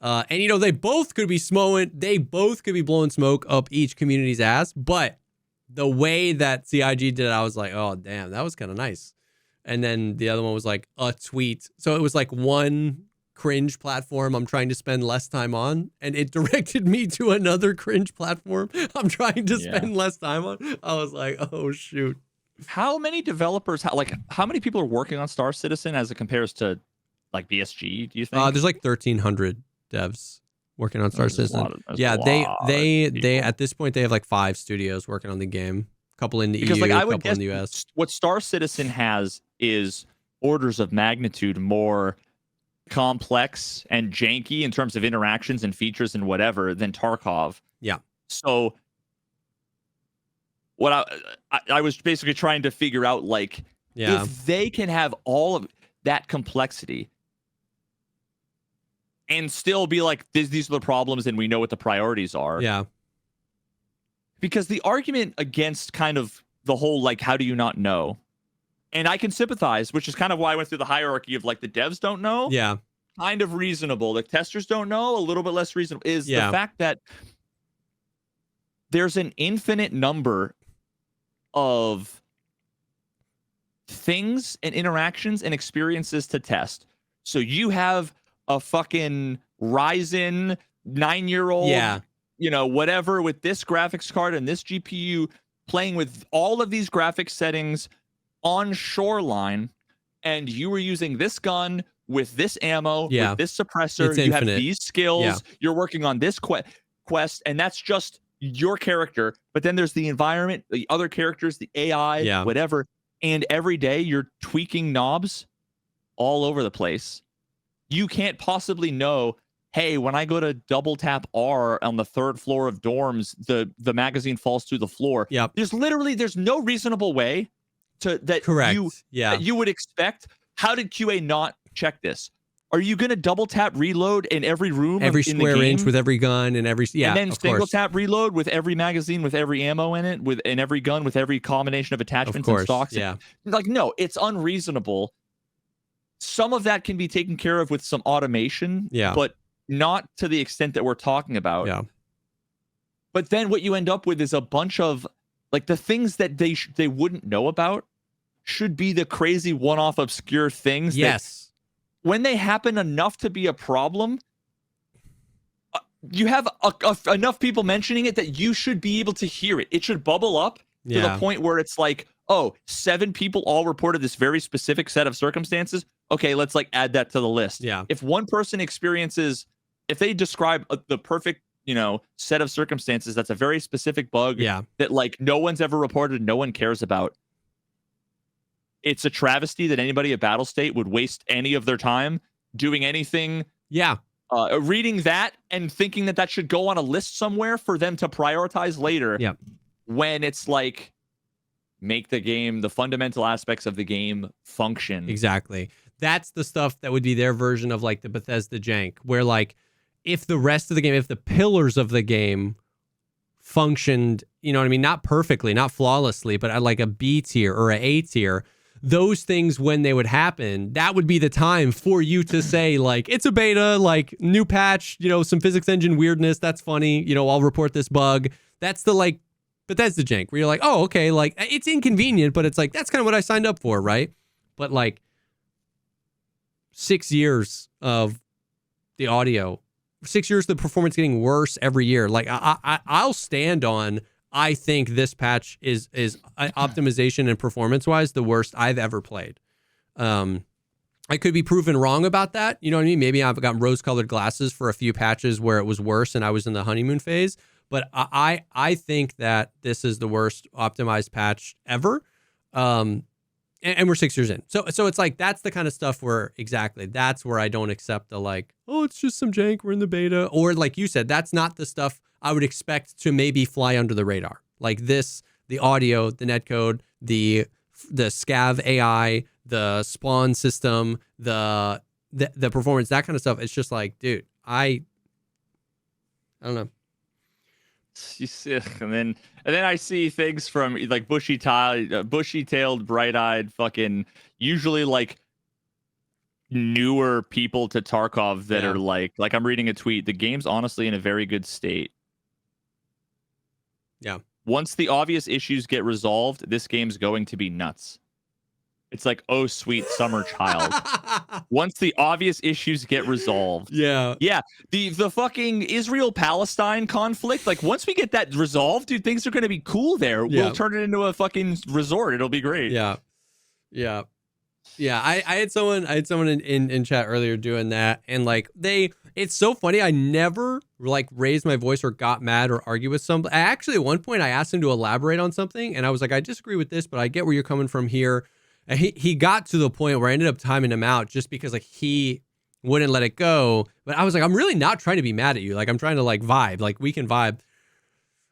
And they both could be blowing smoke up each community's ass, but the way that CIG did it, I was like, oh damn, that was kind of nice. And then the other one was like a tweet. So it was like one cringe platform I'm trying to spend less time on, and it directed me to another cringe platform I'm trying to spend less time on. I was like, oh shoot. How many developers, how many people are working on Star Citizen as it compares to like BSG, do you think? There's like 1,300 devs working on Star Citizen. They at this point they have like 5 studios working on the game. A couple in the EU, a couple in the US. What Star Citizen has is orders of magnitude more complex and janky in terms of interactions and features and whatever than Tarkov. Yeah. So what I was basically trying to figure out, like, if they can have all of that complexity and still be like, these are the problems and we know what the priorities are. Yeah. Because the argument against kind of the whole, like, how do you not know? And I can sympathize, which is kind of why I went through the hierarchy of like the devs don't know. Yeah. Kind of reasonable. The testers don't know, a little bit less reasonable, is the fact that there's an infinite number of things and interactions and experiences to test. So you have a fucking Ryzen 9-year-old, whatever, with this graphics card and this GPU playing with all of these graphics settings on Shoreline, and you were using this gun with this ammo, with this suppressor, it's you infinite. have these skills, you're working on this quest, and that's just your character. But then there's the environment, the other characters, the AI, whatever, and every day you're tweaking knobs all over the place. You can't possibly know, hey, when I go to double tap R on the 3rd floor of dorms, the magazine falls through the floor. Yep. There's no reasonable way that you would expect. How did QA not check this? Are you going to double tap reload in every room, every in square the game? inch with every gun and every and then single tap reload with every magazine, with every ammo in it, in every gun, with every combination of attachments and stocks? Like, no, it's unreasonable. Some of that can be taken care of with some automation, but not to the extent that we're talking about. But then what you end up with is a bunch of, like, the things that they wouldn't know about should be the crazy one-off obscure things. Yes. That when they happen enough to be a problem, you have enough people mentioning it that you should be able to hear it. It should bubble up to the point where it's like, oh, 7 people all reported this very specific set of circumstances. Okay, let's like add that to the list. Yeah. If one person experiences, if they describe the perfect, set of circumstances, that's a very specific bug that like no one's ever reported, no one cares about. It's a travesty that anybody at Battle State would waste any of their time doing anything. Yeah. Reading that and thinking that should go on a list somewhere for them to prioritize later. Yeah. When it's like, make the game, the fundamental aspects of the game function. Exactly. That's the stuff that would be their version of like the Bethesda jank, where like if the rest of the game, if the pillars of the game functioned, you know what I mean? Not perfectly, not flawlessly, but at like a B tier or a A tier, those things, when they would happen, that would be the time for you to say like, it's a beta, like new patch, some physics engine weirdness. That's funny. I'll report this bug. That's the like Bethesda jank where you're like, oh, okay. Like it's inconvenient, but it's like, that's kind of what I signed up for. Right. But like 6 years of the audio, 6 years of the performance getting worse every year. Like I'll stand on, I think this patch is optimization and performance wise the worst I've ever played. I could be proven wrong about that. You know what I mean? Maybe I've got rose colored glasses for a few patches where it was worse and I was in the honeymoon phase. But I think that this is the worst optimized patch ever. And we're 6 years in. So it's like, that's the kind of stuff where that's where I don't accept the like, oh, it's just some jank, we're in the beta. Or like you said, that's not the stuff I would expect to maybe fly under the radar. Like this, the audio, the netcode, the scav AI, the spawn system, the performance, that kind of stuff. It's just like, dude, I don't know. You see, and then I see things from like bushy-tailed, bright-eyed, fucking usually like newer people to Tarkov that are like I'm reading a tweet. The game's honestly in a very good state. Yeah. Once the obvious issues get resolved, this game's going to be nuts. It's like, oh, sweet summer child. Once the obvious issues get resolved. Yeah. Yeah. The fucking Israel-Palestine conflict, like once we get that resolved, dude, things are going to be cool there. Yeah. We'll turn it into a fucking resort. It'll be great. Yeah. Yeah. Yeah. I had someone in chat earlier doing that. And like it's so funny. I never like raised my voice or got mad or argued with somebody. Actually, at one point I asked him to elaborate on something and I was like, I disagree with this, but I get where you're coming from here. And he got to the point where I ended up timing him out just because like he wouldn't let it go. But I was like, I'm really not trying to be mad at you. Like I'm trying to like vibe, like we can vibe.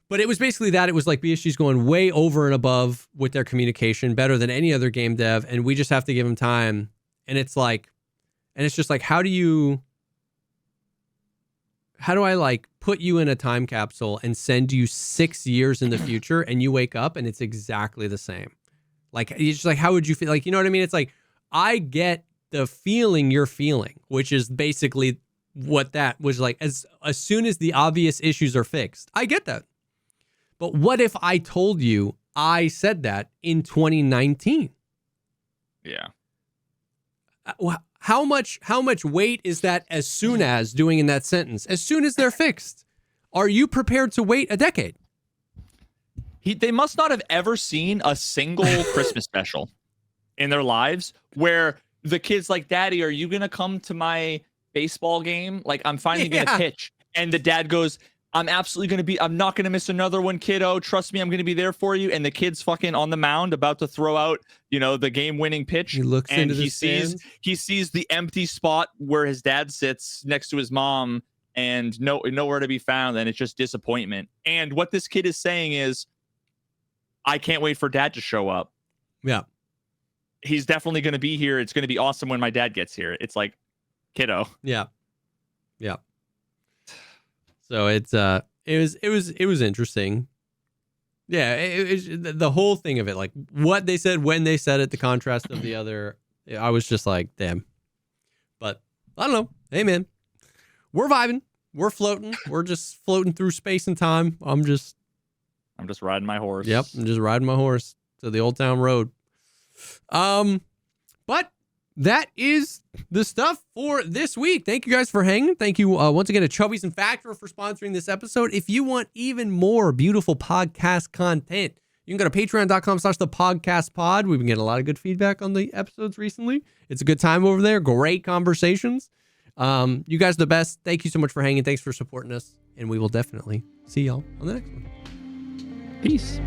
But it was basically that. It was like BSG's going way over and above with their communication, better than any other game dev. And we just have to give them time. And it's like, and it's just like, how do I like put you in a time capsule and send you 6 years in the future and you wake up and it's exactly the same? Like, it's just like, how would you feel? Like, you know what I mean? It's like, I get the feeling you're feeling, which is basically what that was like. As soon as the obvious issues are fixed, I get that. But what if I told you I said that in 2019? Yeah. How much weight is that as soon as doing in that sentence? As soon as they're fixed, are you prepared to wait a decade? They must not have ever seen a single Christmas special in their lives where the kid's like, Daddy, are you going to come to my baseball game? Like, I'm finally going to pitch. And the dad goes, I'm absolutely going to be, I'm not going to miss another one, kiddo. Trust me, I'm going to be there for you. And the kid's fucking on the mound about to throw out, the game-winning pitch. He looks and into the stands. He sees the empty spot where his dad sits next to his mom and nowhere to be found. And it's just disappointment. And what this kid is saying is, I can't wait for dad to show up. Yeah. He's definitely going to be here. It's going to be awesome when my dad gets here. It's like, kiddo. Yeah. Yeah. So it was interesting. Yeah. The whole thing of it, like what they said, when they said it, the contrast of the other, I was just like, damn. But I don't know. Hey man, we're vibing. We're floating. We're just floating through space and time. I'm just riding my horse. Yep, I'm just riding my horse to the Old Town Road. But that is the stuff for this week. Thank you guys for hanging. Thank you once again to Chubbies and Factor for sponsoring this episode. If you want even more beautiful podcast content, You can go to patreon.com/thepodcastpod. We've been getting a lot of good feedback on the episodes recently. It's a good time over there. Great conversations. You guys are the best. Thank you so much for hanging. Thanks for supporting us. And we will definitely see y'all on the next one. Peace.